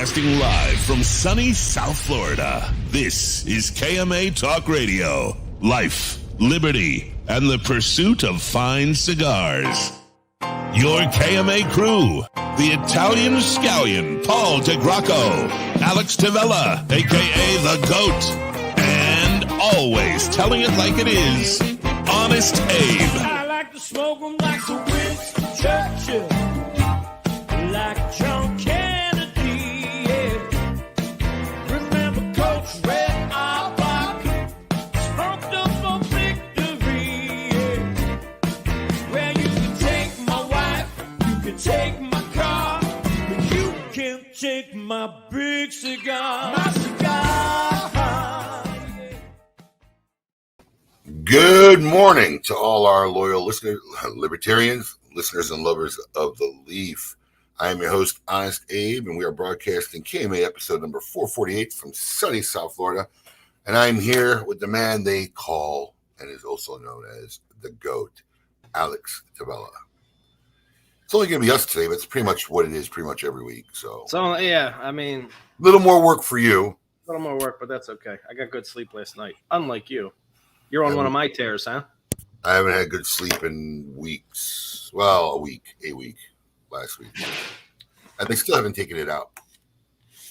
Broadcasting live from sunny South Florida. This is KMA Talk Radio. Life, liberty, and the pursuit of fine cigars. Your KMA crew, the Italian Scallion, Paul DeGracco, Alex Tavella, a.k.a. The Goat, and always telling it like it is, Honest Abe. I like to smoke them like the Winston Churchill, like John Kennedy, yeah. Remember Coach Red Auerbach, smoked up for victory, yeah. Well, you can take my wife, you can take my car, but you can't take my big cigar. My cigar. Good morning to all our loyal listeners, libertarians, listeners, and lovers of the Leaf. I am your host, Honest Abe, and we are broadcasting KMA episode number 448 from sunny South Florida. And I'm here with the man they call, and is also known as the GOAT, Alex Tavella. It's only going to be us today, but it's pretty much what it is pretty much every week. So yeah, I mean, a little more work for you. A little more work, but that's okay. I got good sleep last night, unlike you. You're on one of my tears, huh? I haven't had good sleep in weeks. Well, a week last week. And they still haven't taken it out.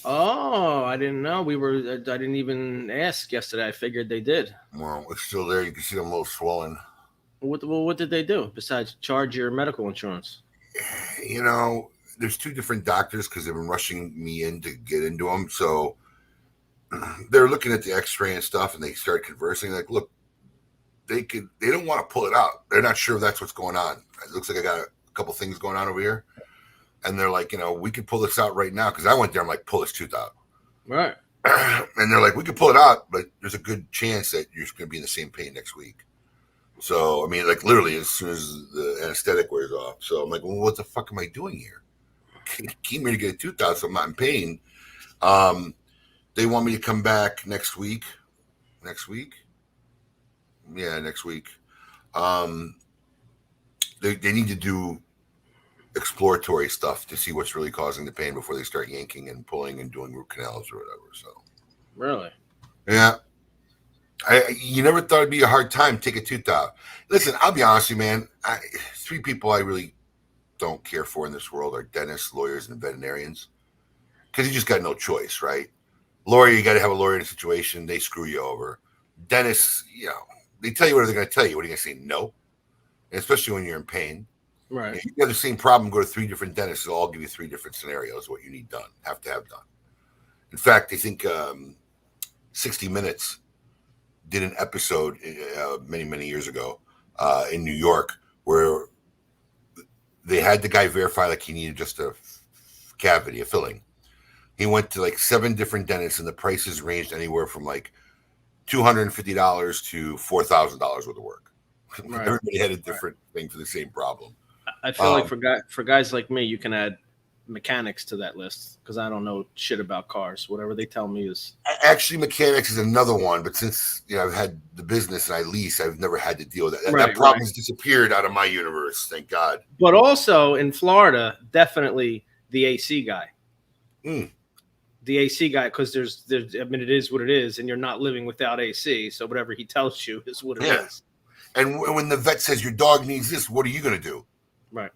Oh, I didn't know. I didn't even ask yesterday. I figured they did. Well, it's still there. You can see them a little swollen. What did they do besides charge your medical insurance? You know, there's two different doctors because they've been rushing me in to get into them. So they're looking at the x-ray and stuff, and they start conversing. Like, look, they don't want to pull it out. They're not sure if that's what's going on. It looks like I got a couple things going on over here. And they're like, we could pull this out right now. Because I went there, I'm like, pull this tooth out. Right. And they're like, we could pull it out, but there's a good chance that you're going to be in the same pain next week. So, I mean, like literally as soon as the anesthetic wears off. So I'm like, well, what the fuck am I doing here? Keep me to get a tooth out so I'm not in pain. They want me to come back next week. Next week? Yeah, next week. They need to do exploratory stuff to see what's really causing the pain before they start yanking and pulling and doing root canals or whatever. So, really, yeah. You never thought it'd be a hard time to take a tooth out. Listen, I'll be honest with you, man. Three people I really don't care for in this world are dentists, lawyers, and veterinarians, because you just got no choice, right? Lawyer, you got to have a lawyer in a situation. They screw you over. Dentists, they tell you what they're going to tell you. What are you going to say? No. And especially when you're in pain. Right. If you have the same problem, go to three different dentists. They'll all give you three different scenarios, what you need done, have to have done. In fact, I think 60 Minutes did an episode many, many years ago in New York where they had the guy verify like he needed just a cavity, a filling. He went to like 7 different dentists, and the prices ranged anywhere from like $250 to $4,000 worth of work. Right. Everybody had a different thing for the same problem. I feel like for guys like me, you can add mechanics to that list because I don't know shit about cars. Whatever they tell me is actually mechanics is another one. But since I've had the business and I lease, I've never had to deal with that. That problem has disappeared out of my universe, thank God. But also in Florida, definitely the AC guy. The AC guy, because there's I mean, it is what it is, and you're not living without AC. So whatever he tells you is what it is. And when the vet says your dog needs this, what are you going to do? Right.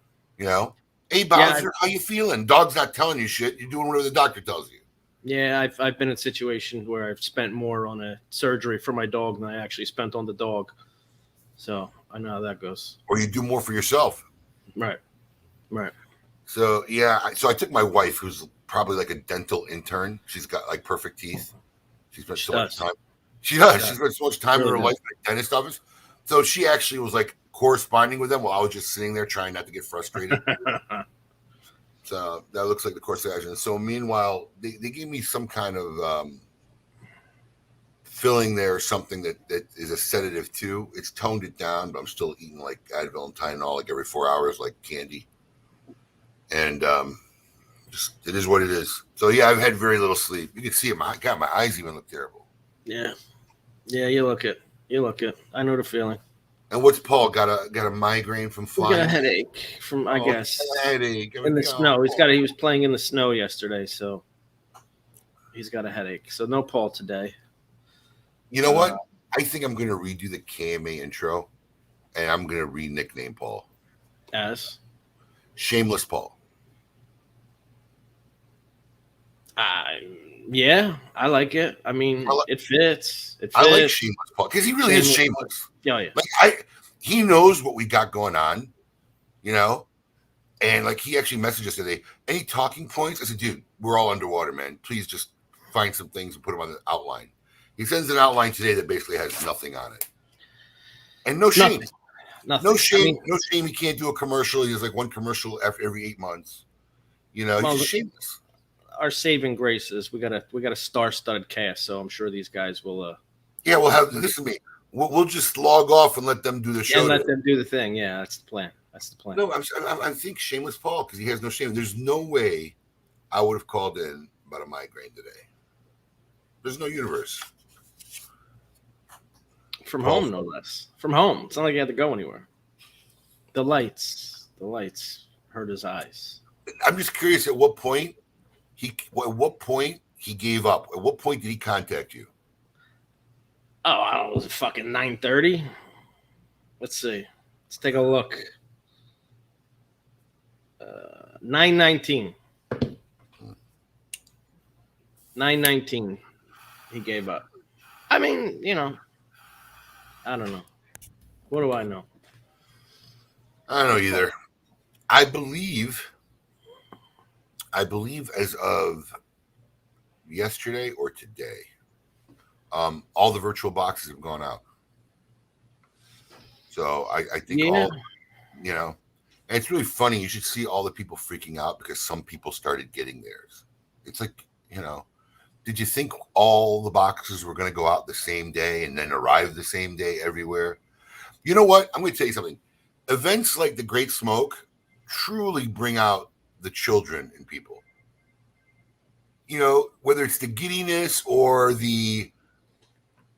Hey, Bowser, how you feeling? Dog's not telling you shit. You're doing whatever the doctor tells you. Yeah, I've been in situations where I've spent more on a surgery for my dog than I actually spent on the dog. So I know how that goes. Or you do more for yourself. Right. So, so I took my wife, who's probably like a dental intern. She's got like perfect teeth. She spent so much time. She does. She spent so much time in her life in a dentist office. So she actually was like corresponding with them while I was just sitting there trying not to get frustrated. So that looks like the course of action. So meanwhile, they gave me some kind of filling there or something that is a sedative too. It's toned it down, but I'm still eating like Advil and Tylenol like every 4 hours, like candy. And it is what it is. So yeah, I've had very little sleep. You can see it. My eyes even look terrible. Yeah, you look it. I know the feeling. And what's Paul got a migraine from flying? He got a headache from I guess a headache in the snow. He was playing in the snow yesterday, so He's got a headache, so no Paul today. You know what? I think I'm going to redo the KMA intro, and I'm going to re-nickname Paul. As? Shameless Paul. Yeah, I like it. I mean, it fits. It fits. I like Shameless Paul because he really is shameless. Oh, yeah. Like he knows what we got going on, you know? And like he actually messaged us today, any talking points? I said, dude, we're all underwater, man. Please just find some things and put them on the outline. He sends an outline today that basically has nothing on it. And no shame. Nothing. No shame. I mean, no shame. He can't do a commercial. He has like one commercial every 8 months. You know, he's just shameless. Our saving grace is we got a star-studded cast, so I'm sure these guys will. Yeah, we'll have. Listen to me. We'll just log off and let them do the show. And let them do the thing. Yeah, that's the plan. That's the plan. No, I think Shameless Paul because he has no shame. There's no way I would have called in about a migraine today. There's no universe. From home, no less. From home. It's not like he had to go anywhere. The lights hurt his eyes. I'm just curious at what point he gave up. At what point did he contact you? Oh, I don't know. Was it fucking 9:30? Let's see. Let's take a look. 9:19. 9:19. He gave up. I mean, you know, I don't know. What do I know? I don't know either. I believe as of yesterday or today, all the virtual boxes have gone out. So I think all, you know, and it's really funny. You should see all the people freaking out because some people started getting theirs. It's like, you know, did you think all the boxes were going to go out the same day and then arrive the same day everywhere? You know what? I'm going to tell you something. Events like the Great Smoke truly bring out the children in people. You know, whether it's the giddiness or the,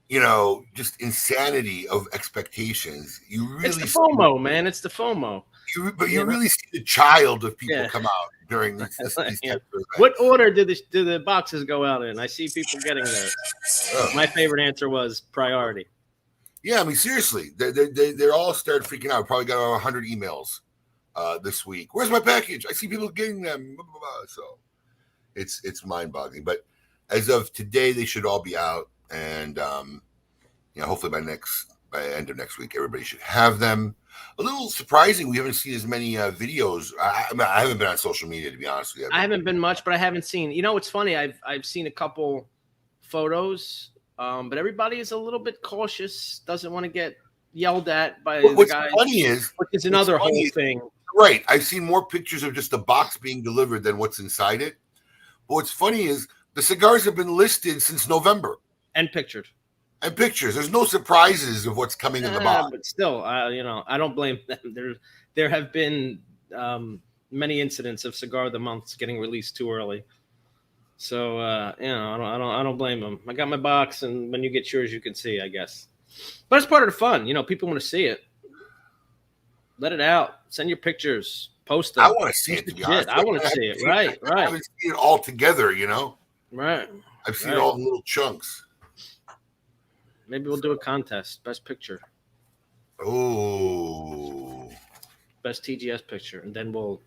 you know, just insanity of expectations. It's the FOMO, man. It's the FOMO. You really see the child of people come out during these types of events. What order do the boxes go out in? I see people getting there. My favorite answer was priority. Yeah, I mean, seriously, they all started freaking out. Probably got 100 emails this week. Where's my package? I see people getting them. Blah, blah, blah. So it's mind-boggling. But as of today, they should all be out, and you know, hopefully by the end of next week, everybody should have them. A little surprising, we haven't seen as many videos. I haven't been on social media, to be honest with you. I haven't been much, but I haven't seen. You know, it's funny. I've seen a couple photos. But everybody is a little bit cautious, doesn't want to get yelled at by the guys. Funny is, which is another whole thing. Right. I've seen more pictures of just the box being delivered than what's inside it. But what's funny is the cigars have been listed since November. And pictured. And pictures. There's no surprises of what's coming in the box. But still, you know, I don't blame them. There have been many incidents of Cigar of the Months getting released too early. So you know, I don't blame them. I got my box, and when you get yours, you can see, I guess. But it's part of the fun. You know, people want to see it. Let it out. Send your pictures. Post them. I want to see it. To be honest, I want to see it. Right. I haven't seen it all together. You know. Right. I've seen it all in little chunks. Maybe we'll do a contest. Best picture. Oh. Best TGS picture, and then we'll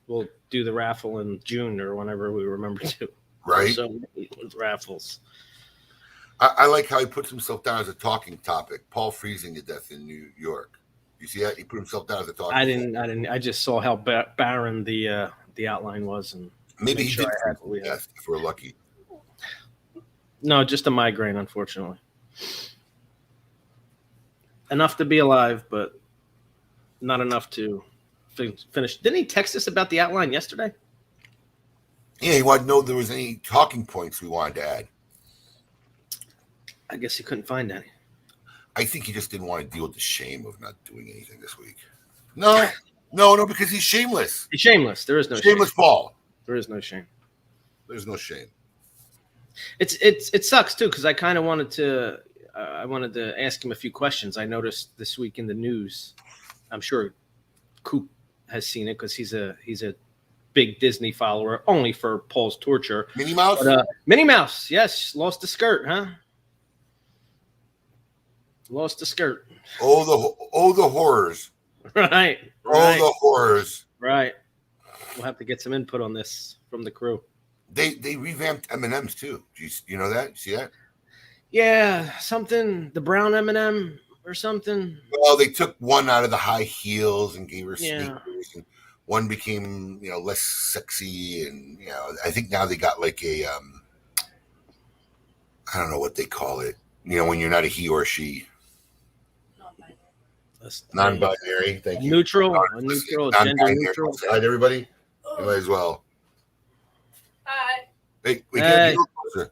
do the raffle in June or whenever we remember to. Right. So raffles. I like how he puts himself down as a talking topic. Paul freezing to death in New York. You see that? He put himself down as a talking. I didn't. I just saw how barren the outline was, and maybe he did if we're lucky. No, just a migraine, unfortunately. Enough to be alive, but not enough to finish. Didn't he text us about the outline yesterday? Yeah, he wanted to know if there was any talking points we wanted to add. I guess he couldn't find any. I think he just didn't want to deal with the shame of not doing anything this week. No, because he's shameless. He's shameless. There is no shameless shame. Paul. There is no shame. There's no shame. It sucks too because I kind of wanted to. I wanted to ask him a few questions. I noticed this week in the news. I'm sure Coop has seen it because he's a big Disney follower, only for Paul's torture. Minnie Mouse? But, Minnie Mouse, yes, lost the skirt, huh? Lost the skirt. Oh, the horrors. Right. Oh, the horrors. Right. We'll have to get some input on this from the crew. They revamped M&Ms too. Do you know that? See that? Yeah, something, the brown M&M or something. Well, they took one out of the high heels and gave her Yeah. sneakers, and one became, less sexy, and I think now they got like a I don't know what they call it. When you're not a he or she. Non-binary. Thank you. Neutral, gender Non-binary. neutral. Hi, everybody. You might as well. Hi. Hey, we Hey. can't get closer.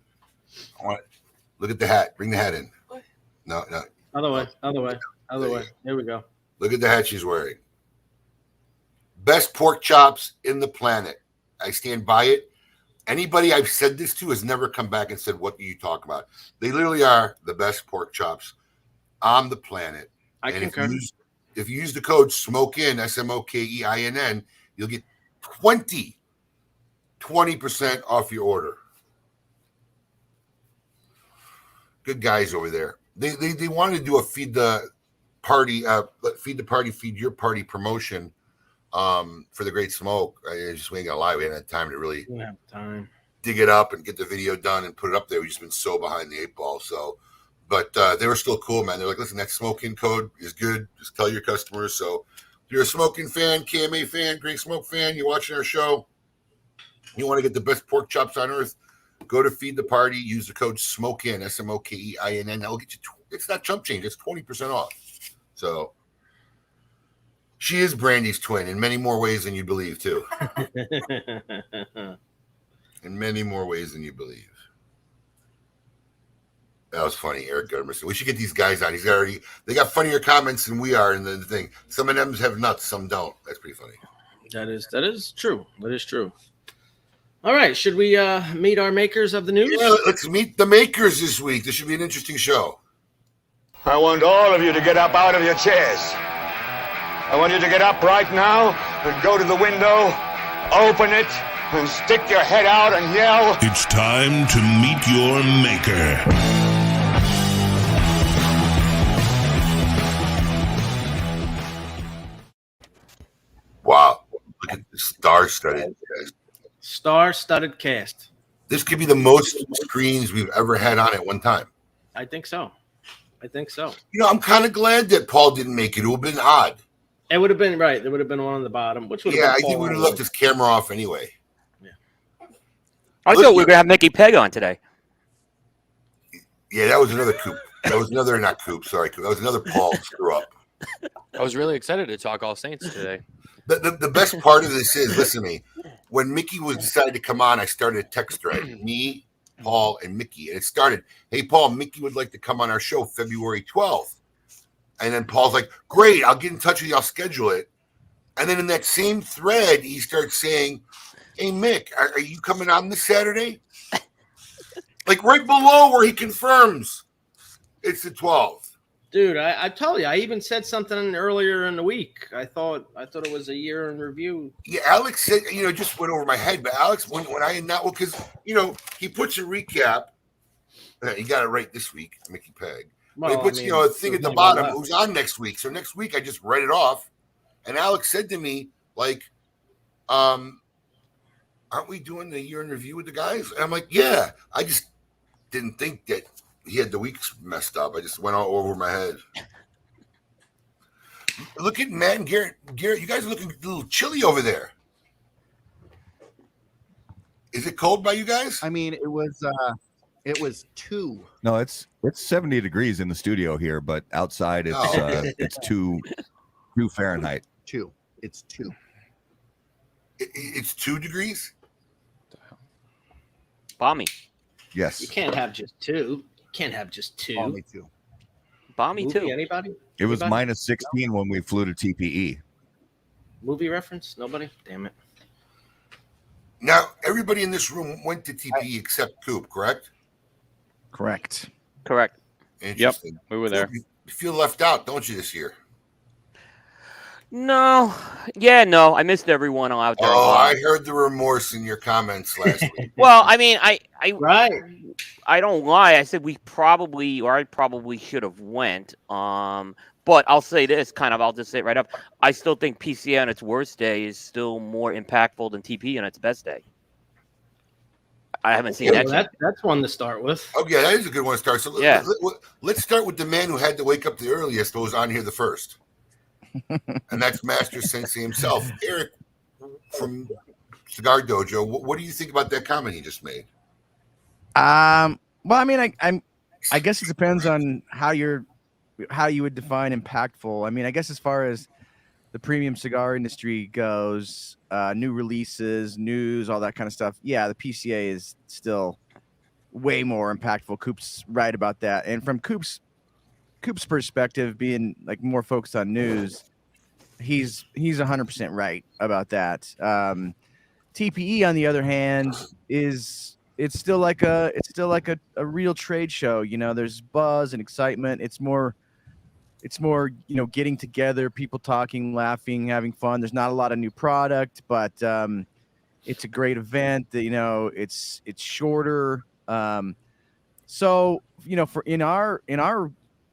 Look at the hat. Bring the hat in. No. Other way. Here we go. Look at the hat she's wearing. Best pork chops in the planet. I stand by it. Anybody I've said this to has never come back and said, "What do you talk about?" They literally are the best pork chops on the planet. I And concur. if you use the code SMOKEIN, SMOKEINN, you'll get 20% off your order. Good guys over there. They wanted to do a feed the party, feed your party promotion for the Great Smoke. I just ain't gonna lie, we hadn't had time to really We don't have time. dig it up and get the video done and put it up there. We've just been so behind the eight ball. But they were still cool, man. They're like, listen, that smoking code is good. Just tell your customers. So if you're a smoking fan, KMA fan, Great Smoke fan, you're watching our show, you want to get the best pork chops on earth, go to Feed the Party, use the code SMOKEIN, SMOKEINN. That'll get you, it's not chump change, it's 20% off. So she is Brandy's twin in many more ways than you believe, too. In many more ways than you believe. That was funny, Eric Guttormson. We should get these guys on. They got funnier comments than we are in the thing. Some of them have nuts, some don't. That's pretty funny. That is true. That is true. All right, should we meet our makers of the news? Yeah, let's meet the makers this week. This should be an interesting show. I want all of you to get up out of your chairs. I want you to get up right now and go to the window, open it, and stick your head out and yell. It's time to meet your maker. Wow. Look at the star-studded. Star-studded cast. This could be the most screens we've ever had on at one time. I think so. I'm kind of glad that Paul didn't make it. It would have been odd. It would have been right. There would have been one on the bottom. Which would have Yeah, been I think we would have left his camera off anyway. I thought we were going to have Mickey Peg on today. Yeah, that was another Coop. That was another, not Coop, sorry, Coop. That was another Paul screw up. I was really excited to talk All Saints today. The best part of this is, listen to me, when Mickey was decided to come on, I started a text thread, me, Paul, and Mickey. And it started, hey, Paul, Mickey would like to come on our show February 12th. And then Paul's like, great, I'll get in touch with you. I'll schedule it. And then in that same thread, he starts saying, hey, Mick, are you coming on this Saturday? Like right below where he confirms it's the 12th. Dude, I told you. I even said something earlier in the week. I thought it was a year in review. Yeah, Alex said, just went over my head. But Alex, when I not, well, because, he puts a recap. He got it right this week, Mickey Peg. But he puts, a thing at the bottom who's on next week. So next week, I just write it off. And Alex said to me, like, aren't we doing the year in review with the guys? And I'm like, yeah. I just didn't think that he had the weeks messed up. I just went all over my head. Look at Matt and Garrett. Garrett, you guys are looking a little chilly over there. Is it cold by you guys? I mean, it was 2. No, it's 70 degrees in the studio here, but outside it's 2 Fahrenheit. 2. It's 2. It's 2 degrees? Bommy. Yes. You can't have just 2. Only 2. Bommy Movie, too. Anybody? It was Anybody? minus 16 when we flew to TPE. Movie reference? Nobody? Damn it. Now, everybody in this room went to TPE except Coop, correct? Correct. Correct. Interesting. We were there. You feel left out, don't you, this year? No, Yeah, no, I missed everyone out there. Oh, I heard the remorse in your comments last week. Well, I mean, Right. I don't lie. I said I probably should have went. But I'll say this, I'll just say it right up. I still think PCA on its worst day is still more impactful than TP on its best day. I haven't seen that yet. That's one to start with. Oh, yeah, that is a good one to start. So let's start with the man who had to wake up the earliest, but was on here the first. And that's Master Sensei himself. Eric from Cigar Dojo. What do you think about that comment he just made? Well, I mean, I guess it depends on how you would define impactful. I mean, I guess as far as the premium cigar industry goes, new releases, news, all that kind of stuff. Yeah, the PCA is still way more impactful. Coop's right about that. And from Coop's perspective, being like more focused on news, he's 100% right about that. TPE, on the other hand, it's still like a real trade show. You know, there's buzz and excitement. It's more, getting together, people talking, laughing, having fun. There's not a lot of new product, but it's a great event. It's shorter. So,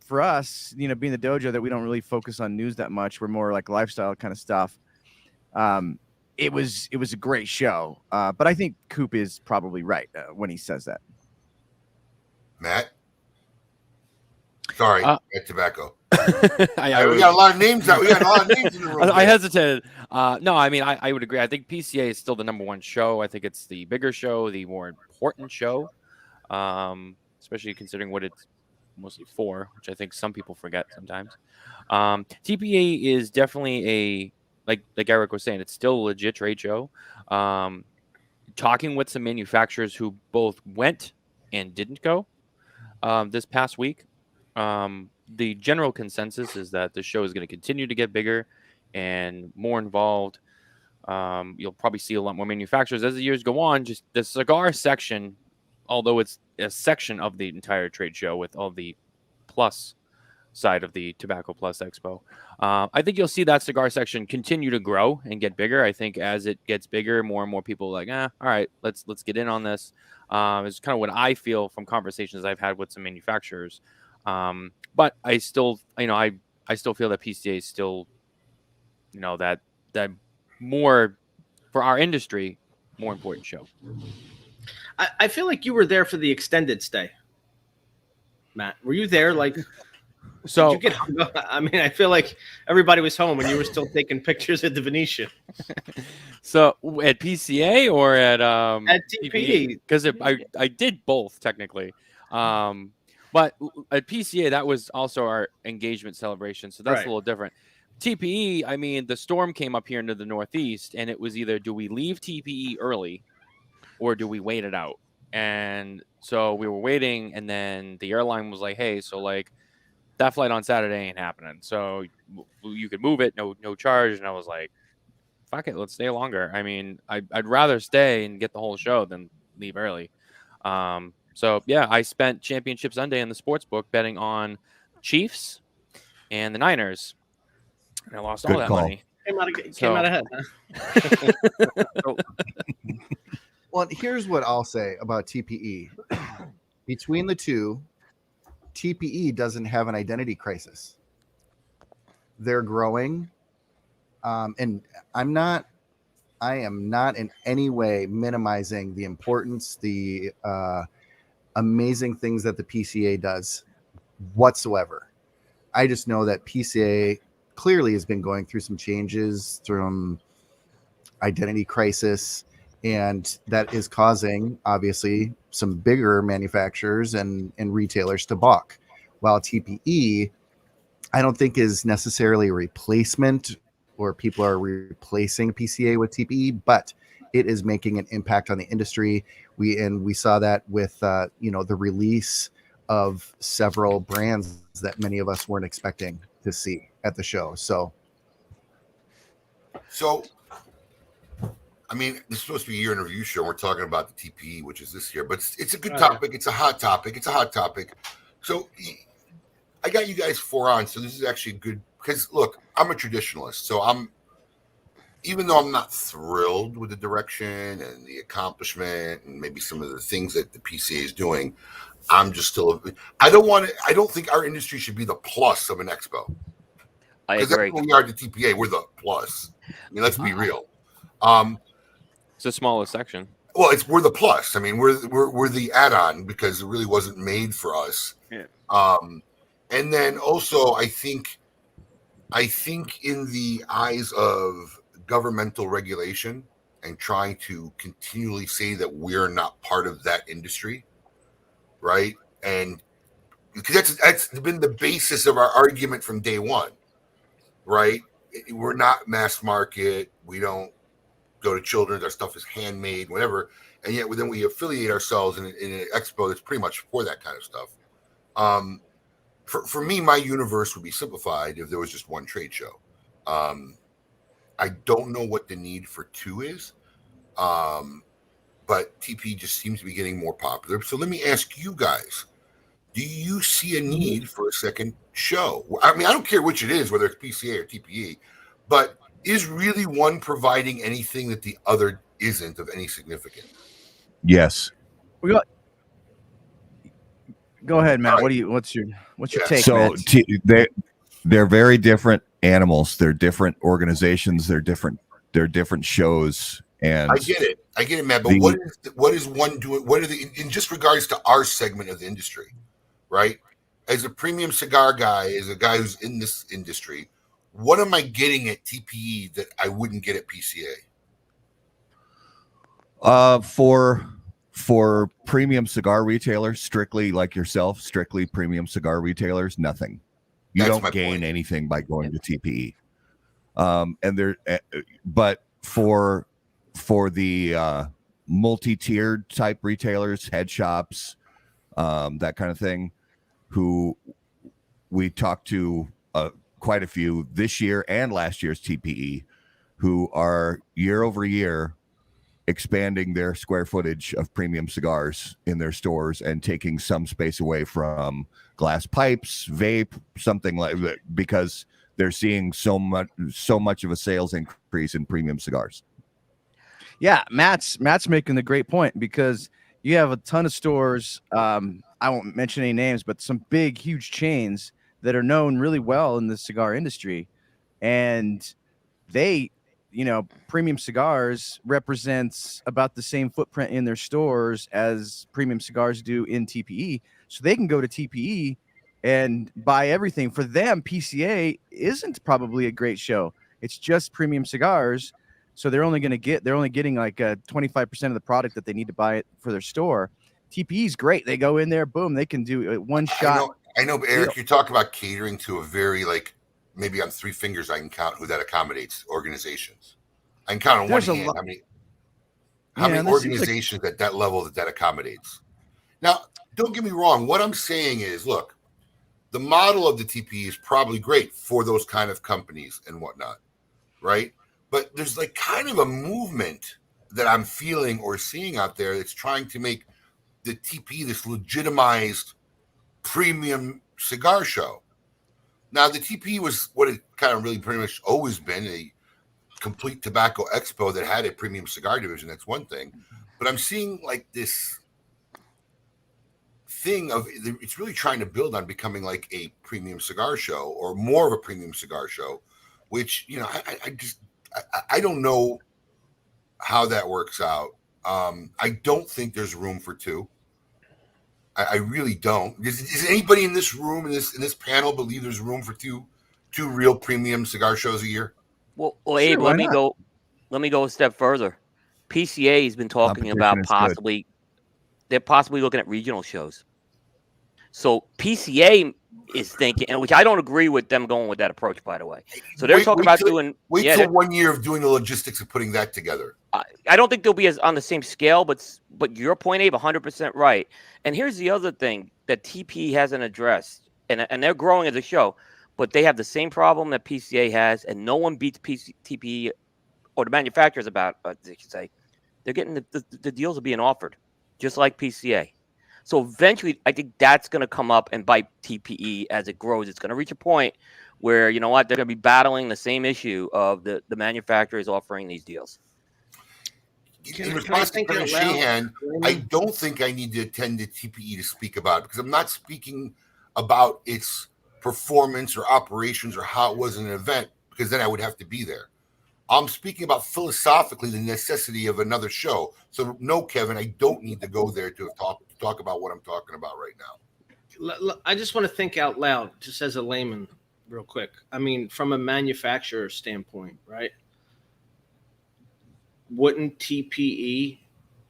for us, being the dojo, that we don't really focus on news that much. We're more like lifestyle kind of stuff. It was a great show. But I think Coop is probably right when he says that. Matt? Sorry, Tobacco. We got a lot of names out. We got a lot of names in the room. I hesitated. No, I mean, I would agree. I think PCA is still the number one show. I think it's the bigger show, the more important show, especially considering what it's mostly for, which I think some people forget sometimes. TPA is definitely like Eric was saying, it's still a legit trade show. Talking with some manufacturers who both went and didn't go this past week. The general consensus is that the show is going to continue to get bigger and more involved. You'll probably see a lot more manufacturers as the years go on. Just the cigar section, although it's a section of the entire trade show with all the plus side of the Tobacco Plus Expo. I think you'll see that cigar section continue to grow and get bigger. I think as it gets bigger, more and more people are like, all right, let's get in on this. It's kind of what I feel from conversations I've had with some manufacturers. But I still, I still feel that PCA is still, that more for our industry, more important show. I feel like you were there for the extended stay, Matt. Were you there? So did you get hung up? I mean, I feel like everybody was home and you were still taking pictures at the Venetian. So at PCA or at TPE? Because I did both technically. But at PCA, that was also our engagement celebration. So that's a little different. TPE, I mean, the storm came up here into the Northeast, and it was either do we leave TPE early or do we wait it out? And so we were waiting, and then the airline was like, hey, so that flight on Saturday ain't happening. So you could move it, no charge. And I was like, fuck it, let's stay longer. I mean, I'd rather stay and get the whole show than leave early. So, yeah, I spent Championship Sunday in the sports book betting on Chiefs and the Niners. And I lost all that money. Came out ahead, huh? Well, here's what I'll say about TPE. Between the two, TPE doesn't have an identity crisis. They're growing. And I am not in any way minimizing the importance, the amazing things that the PCA does whatsoever. I just know that PCA clearly has been going through some changes, from identity crisis, and that is causing obviously some bigger manufacturers and retailers to balk. While TPE, I don't think is necessarily a replacement, or people are replacing PCA with TPE, but it is making an impact on the industry. We saw that with the release of several brands that many of us weren't expecting to see at the show. So I mean, this is supposed to be a year in review show. We're talking about the TPE, which is this year, but it's a good topic. It's a hot topic. So I got you guys 4 on. So this is actually good because look, I'm a traditionalist. So even though I'm not thrilled with the direction and the accomplishment and maybe some of the things that the PCA is doing, I'm just still. I don't think our industry should be the plus of an expo. I Because agree. that's what we are at the TPA. We're the plus. I mean, let's be real. It's the smallest section. Well, we're the plus. I mean, we're the add-on because it really wasn't made for us. Yeah. And then also, I think in the eyes of governmental regulation and trying to continually say that we're not part of that industry, right? And because that's been the basis of our argument from day one, right? We're not mass market. We don't go to children's. Our stuff is handmade, whatever. And yet then we affiliate ourselves in an expo that's pretty much for that kind of stuff. For me, my universe would be simplified if there was just one trade show. I don't know what the need for two is, but TP just seems to be getting more popular. So let me ask you guys, do you see a need for a second show? I mean, I don't care which it is, whether it's PCA or TPE, but is really one providing anything that the other isn't of any significance? Yes. Go ahead, Matt. Right. What's your take? So Matt? they're very different animals. They're different organizations. They're different shows. And I get it, Matt. But what is one doing? What are the in just regards to our segment of the industry, right? As a premium cigar guy, as a guy who's in this industry, what am I getting at TPE that I wouldn't get at PCA? For premium cigar retailers, strictly like yourself, strictly premium cigar retailers, nothing. You don't gain anything by going to TPE. But for the multi-tiered type retailers, head shops, that kind of thing, who we talked to quite a few this year and last year's TPE, who are year over year expanding their square footage of premium cigars in their stores and taking some space away from glass pipes, vape, something like that, because they're seeing so much of a sales increase in premium cigars. Yeah, Matt's making the great point, because you have a ton of stores. I won't mention any names, but some big, huge chains that are known really well in the cigar industry, and they, premium cigars represents about the same footprint in their stores as premium cigars do in TPE. So they can go to TPE and buy everything. For them, PCA isn't probably a great show. It's just premium cigars. So they're only getting like 25% of the product that they need to buy it for their store. TPE is great. They go in there, boom, they can do it one shot. I know, but Eric, you talk about catering to a very, maybe on three fingers I can count who that accommodates organizations. I can count on one hand how many organizations at that level that accommodates. Now, don't get me wrong. What I'm saying is, look, the model of the TPE is probably great for those kind of companies and whatnot, right? But there's kind of a movement that I'm feeling or seeing out there that's trying to make the TPE this legitimized premium cigar show. Now, the TPE was what it kind of really pretty much always been, a complete tobacco expo that had a premium cigar division. That's one thing. But I'm seeing this thing of it's really trying to build on becoming like a premium cigar show or more of a premium cigar show, which, I don't know how that works out. I don't think there's room for two. I really don't. Does anybody in this room, in this panel, believe there's room for two real premium cigar shows a year? Well, Abe, let me go a step further. PCA has been talking about they're possibly looking at regional shows. So PCA is thinking, which I don't agree with them going with that approach, by the way. So they're talking about doing. Wait till 1 year of doing the logistics of putting that together. I don't think they'll be on the same scale, but your point, Abe, 100% right. And here's the other thing that TP hasn't addressed, and they're growing as a show, but they have the same problem that PCA has, and no one beats TP or the manufacturers about. They should say they're getting the deals are being offered, just like PCA. So eventually, I think that's going to come up and bite TPE as it grows. It's going to reach a point where you know what, they're going to be battling the same issue of the manufacturers offering these deals. In response to Kevin Sheehan, I don't think I need to attend the TPE to speak about it, because I'm not speaking about its performance or operations or how it was in an event, because then I would have to be there. I'm speaking about philosophically the necessity of another show. So no, Kevin, I don't need to go there to talk about what I'm talking about right now. I just want to think out loud, just as a layman, real quick. I mean, from a manufacturer standpoint, right? Wouldn't TPE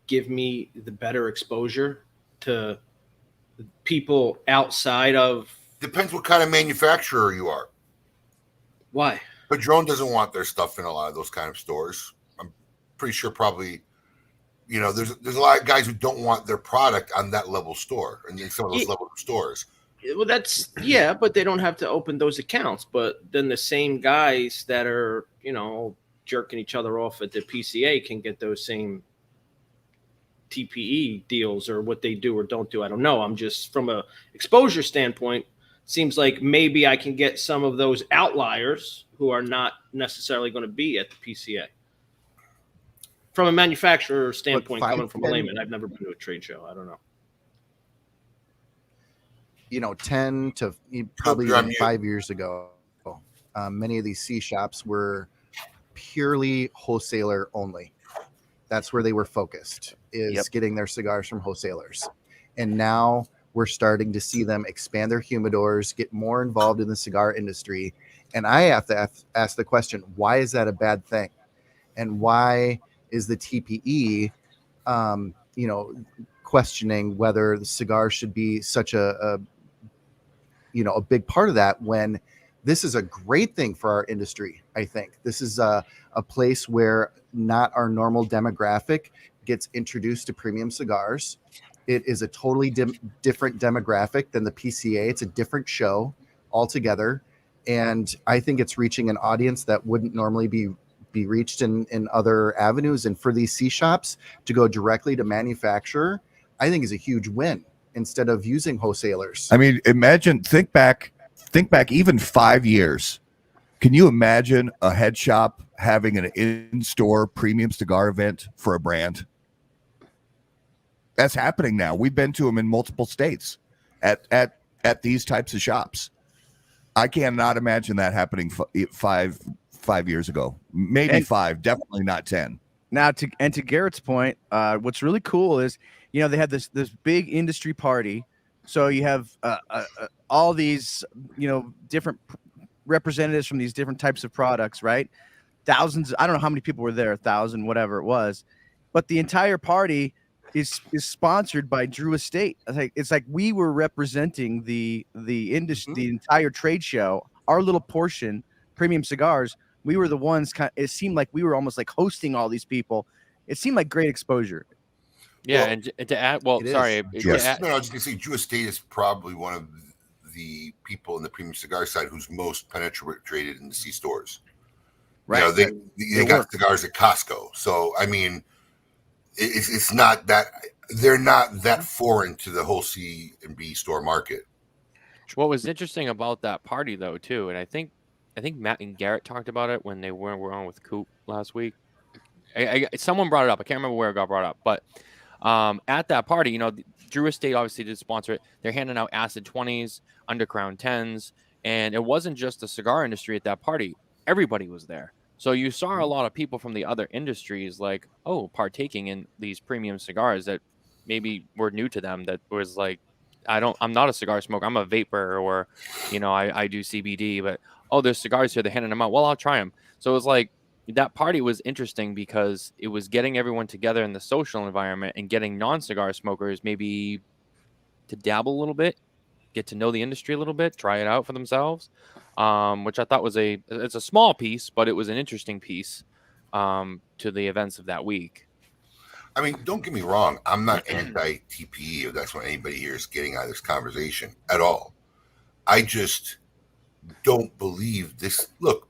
give me the better exposure to people outside of? Depends what kind of manufacturer you are. Why? Padron doesn't want their stuff in a lot of those kind of stores. I'm pretty sure probably, you know, there's a lot of guys who don't want their product on that level store and in some of those level stores. Well, that's, yeah, but they don't have to open those accounts. But then the same guys that are, you know, jerking each other off at the PCA can get those same TPE deals, or what they do or don't do. I don't know. I'm just, from a exposure standpoint, seems like maybe I can get some of those outliers who are not necessarily going to be at the PCA. From a manufacturer standpoint, coming from a layman, I've never been to a trade show. I don't know. You know, 10 to probably even 5 years ago, many of these C shops were purely wholesaler only. That's where they were focused, is getting their cigars from wholesalers. And now we're starting to see them expand their humidors, get more involved in the cigar industry. And I have to ask the question, why is that a bad thing? And why is the TPE, you know, questioning whether the cigar should be such a big part of that, when this is a great thing for our industry? I think this is a place where not our normal demographic gets introduced to premium cigars. It is a totally different demographic than the PCA. It's a different show altogether. And I think it's reaching an audience that wouldn't normally be reached in other avenues. And for these C shops to go directly to manufacturer, I think is a huge win, instead of using wholesalers. I mean, think back even 5 years. Can you imagine a head shop having an in-store premium cigar event for a brand? That's happening now. We've been to them in multiple states at these types of shops. I cannot imagine that happening 5 years ago. Maybe 5, definitely not 10. Now, to Garrett's point, what's really cool is, you know, they had this big industry party. So you have all these, you know, different representatives from these different types of products, right? Thousands. I don't know how many people were there, 1,000, whatever it was, but the entire party is sponsored by Drew Estate. It's like we were representing the industry, the entire trade show. Our little portion, premium cigars, we were the ones. It seemed like we were almost like hosting all these people. It seemed like great exposure. Yeah, well, and to add, well, sorry, I was just going to say, Drew Estate is probably one of the people in the premium cigar side who's most penetrated in the C stores. Right. You know, they got cigars at Costco. So, I mean, it's not that they're not that foreign to the whole C and B store market. What was interesting about that party, though, too, and I think Matt and Garret talked about it when they were on with Coop last week. Someone brought it up. I can't remember where it got brought up, but at that party, you know, Drew Estate obviously did sponsor it. They're handing out Acid 20s, Undercrown 10s, and it wasn't just the cigar industry at that party. Everybody was there. So you saw a lot of people from the other industries like, partaking in these premium cigars that maybe were new to them, that was like, I'm not a cigar smoker. I'm a vapor, or, you know, I do CBD, but, there's cigars here. They're handing them out. Well, I'll try them. So it was like, that party was interesting because it was getting everyone together in the social environment and getting non-cigar smokers maybe to dabble a little bit, get to know the industry a little bit, try it out for themselves, which I thought it's a small piece, but it was an interesting piece to the events of that week. I mean, don't get me wrong. I'm not anti-TPE, if that's what anybody here is getting out of this conversation at all. I just don't believe this. Look,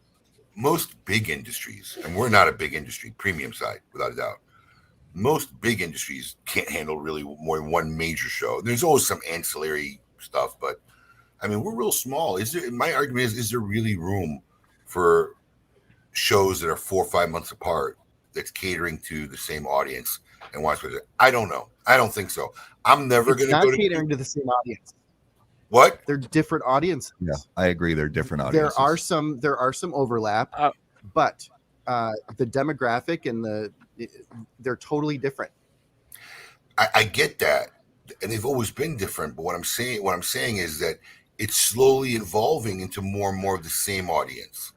most big industries, and we're not a big industry, premium side, without a doubt. Most big industries can't handle really more than one major show. There's always some ancillary stuff, but I mean, we're real small. My argument is there really room for shows that are 4 or 5 months apart that's catering to the same audience and wants to? I don't know. I don't think so. I'm never going to go to catering to the same audience. What? They're different audiences. Yeah, I agree. They're different audiences. There are some overlap, but the demographic and they're totally different. I get that, and they've always been different. But what I'm saying is that it's slowly evolving into more and more of the same audience.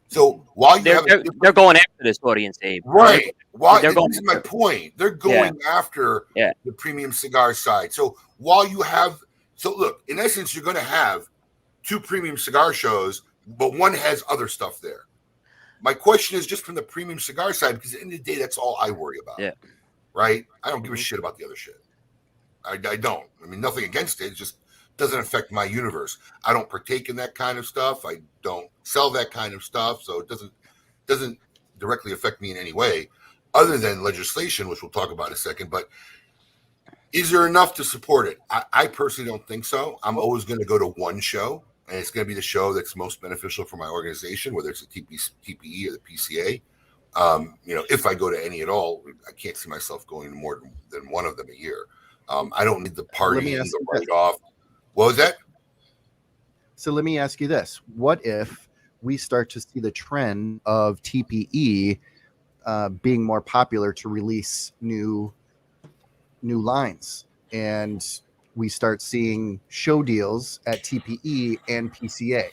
So while they're going after this audience, Abe, right? This is my point. They're going after the premium cigar side. So look, in essence, you're going to have 2 premium cigar shows, but one has other stuff there. My question is just from the premium cigar side, because at the end of the day, that's all I worry about. Yeah. Right? I don't give a shit about the other shit. I don't. I mean, nothing against it. It just doesn't affect my universe. I don't partake in that kind of stuff. I don't sell that kind of stuff. So it doesn't directly affect me in any way other than legislation, which we'll talk about in a second. But is there enough to support it? I personally don't think so. I'm always going to go to one show, and it's going to be the show that's most beneficial for my organization, whether it's the TPE or the PCA. If I go to any at all, I can't see myself going to more than one of them a year. I don't need the party and the write-off. What was that? So let me ask you this. What if we start to see the trend of TPE being more popular to release new lines, and we start seeing show deals at TPE and PCA?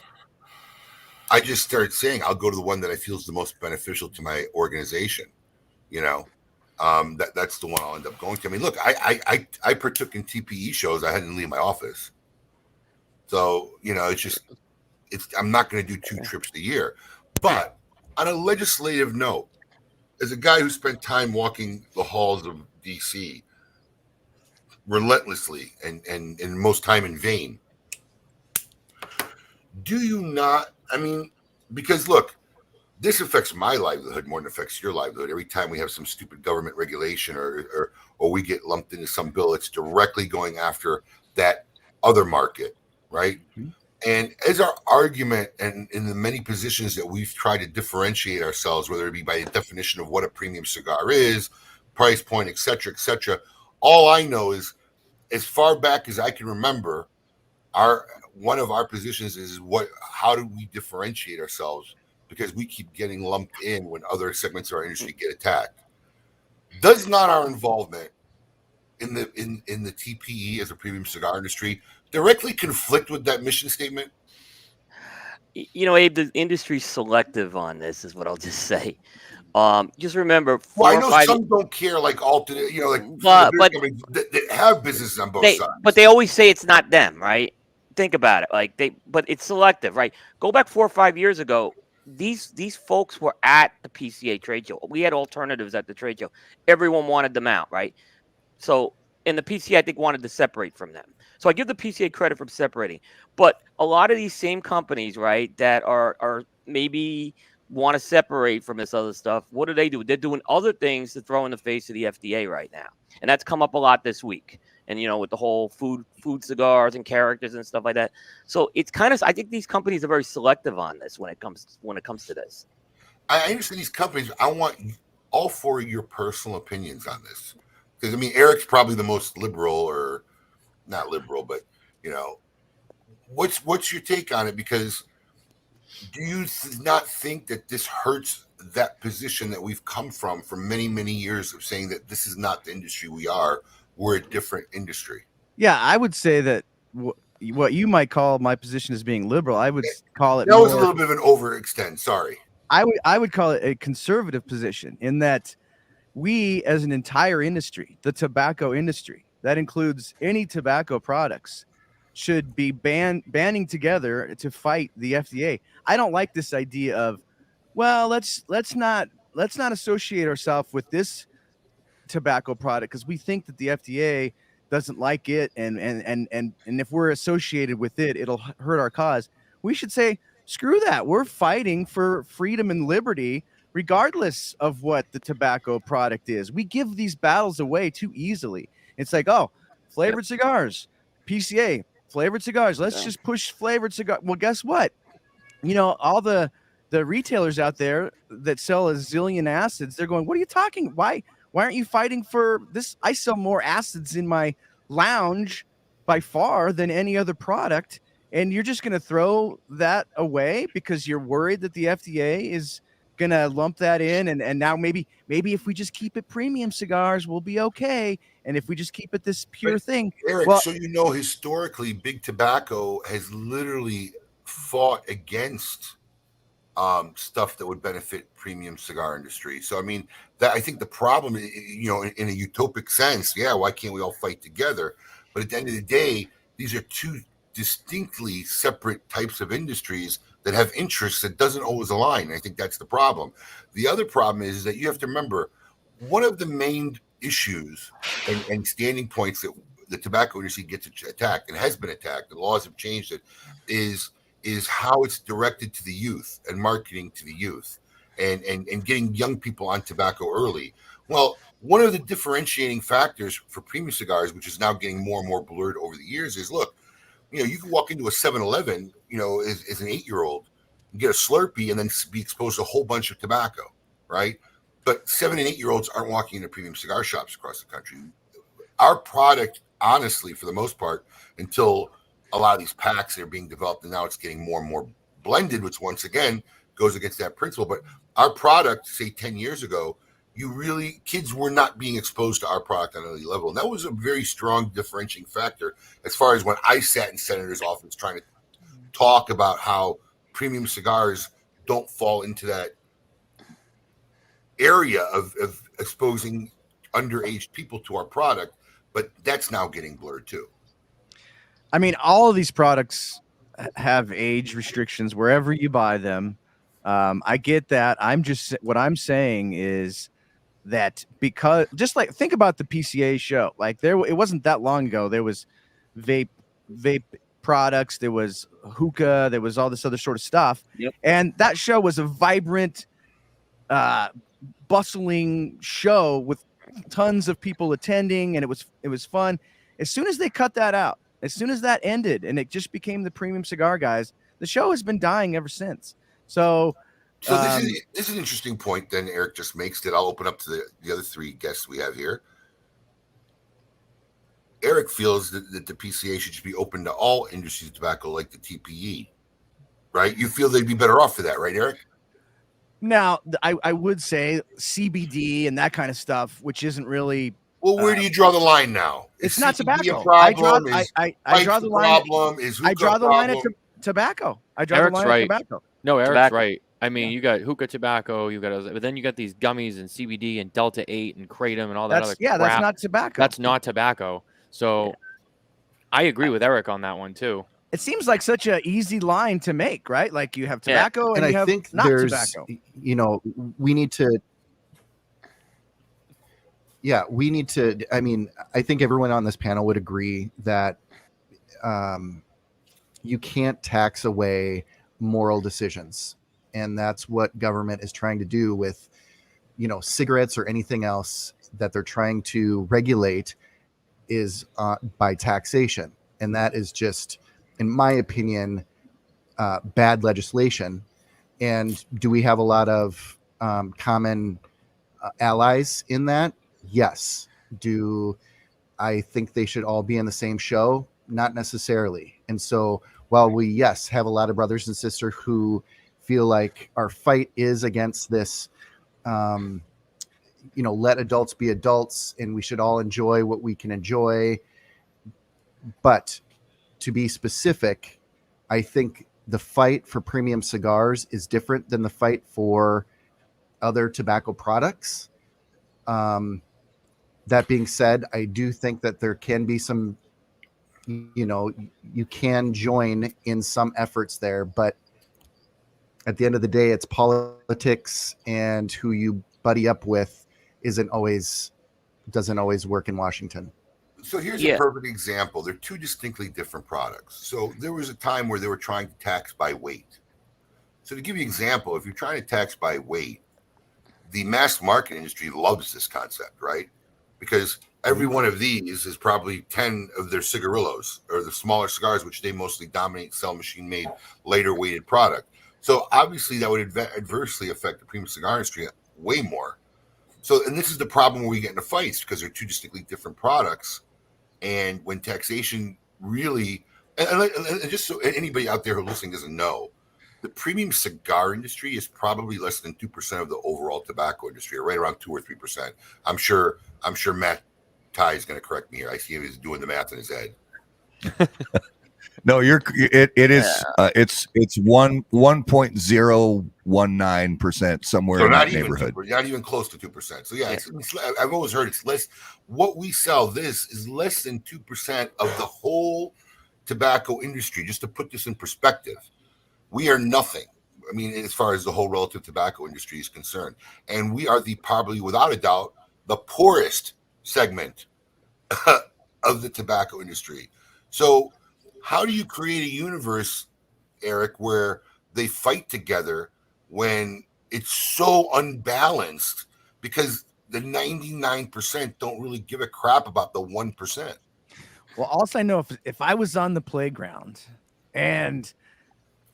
I just started saying I'll go to the one that I feel is the most beneficial to my organization. That's the one I'll end up going to. I mean, look, I partook in TPE shows. I had to leave my office. So, I'm not going to do 2 trips a year. But on a legislative note, as a guy who spent time walking the halls of DC relentlessly and most time in vain, do you not? I mean, because look, this affects my livelihood more than it affects your livelihood. Every time we have some stupid government regulation or we get lumped into some bill, it's directly going after that other market, right? Mm-hmm. And as our argument and in the many positions that we've tried to differentiate ourselves, whether it be by the definition of what a premium cigar is, price point, et cetera, all I know is as far back as I can remember, one of our positions is how do we differentiate ourselves? Because we keep getting lumped in when other segments of our industry get attacked. Does not our involvement in the TPE as a premium cigar industry directly conflict with that mission statement? Abe, the industry's selective on this, is what I'll just say. Just remember, I know some don't care, like alternate, but that have businesses on both sides. But they always say it's not them, right? Think about it, but it's selective, right? Go back 4 or 5 years ago. These folks were at the PCA trade show. We had alternatives at the trade show. Everyone wanted them out, right? So, and the PCA, I think, wanted to separate from them. So I give the PCA credit for separating. But a lot of these same companies, right, that are maybe want to separate from this other stuff, what do? They're doing other things to throw in the face of the FDA right now. And that's come up a lot this week. And, with the whole food cigars and characters and stuff like that. So it's kind of, I think these companies are very selective on this when it comes to this. I understand these companies. I want all 4 of your personal opinions on this. Because, I mean, Eric's probably the most liberal, or not liberal, but, what's your take on it? Because do you not think that this hurts that position that we've come from for many, many years of saying that this is not the industry we are? We're a different industry. Yeah, I would say that what you might call my position as being liberal, I would call it. That was a little bit of an overextend. Sorry. I would call it a conservative position, in that we, as an entire industry, the tobacco industry, that includes any tobacco products, should be banding together to fight the FDA. I don't like this idea of, well, let's not associate ourselves with this tobacco product because we think that the FDA doesn't like it, and if we're associated with it, it'll hurt our cause. We should say, screw that. We're fighting for freedom and liberty regardless of what the tobacco product is. We give these battles away too easily. It's like, oh, flavored cigars, PCA, flavored cigars. Let's just push flavored cigar. Well, guess what? All the retailers out there that sell a zillion acids, they're going, what are you talking? Why aren't you fighting for this? I sell more acids in my lounge by far than any other product. And you're just going to throw that away because you're worried that the FDA is going to lump that in. And now maybe if we just keep it premium cigars, we'll be okay. And if we just keep it this pure thing. Eric, well, so historically, big tobacco has literally fought against stuff that would benefit premium cigar industry. So I mean, that I think the problem, in a utopic sense, why can't we all fight together? But at the end of the day, these are two distinctly separate types of industries that have interests that doesn't always align. I think that's the problem. The other problem is that you have to remember one of the main issues and standing points that the tobacco industry gets attacked and has been attacked, the laws have changed it, is how it's directed to the youth and marketing to the youth and getting young people on tobacco early. Well, one of the differentiating factors for premium cigars, which is now getting more and more blurred over the years, is look, you can walk into a 7-Eleven, as an 8-year-old, get a Slurpee and then be exposed to a whole bunch of tobacco, right? But 7 and 8-year-olds aren't walking into premium cigar shops across the country. Our product, honestly, for the most part, until a lot of these packs that are being developed, and now it's getting more and more blended, which once again goes against that principle. But our product, say 10 years ago, kids were not being exposed to our product on any level. And that was a very strong differentiating factor as far as when I sat in senators' office trying to talk about how premium cigars don't fall into that area of exposing underage people to our product. But that's now getting blurred too. I mean, all of these products have age restrictions wherever you buy them. I get that. What I'm saying is that because just like think about the PCA show, like it wasn't that long ago. There was vape products, there was hookah, there was all this other sort of stuff. Yep. And that show was a vibrant, bustling show with tons of people attending, and it was fun. As soon as they cut that out, as soon as that ended and it just became the premium cigar guys, the show has been dying ever since. So this is an interesting point then Eric just makes that I'll open up to the other three guests we have here. Eric feels that the PCA should just be open to all industries of tobacco like the TPE, right? You feel they'd be better off for that, right, Eric? Now, I would say CBD and that kind of stuff, which isn't really. Well, where do you draw the line now? It's not tobacco. I draw the line at tobacco. I draw Eric's the line right. at tobacco. No, Eric's Tobacco. right. I mean, you got hookah tobacco, but then you got these gummies and CBD and Delta 8 and Kratom and all that other crap. That's not tobacco. That's not tobacco. So I agree with Eric on that one too. It seems like such an easy line to make, right? Like you have tobacco and you I have think not there's, tobacco. We need to. Yeah, we need to. I mean, I think everyone on this panel would agree that you can't tax away moral decisions. And that's what government is trying to do with, cigarettes or anything else that they're trying to regulate is by taxation. And that is just, in my opinion, bad legislation. And do we have a lot of common allies in that? Yes. Do I think they should all be in the same show? Not necessarily. And so while we, yes, have a lot of brothers and sisters who feel like our fight is against this, let adults be adults and we should all enjoy what we can enjoy. But to be specific, I think the fight for premium cigars is different than the fight for other tobacco products. That being said, I do think that there can be some, you can join in some efforts there, but at the end of the day, it's politics, and who you buddy up with doesn't always work in Washington. So here's a perfect example. They're two distinctly different products. So there was a time where they were trying to tax by weight. So to give you an example, if you're trying to tax by weight, the mass market industry loves this concept, right? Because every one of these is probably 10 of their cigarillos or the smaller cigars, which they mostly dominate, sell machine-made, later weighted product. So obviously that would adversely affect the premium cigar industry way more. So, and this is the problem where we get into fights because they're two distinctly different products. And when taxation really, and just so anybody out there who listening doesn't know, the premium cigar industry is probably less than 2% of the overall tobacco industry, or right around 2 or 3%. I'm sure Matt Ty is going to correct me here. I see him doing the math in his head. No, it is it's 1.019% somewhere So in not that even neighborhood. not even close to 2%. So yeah, I've always heard it's less. What we sell this is less than 2% of the whole tobacco industry. Just to put this in perspective, we are nothing. I mean, as far as the whole relative tobacco industry is concerned, and we are probably without a doubt the poorest segment of the tobacco industry. So how do you create a universe, Eric, where they fight together when it's so unbalanced? Because the 99% don't really give a crap about the 1%. Well, also I know if I was on the playground and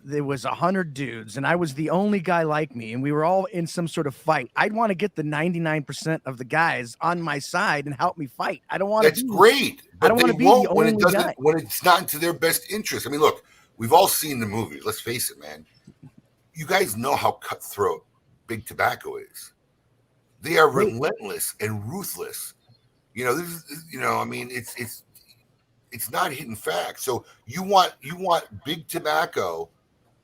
there was 100 dudes and I was the only guy like me and we were all in some sort of fight, I'd want to get the 99% of the guys on my side and help me fight. I don't want to. That's great. I don't want to be the only guy when it's not into their best interest. I mean, look, we've all seen the movies. Let's face it, man. You guys know how cutthroat big tobacco is. They are relentless and ruthless. You know, this is, you know, I mean, it's not hidden fact. So you want big tobacco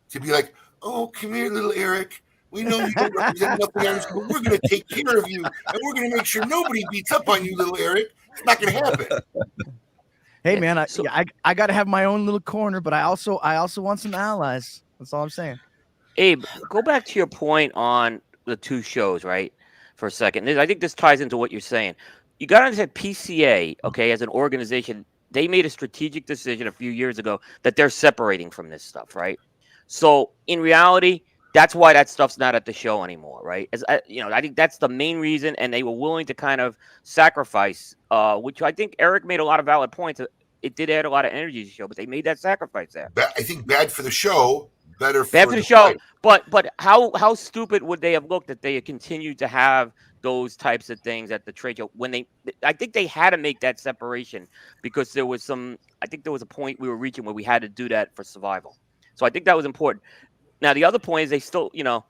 to be like, oh, come here, little Eric. We know you don't represent nothing else, but we're going to take care of you, and we're going to make sure nobody beats up on you, little Eric. It's not going to happen. Hey, man, I got to have my own little corner, but I also want some allies. That's all I'm saying. Abe, go back to your point on the two shows, right, for a second. I think this ties into what you're saying. You got to understand PCA, okay, as an organization, they made a strategic decision a few years ago that they're separating from this stuff, right? So in reality, that's why that stuff's not at the show anymore, right? I think that's the main reason, and they were willing to kind of sacrifice, which I think Eric made a lot of valid points. It did add a lot of energy to the show, but they made that sacrifice there. I think bad for the show, bad for the show. Fight. But how stupid would they have looked if they had continued to have those types of things at the trade show when I think they had to make that separation because there was a point we were reaching where we had to do that for survival. So I think that was important. Now, the other point is they still, a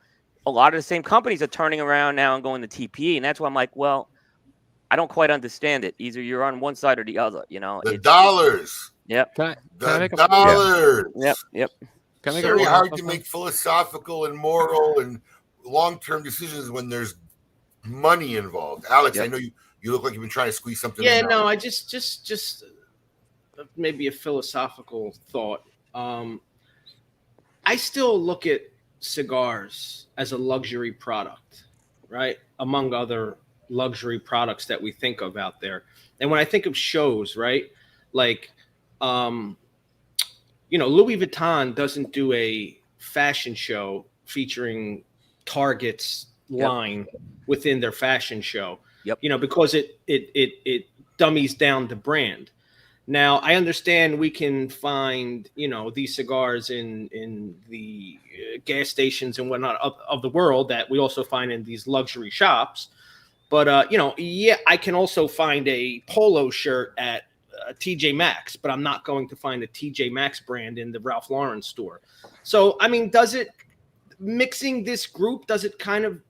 lot of the same companies are turning around now and going to TPE. And that's why I'm like, well, I don't quite understand it. Either you're on one side or the other, The dollars. Yep. Can I dollars. Yep. It's very hard to make philosophical and moral and long-term decisions when there's money involved. Alex, I know you look like you've been trying to squeeze something in. Yeah, no, I just maybe a philosophical thought. I still look at cigars as a luxury product, right? Among other luxury products that we think of out there. And when I think of shows, right? Like, Louis Vuitton doesn't do a fashion show featuring Target's line within their fashion show. Yep. Because it dummies down the brand. Now, I understand we can find, these cigars in the gas stations and whatnot of the world that we also find in these luxury shops. But, I can also find a polo shirt at TJ Maxx, but I'm not going to find a TJ Maxx brand in the Ralph Lauren store. So, I mean, mixing this group, does it kind of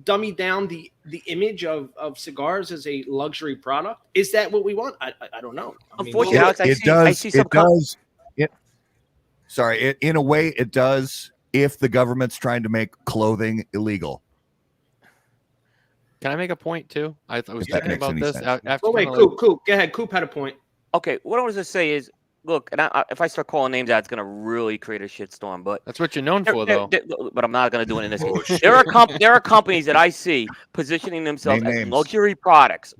dummy down the image of cigars as a luxury product? Is that what we want? I don't know. Unfortunately, Alex, I see some in a way it does if the government's trying to make clothing illegal. Can I make a point too? I was thinking about this after. Oh wait, Coop. Go ahead. Coop had a point. Okay, what I was to say is, look, and if I start calling names out, it's going to really create a shitstorm. But that's what you're known for, though. But I'm not going to do it in this case. There are companies that I see positioning themselves as luxury products,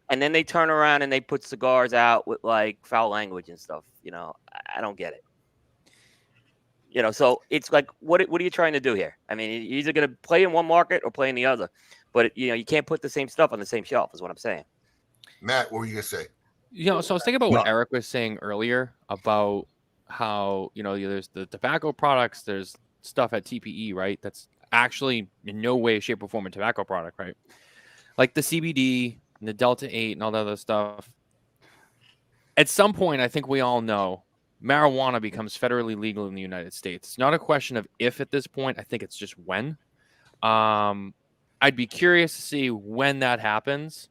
and then they turn around and they put cigars out with like foul language and stuff. I don't get it. So it's like, what are you trying to do here? I mean, you're either going to play in one market or play in the other. But you can't put the same stuff on the same shelf, is what I'm saying. Matt, what were you gonna say? So I was thinking about what No. Eric was saying earlier about how there's the tobacco products, there's stuff at TPE, right? That's actually in no way, shape, or form a tobacco product, right? Like the CBD and the Delta 8 and all that other stuff. At some point, I think we all know marijuana becomes federally legal in the United States. It's not a question of if at this point. I think it's just when. I'd be curious to see when that happens,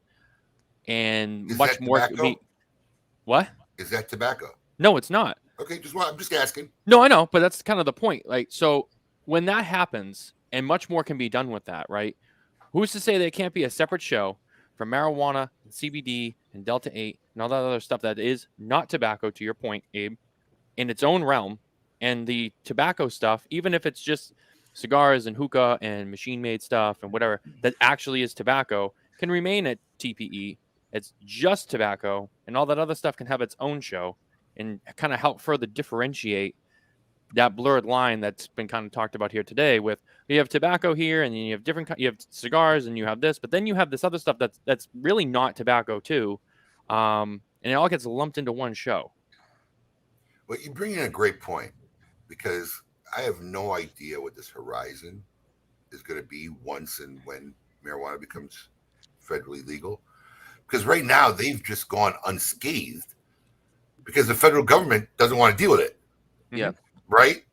and Is much that more. tobacco? What? Is that tobacco? No, it's not. Okay, I'm just asking. No, I know, but that's kind of the point. Like, so when that happens, and much more can be done with that, right? Who's to say there can't be a separate show for marijuana, and CBD, and Delta 8, and all that other stuff that is not tobacco, to your point, Abe, in its own realm, and the tobacco stuff, even if it's just cigars and hookah and machine-made stuff and whatever that actually is tobacco, can remain at TPE. It's just tobacco, and all that other stuff can have its own show and kind of help further differentiate that blurred line that's been kind of talked about here today. With you have tobacco here, and you have you have cigars, and you have this, but then you have this other stuff that's really not tobacco too, and it all gets lumped into one show. Well, you bring in a great point, because I have no idea what this horizon is going to be once and when marijuana becomes federally legal. Because right now they've just gone unscathed because the federal government doesn't want to deal with it. Yeah. Right?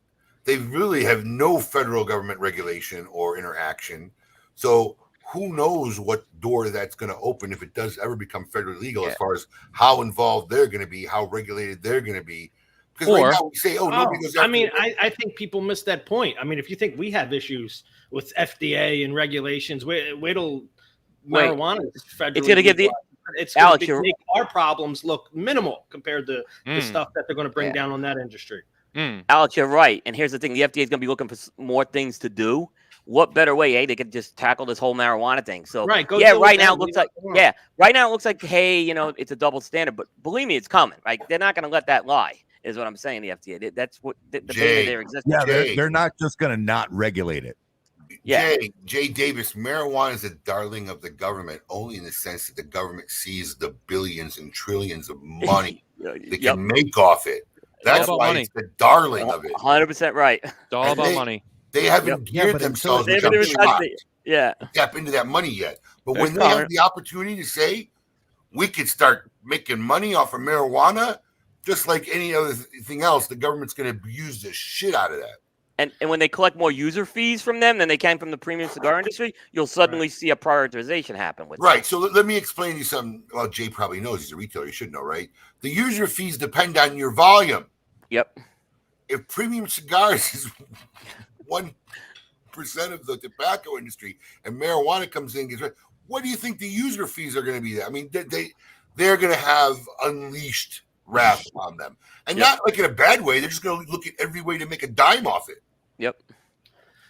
They really have no federal government regulation or interaction. So who knows what door that's going to open if it does ever become federally legal, as far as how involved they're going to be, how regulated they're going to be. Because right now we say, nobody goes after I think people miss that point. I mean, if you think we have issues with FDA and regulations, wait till marijuana is federally It's going to give it's Alex, going to make our problems look minimal compared to the stuff that they're going to bring down on that industry. Alex, you're right. And here's the thing: the FDA is going to be looking for more things to do. What better way, they could just tackle this whole marijuana thing. So right now it looks like, hey, it's a double standard, but believe me, it's coming. Right? They're not going to let that lie. Is what I'm saying. The FDA. That's what the bane of their existence. Yeah, they're not just going to not regulate it. Yeah. Jay Davis, marijuana is a darling of the government, only in the sense that the government sees the billions and trillions of money they can make off it. That's why it's the darling of it. 100% right. It's all about money. They haven't geared themselves to tap into that money yet. But when they have the opportunity to say, we could start making money off of marijuana, just like any other thing else, the government's going to use the shit out of that. And when they collect more user fees from them than they can from the premium cigar industry, you'll suddenly see a prioritization happen with Right. So let me explain to you something. Well, Jay probably knows. He's a retailer. You should know, right? The user fees depend on your volume. Yep. If premium cigars is 1% of the tobacco industry and marijuana comes in, what do you think the user fees are going to be? I mean, they're going to have unleashed wrath on them. And not like in a bad way. They're just going to look at every way to make a dime off it. Yep.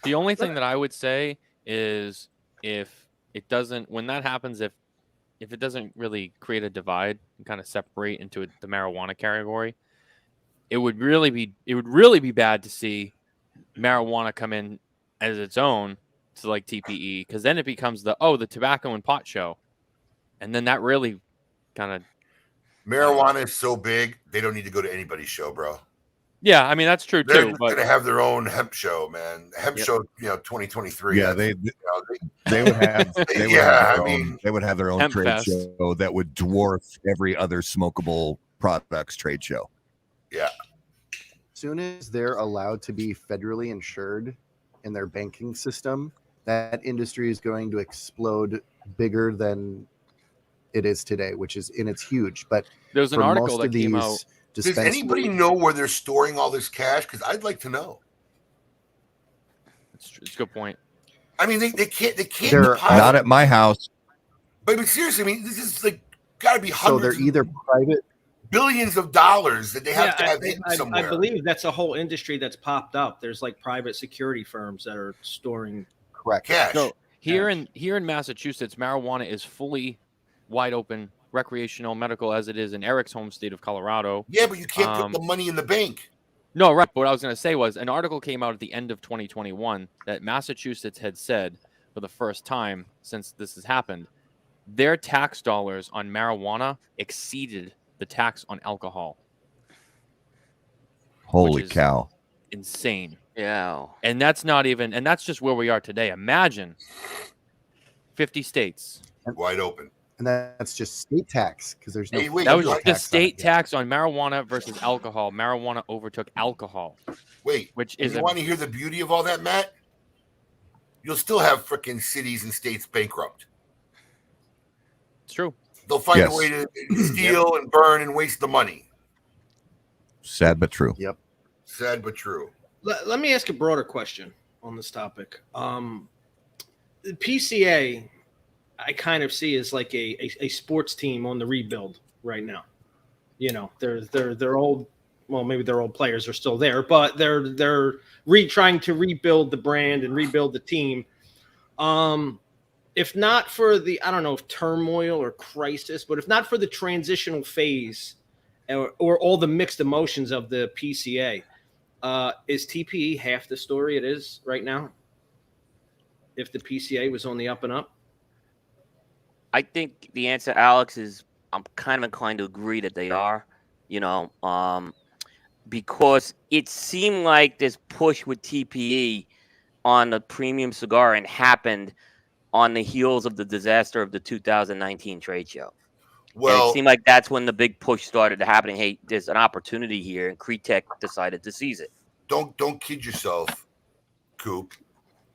The only thing that I would say is if it doesn't, when that happens, if it doesn't really create a divide and kind of separate into the marijuana category, it would really be bad to see marijuana come in as its own to like TPE, because then it becomes the tobacco and pot show, and then that really kind of marijuana is so big they don't need to go to anybody's show, bro. Yeah, I mean that's true They're too. But going to have their own hemp show, man. Hemp show, 2023. Yeah, they would have. They would have their own Hemp trade Fest. show that would dwarf every other smokable products trade show. Yeah. As soon as they're allowed to be federally insured in their banking system, that industry is going to explode bigger than it is today, which is it's huge. But there's an article that came out. Does anybody know where they're storing all this cash? Because I'd like to know. It's a good point. I mean, they can't. They're not at my house. But seriously, I mean, this is like got to be hundreds. So they're either private, billions of dollars that they have to have in somewhere. I believe that's a whole industry that's popped up. There's like private security firms that are storing cash. So here in Massachusetts, marijuana is fully wide open, recreational, medical, as it is in Eric's home state of Colorado. Yeah, but you can't put the money in the bank. No, right. But what I was going to say was an article came out at the end of 2021 that Massachusetts had said for the first time since this has happened their tax dollars on marijuana exceeded the tax on alcohol. Holy is cow. Insane. Yeah. And that's not even, and that's just where we are today. Imagine 50 states. Wide open. And that's just state tax because there's no. Hey, wait, That was what? the state tax on marijuana versus alcohol. Marijuana overtook alcohol. Wait, which is you want to hear the beauty of all that, Matt? You'll still have freaking cities and states bankrupt. It's true. They'll find a way to steal and burn and waste the money. Sad but true. Yep. Sad but true. Let me ask a broader question on this topic. The PCA, I kind of see as like a sports team on the rebuild right now. You know, they're old. Well, maybe their old players are still there, but they're trying to rebuild the brand and rebuild the team. If not for the, I don't know if turmoil or crisis, but if not for the transitional phase or all the mixed emotions of the PCA, is TPE half the story it is right now? If the PCA was on the up and up? I think the answer, Alex, is I'm kind of inclined to agree that they are, because it seemed like this push with TPE on the premium cigar and happened on the heels of the disaster of the 2019 trade show. Well, and it seemed like that's when the big push started happening. Hey, there's an opportunity here, and Kretek decided to seize it. Don't kid yourself, Coop.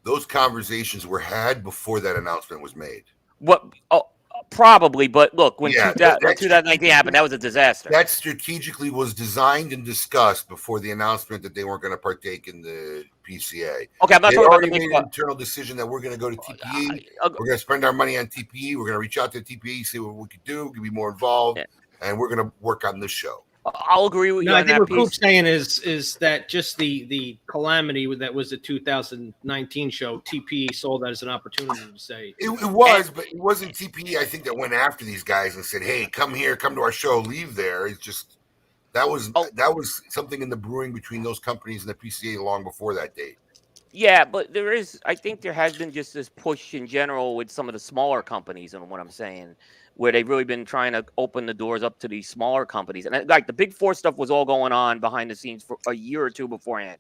Those conversations were had before that announcement was made. What? Oh, probably, but look, when 2019 happened, that was a disaster. That strategically was designed and discussed before the announcement that they weren't going to partake in the PCA. Okay, I'm not talking about the made an internal decision that we're going to go to TPE. We're going to spend our money on TPE. We're going to reach out to TPE, see what we could do, be more involved, and we're going to work on this show. I'll agree with you. No, on I think that what piece. Coop's saying is that just the calamity that was the 2019 show, TPE sold that as an opportunity to say it was, but it wasn't TPE. I think that went after these guys and said, "Hey, come here, come to our show, leave there." It's just that was something in the brewing between those companies and the PCA long before that date. Yeah, but I think there has been just this push in general with some of the smaller companies, and what I'm saying, where they've really been trying to open the doors up to these smaller companies. And like the Big Four stuff was all going on behind the scenes for a year or two beforehand,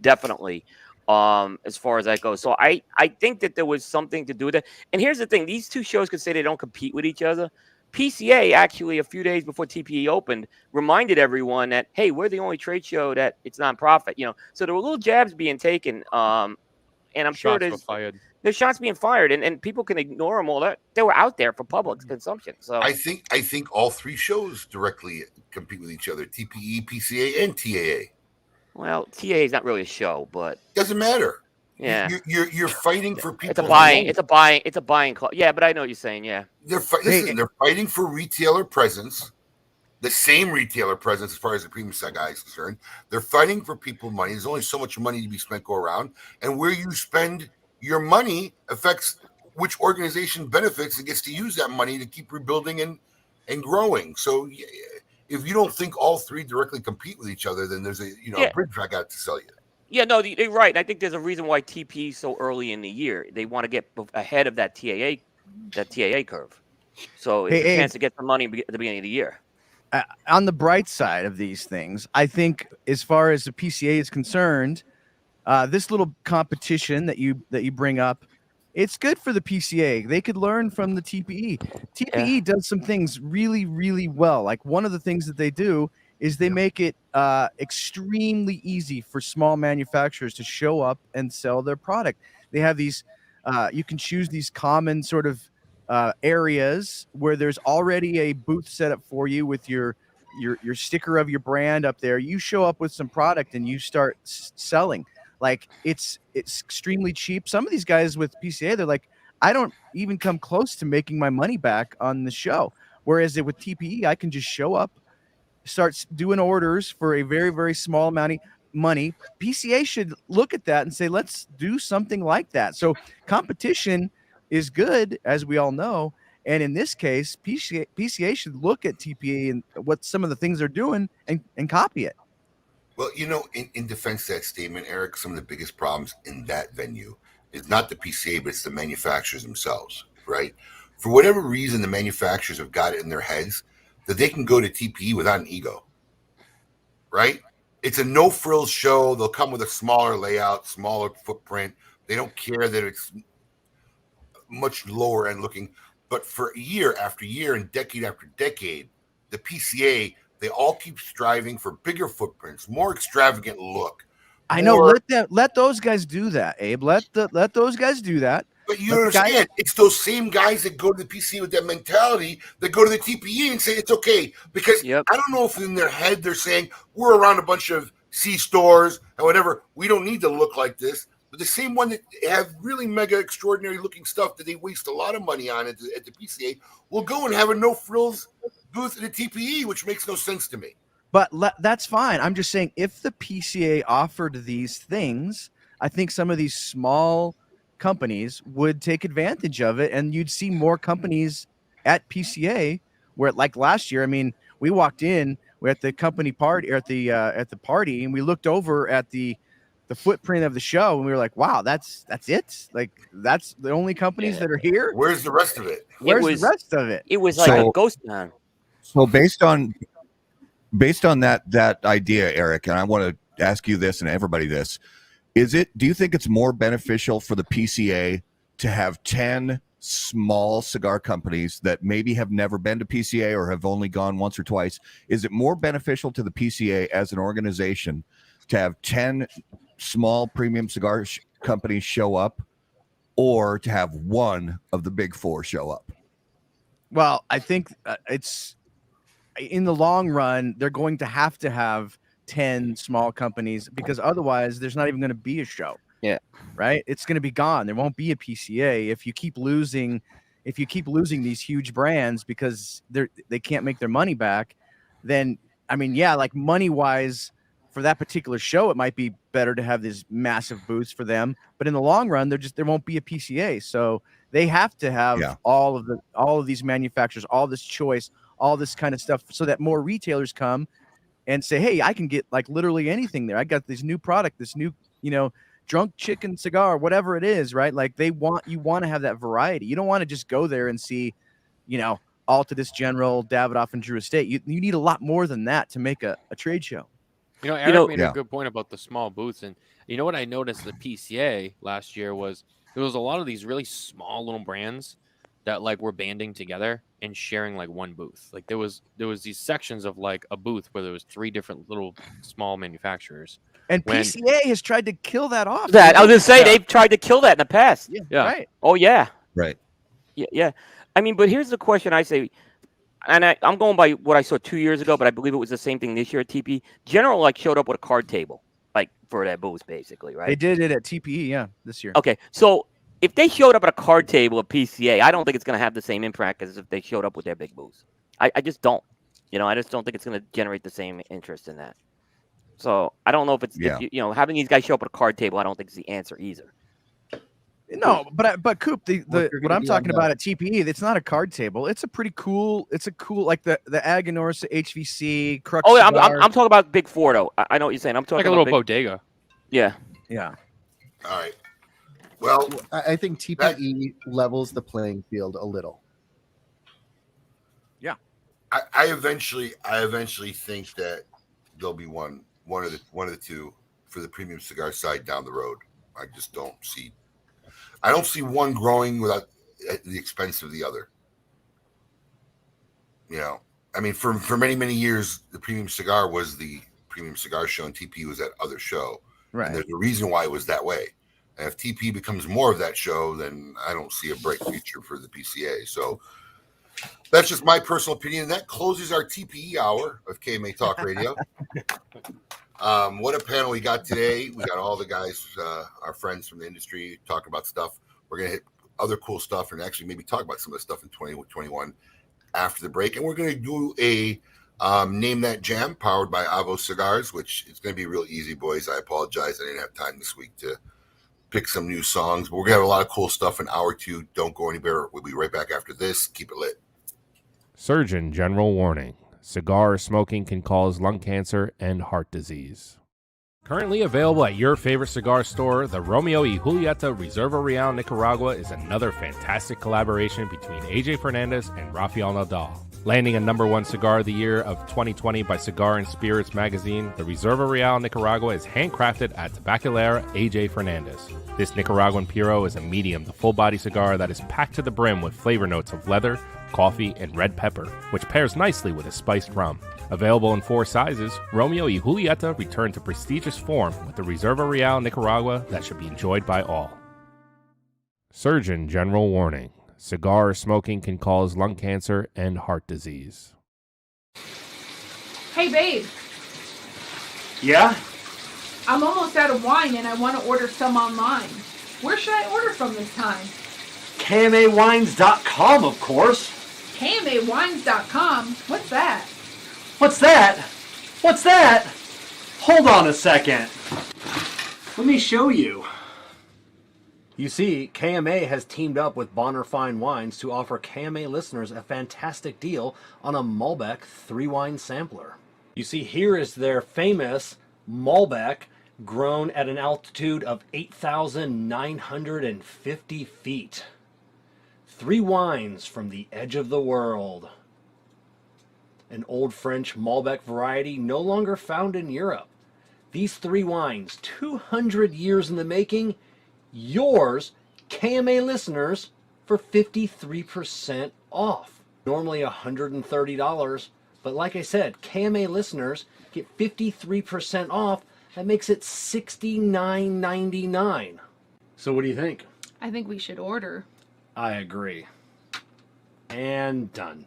definitely, as far as that goes. So I think that there was something to do with it. And here's the thing. These two shows could say they don't compete with each other. PCA actually, a few days before TPE opened, reminded everyone that, hey, we're the only trade show that it's nonprofit. So there were little jabs being taken, and I'm sure there's shots being fired, and people can ignore them all. That they were out there for public consumption. So I think all three shows directly compete with each other: TPE, PCA, and TAA. Well, TAA is not really a show, but doesn't matter. Yeah, you're fighting for people. It's a buying club. Yeah, but I know what you're saying. Yeah, they're fighting for retailer presence, the same retailer presence as far as the premium cigar is concerned. They're fighting for people money. There's only so much money to be spent go around, and where you spend your money affects which organization benefits and gets to use that money to keep rebuilding and growing. So if you don't think all three directly compete with each other, then there's a bridge I got to sell you. Yeah, no, you're right. I think there's a reason why TP is so early in the year. They want to get ahead of that TAA curve. So it's a chance to get the money at the beginning of the year. On the bright side of these things, I think as far as the PCA is concerned, this little competition that you bring up, it's good for the PCA. They could learn from the TPE. TPE does some things really, really well. Like one of the things that they do is they make it extremely easy for small manufacturers to show up and sell their product. They have these, you can choose these common sort of areas where there's already a booth set up for you with your sticker of your brand up there. You show up with some product and you start selling. Like it's extremely cheap. Some of these guys with PCA, they're like, I don't even come close to making my money back on the show. Whereas with TPE, I can just show up, start doing orders for a very, very small amount of money. PCA should look at that and say, let's do something like that. So competition is good, as we all know. And in this case, PCA should look at TPA and what some of the things they're doing and copy it. Well, in defense of that statement, Eric, some of the biggest problems in that venue is not the PCA, but it's the manufacturers themselves, right? For whatever reason, the manufacturers have got it in their heads that they can go to TPE without an ego, right? It's a no-frills show. They'll come with a smaller layout, smaller footprint. They don't care that it's much lower end looking. But for year after year and decade after decade, the PCA, they all keep striving for bigger footprints, more extravagant look. I know. Let those guys do that, Abe. Let those guys do that. But you understand, it's those same guys that go to the PCA with that mentality that go to the TPE and say it's okay. Because I don't know if in their head they're saying we're around a bunch of C stores and whatever. We don't need to look like this. But the same one that have really mega extraordinary looking stuff that they waste a lot of money on at the PCA will go and have a no frills booth at the TPE, which makes no sense to me. But that's fine. I'm just saying, if the PCA offered these things, I think some of these small companies would take advantage of it, and you'd see more companies at PCA. Where, like last year, I mean, we walked in, we're at the company party, or at the party, and we looked over at the footprint of the show, and we were like, "Wow, that's it! Like, that's the only companies that are here." Where's the rest of it? Where's the rest of it? It was like a ghost town. So based on that idea, Eric, and I want to ask you this and everybody this, do you think it's more beneficial for the PCA to have 10 small cigar companies that maybe have never been to PCA or have only gone once or twice? Is it more beneficial to the PCA as an organization to have 10 small premium cigar companies show up, or to have one of the big four show up? Well, I think it's in the long run, they're going to have 10 small companies, because otherwise there's not even going to be a show. Yeah. Right. It's going to be gone. There won't be a PCA if you keep losing these huge brands because they can't make their money back. Then, I mean, yeah, like money wise for that particular show, it might be better to have these massive booths for them. But in the long run, there won't be a PCA. So they have to have all of these manufacturers, all this choice, all this kind of stuff, so that more retailers come and say, hey, I can get like literally anything there. I got this new product, this new, drunk chicken cigar, whatever it is, right? Like you want to have that variety. You don't want to just go there and see, Altadis General, Davidoff, and Drew Estate. You need a lot more than that to make a trade show. Eric made a good point about the small booths. And you know what I noticed at PCA last year was there was a lot of these really small little brands that like were banding together and sharing like one booth. Like there was these sections of like a booth where there was 3 different little small manufacturers. And PCA has tried to kill that off. I was gonna say they've tried to kill that in the past. Yeah. Right. Oh yeah. Right. Yeah. I mean, but here's the question I say, and I'm going by what I saw 2 years ago, but I believe it was the same thing this year at TP. General like showed up with a card table, like for that booth, basically, right? They did it at TPE, this year. Okay, so if they showed up at a card table at PCA, I don't think it's going to have the same impact as if they showed up with their big booth. I just don't. I just don't think it's going to generate the same interest in that. So I don't know if it's if having these guys show up at a card table. I don't think is the answer either. No, but Coop, what I'm talking about at TPE, it's not a card table. It's a pretty cool. It's a cool like the Aganorsa HVC Crux. Oh yeah, I'm talking about Big Four though. I know what you're saying. I'm talking like a about little bodega. Yeah. Yeah. All right. Well, I think TPE levels the playing field a little. Yeah. I eventually think that there'll be one of the two for the premium cigar side down the road. I just don't see. I don't see one growing without at the expense of the other. I mean, for many years, the premium cigar was the premium cigar show, and TP was that other show. Right. And there's a reason why it was that way. And if TP becomes more of that show, then I don't see a bright future for the PCA. So that's just my personal opinion. That closes our TPE hour of KMA Talk Radio. What a panel we got today. We got all the guys, our friends from the industry, talking about stuff. We're going to hit other cool stuff and actually maybe talk about some of the stuff in 2021 after the break. And we're going to do a Name That Jam powered by Avo Cigars, which is going to be real easy, boys. I apologize. I didn't have time this week to pick some new songs, but we're going to have a lot of cool stuff in hour 2. Don't go anywhere. We'll be right back after this. Keep it lit. Surgeon General warning. Cigar smoking can cause lung cancer and heart disease. Currently available at your favorite cigar store, the Romeo y Julieta Reserva Real Nicaragua is another fantastic collaboration between AJ Fernandez and Rafael Nadal. Landing a #1 cigar of the year of 2020 by Cigar and Spirits magazine, the Reserva Real Nicaragua is handcrafted at Tabacalera AJ Fernandez. This Nicaraguan Puro is a medium to full-body cigar that is packed to the brim with flavor notes of leather, coffee, and red pepper, which pairs nicely with a spiced rum. Available in 4 sizes, Romeo y Julieta returned to prestigious form with the Reserva Real Nicaragua that should be enjoyed by all. Surgeon General warning: cigar smoking can cause lung cancer and heart disease. Hey, babe. Yeah? I'm almost out of wine and I want to order some online. Where should I order from this time? KMAWines.com, of course. KMAWines.com? What's that? What's that? What's that? Hold on a second. Let me show you. You see, KMA has teamed up with Bonner Fine Wines to offer KMA listeners a fantastic deal on a Malbec 3-wine sampler. You see, here is their famous Malbec grown at an altitude of 8,950 feet. 3 wines from the edge of the world. An old French Malbec variety no longer found in Europe. These 3 wines, 200 years in the making, yours, KMA listeners, for 53% off. Normally $130, but like I said, KMA listeners get 53% off. That makes it $69.99. So what do you think? I think we should order. I agree. And done.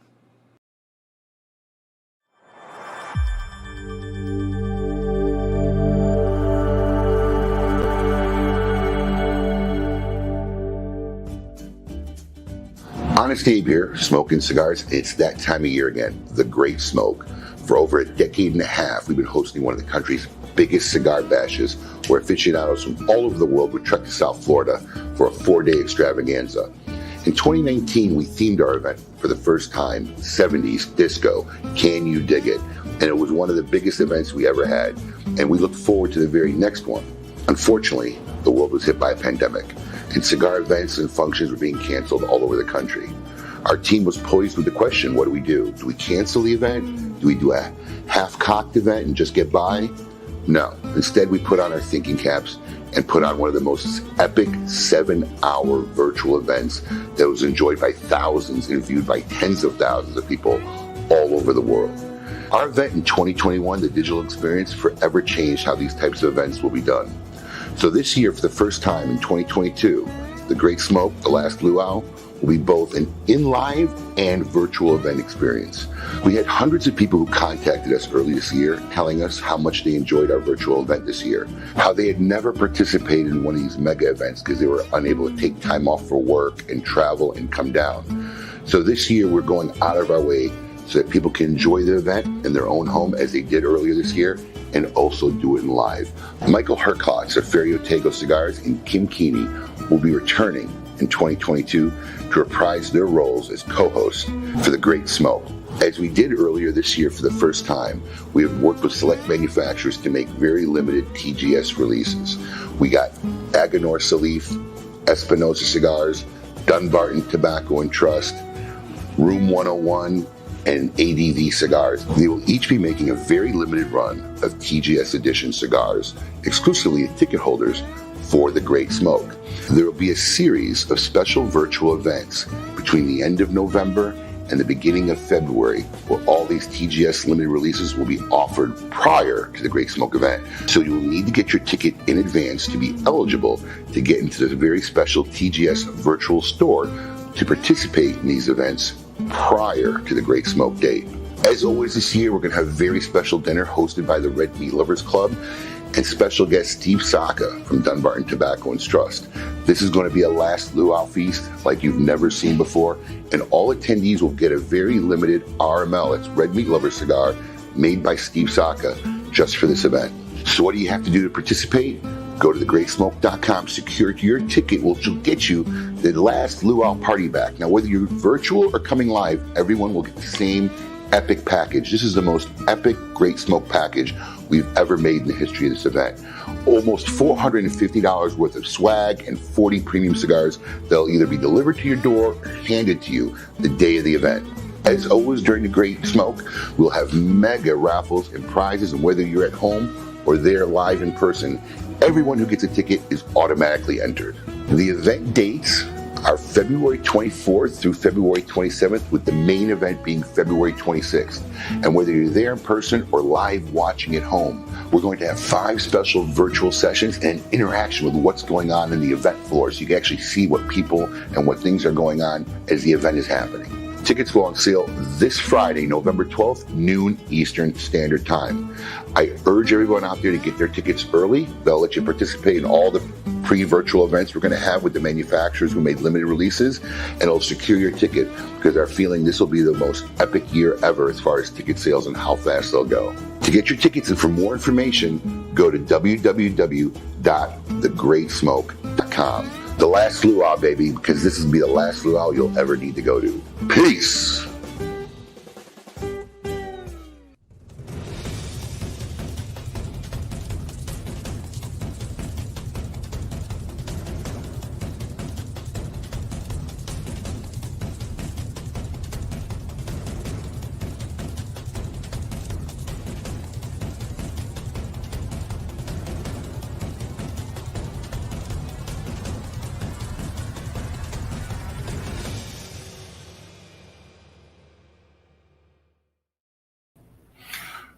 Honest Abe here, smoking cigars. It's that time of year again, the Great Smoke. For over a decade and a half, we've been hosting one of the country's biggest cigar bashes, where aficionados from all over the world would trek to South Florida for a 4-day extravaganza. In 2019, we themed our event for the first time, 70s disco, Can You Dig It? And it was one of the biggest events we ever had, and we look forward to the very next one. Unfortunately, the world was hit by a pandemic, and cigar events and functions were being canceled all over the country. Our team was poised with the question, what do we do? Do we cancel the event? Do we do a half-cocked event and just get by? No. Instead, we put on our thinking caps and put on one of the most epic 7-hour virtual events that was enjoyed by thousands and viewed by tens of thousands of people all over the world. Our event in 2021, the digital experience, forever changed how these types of events will be done. So this year, for the first time in 2022, the Great Smoke, the Last Luau, will be both an in-live and virtual event experience. We had hundreds of people who contacted us early this year telling us how much they enjoyed our virtual event this year, how they had never participated in one of these mega events because they were unable to take time off for work and travel and come down. So this year we're going out of our way so that people can enjoy the event in their own home as they did earlier this year, and also do it in live. Michael Herklots of Ferio Tego Cigars and Kim Keeney will be returning in 2022 to reprise their roles as co-hosts for the Great Smoke. As we did earlier this year for the first time, we have worked with select manufacturers to make very limited TGS releases. We got Aganor Salif, Espinosa Cigars, Dunbarton Tobacco and Trust, Room 101, and ADV Cigars. They will each be making a very limited run of TGS edition cigars, exclusively to ticket holders for the Great Smoke. There will be a series of special virtual events between the end of November and the beginning of February, where all these TGS limited releases will be offered prior to the Great Smoke event. So you will need to get your ticket in advance to be eligible to get into this very special TGS virtual store to participate in these events prior to the Great Smoke date. As always this year, we're going to have a very special dinner hosted by the Red Meat Lovers Club and special guest Steve Saka from Dunbarton Tobacco and Trust. This is going to be a last luau feast like you've never seen before, and all attendees will get a very limited RML, it's Red Meat Lovers cigar, made by Steve Saka just for this event. So what do you have to do to participate? Go to thegreatsmoke.com, secure your ticket, which will get you the last luau party back. Now, whether you're virtual or coming live, everyone will get the same epic package. This is the most epic Great Smoke package, we've ever made in the history of this event. Almost $450 worth of swag and 40 premium cigars that'll either be delivered to your door or handed to you the day of the event. As always, during the Great Smoke, we'll have mega raffles and prizes, and whether you're at home or there live in person, everyone who gets a ticket is automatically entered. The event dates are February 24th through February 27th, with the main event being February 26th. And whether you're there in person or live watching at home, we're going to have 5 special virtual sessions and interaction with what's going on in the event floor, so you can actually see what people and what things are going on as the event is happening. Tickets go on sale this Friday, November 12th, noon Eastern Standard Time. I urge everyone out there to get their tickets early. They'll let you participate in all the pre-virtual events we're going to have with the manufacturers who made limited releases, and it'll secure your ticket, because our feeling this will be the most epic year ever as far as ticket sales and how fast they'll go. To get your tickets and for more information, go to www.thegreatsmoke.com. The last luau, baby, because this will be the last luau you'll ever need to go to. Peace.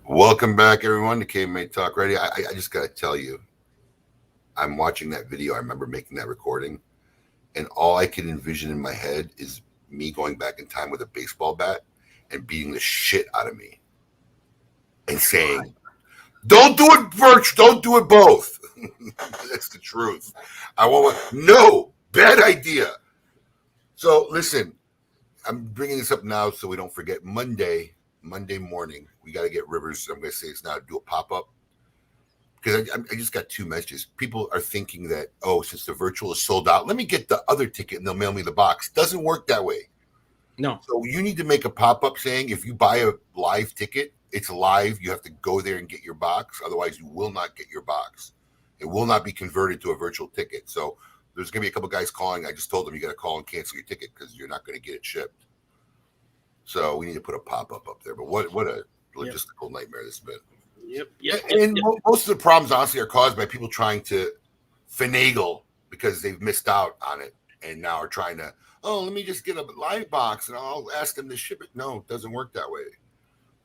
Welcome back, everyone, to KMA Talk Radio. I just got to tell you, I'm watching that video. I remember making that recording, and all I can envision in my head is me going back in time with a baseball bat and beating the shit out of me and saying, don't do it, Birch, don't do it both. That's the truth. No, bad idea. So listen, I'm bringing this up now so we don't forget. Monday morning, we got to get Rivers. I'm going to say it's now, do a pop-up, because I just got 2 messages. People are thinking that, since the virtual is sold out, let me get the other ticket and they'll mail me the box. Doesn't work that way. No. So you need to make a pop-up saying if you buy a live ticket, it's live. You have to go there and get your box. Otherwise, you will not get your box. It will not be converted to a virtual ticket. So there's going to be a couple guys calling. I just told them you got to call and cancel your ticket because you're not going to get it shipped. So we need to put a pop-up up there. But what a logistical nightmare this has been. Yep. Most of the problems, honestly, are caused by people trying to finagle because they've missed out on it and now are trying to, let me just get a live box and I'll ask them to ship it. No, it doesn't work that way.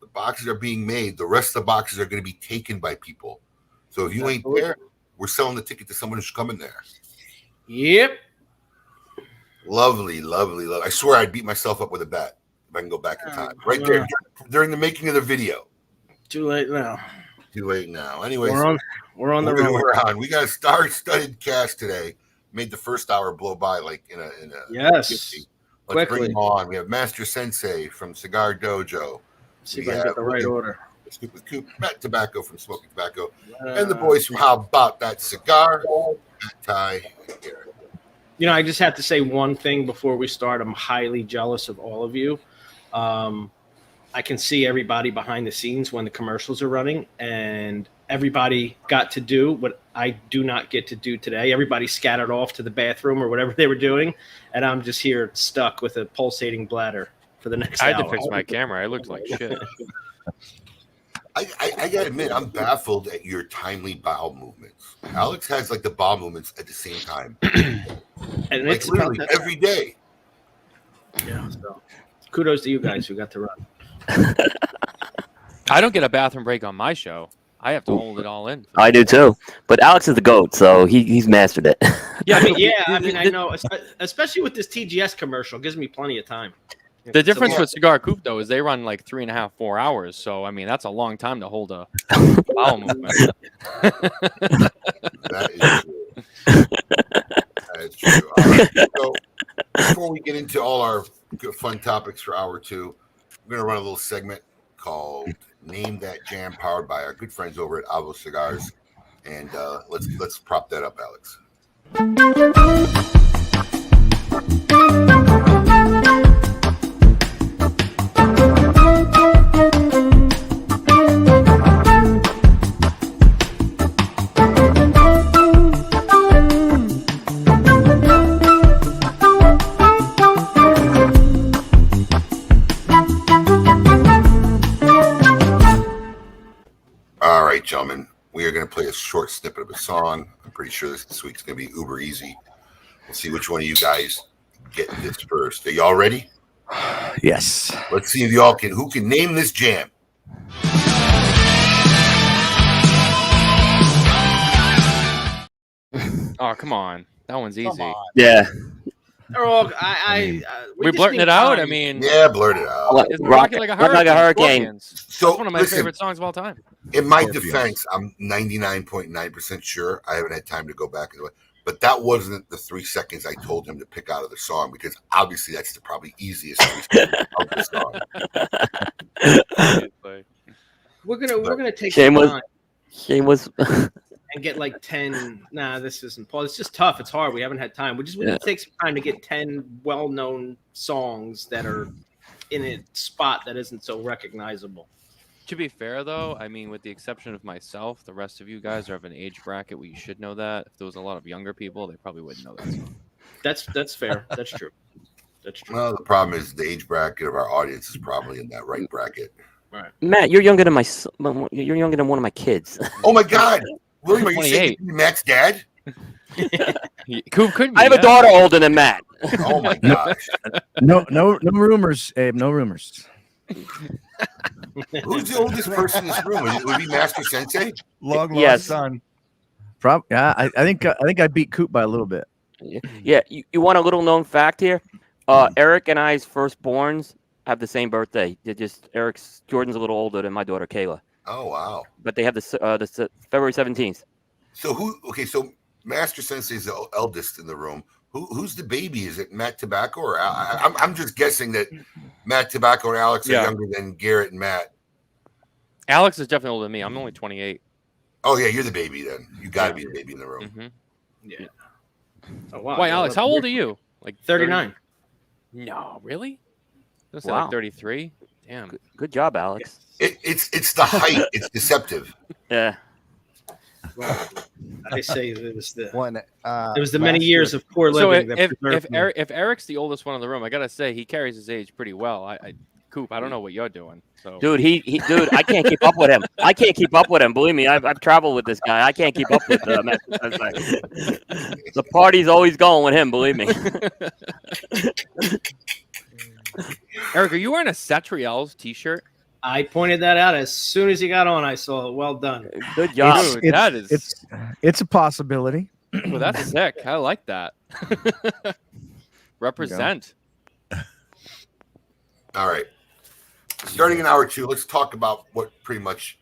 The boxes are being made. The rest of the boxes are going to be taken by people. So if you ain't there, we're selling the ticket to someone who's coming there. Yep. Lovely. I swear I'd beat myself up with a bat if I can go back in time. Right there during the making of the video. Too late now. Anyways, we're on the road. We got a star-studded cast today. Made the first hour blow by like in a yes. 50. Let's bring them on. We have Master Sensei from Cigar Dojo. See if I get the right order. Stupid Coop, Matt Tabacco from Smoking Tobacco, and the boys from How About That Cigar, Matt Ty, and Garret. I just have to say one thing before we start. I'm highly jealous of all of you. I can see everybody behind the scenes when the commercials are running, and everybody got to do what I do not get to do today. Everybody scattered off to the bathroom or whatever they were doing, and I'm just here stuck with a pulsating bladder for the next hour. I had to fix my camera. I looked like shit. I gotta admit, I'm baffled at your timely bowel movements. Alex has like the bowel movements at the same time, and like it's literally every day. Yeah. So kudos to you guys who got to run. I don't get a bathroom break on my show. I have to hold it all in. I do too, but Alex is the GOAT, so he's mastered it. Yeah, I know, especially with this TGS commercial, gives me plenty of time. The difference with Cigar Coop, though, is they run like 3.5, 4 hours. So, I mean, that's a long time to hold a bowel movement. That is true. All right. So, before we get into all our good fun topics for hour 2, we're going to run a little segment called Name That Jam, powered by our good friends over at Avo Cigars. And let's prop that up, Alex. gentlemen, we are going to play a short snippet of a song. I'm pretty sure this week's going to be uber easy. We'll see which one of you guys get this first. Are y'all ready? Yes. Let's see if y'all who can name this jam. Oh, come on. That one's easy. Yeah. They're all, we're blurting it out. I mean, yeah, blurt it out. It's rocking like a hurricane. Like a hurricane. Scorpions. So That's one of my listen, favorite songs of all time. In my Scorpions. defense, I'm 99.9% sure. I haven't had time to go back and look, but that wasn't the 3 seconds I told him to pick out of the song, because obviously that's the probably easiest 3 seconds of the song. We're gonna take Shame some was time Shame was and get like 10. Nah, this isn't Paul. It's just tough. It's hard. We haven't had time. We need to take some time to get 10 well-known songs that are in a spot that isn't so recognizable. To be fair, though, I mean, with the exception of myself, the rest of you guys are of an age bracket where you should know that. If there was a lot of younger people, they probably wouldn't know that song. That's fair. That's true. That's true. Well, the problem is the age bracket of our audience is probably in that right bracket. Right. Matt, you're younger than you're younger than one of my kids. Oh my God, William, are you 28. saying you're Matt's dad? Could be, I have a daughter older than Matt. Oh my gosh. No rumors, Abe. No rumors. Who's the oldest person in this room? Would it be Master Sensei? Long lost Yes. son. Yeah, I think I beat Coop by a little bit. Yeah, you want a little known fact here? Eric and I's firstborns have the same birthday. They're just Jordan's a little older than my daughter Kayla, Oh wow. but they have the February 17th. So so Master Sensei is the eldest in the room. Who's the baby? Is it Matt Tabacco or I'm just guessing that Matt Tabacco and Alex are younger than Garrett and Matt. Alex is definitely older than me. I'm only 28. Oh yeah, you're the baby then. You got to be the baby in the room. Mm-hmm. Yeah. Oh wow. Wait, Alex, how old are you? Like 39. No, really? That's Wow. like 33. Damn. Good job, Alex. It's the height. It's deceptive. Yeah. I say it was the One. it was the many years of poor So living. that if preserved me. if Eric's the oldest one in the room, I gotta say he carries his age pretty well. Coop, I don't know what you're doing. So Dude, dude, I can't keep up with him. I can't keep up with him. Believe me, I've traveled with this guy. I can't keep up with him. The party's always going with him. Believe me. Eric, are you wearing a Satriel's t-shirt? I pointed that out as soon as he got on. I saw it. Well done. Good job. Dude, that is It's a possibility. well, that's sick. I like that. Represent. All right. Starting in hour 2, let's talk about what pretty much,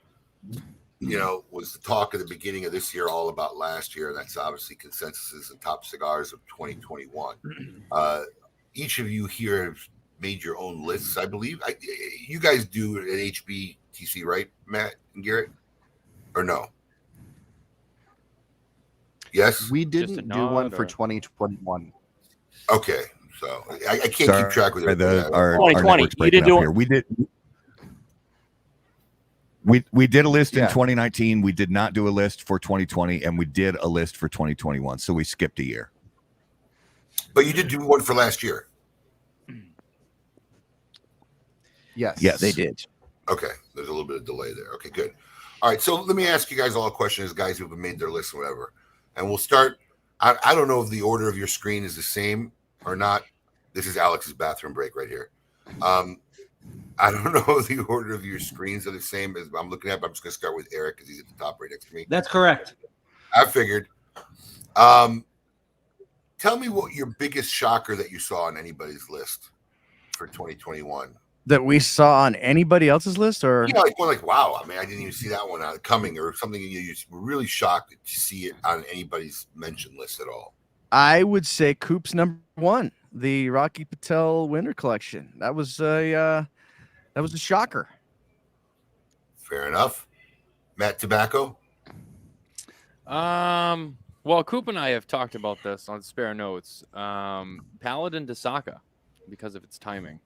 was the talk of the beginning of this year, all about last year. And that's obviously consensuses and top cigars of 2021. Each of you here have made your own lists, I believe. You guys do an HBTC, right, Matt and Garrett? Or no? Yes? We didn't do one for 2021. Okay. So I can't keep track with it. Our 2020. network's You breaking did do up it. here. We did a list in 2019. We did not do a list for 2020, and we did a list for 2021. So we skipped a year. But you did do one for last year. Yes, they did. Okay, there's a little bit of delay there. Okay, good. All right, so let me ask you guys all a question as guys who have made their list or whatever. And we'll start. I don't know if the order of your screen is the same or not. This is Alex's bathroom break right here. I don't know if the order of your screens are the same as I'm looking at, but I'm just going to start with Eric because he's at the top right next to me. That's correct. I figured. Tell me what your biggest shocker that you saw on anybody's list for 2021. That we saw on anybody else's list, or Like wow, I mean, I didn't even see that one coming, or something you were really shocked to see it on anybody's mention list at all. I would say Coop's number 1, the Rocky Patel Winter Collection. That was a shocker. Fair enough. Matt Tabacco. Well, Coop and I have talked about this on spare notes. Paladin Dasaka, because of its timing.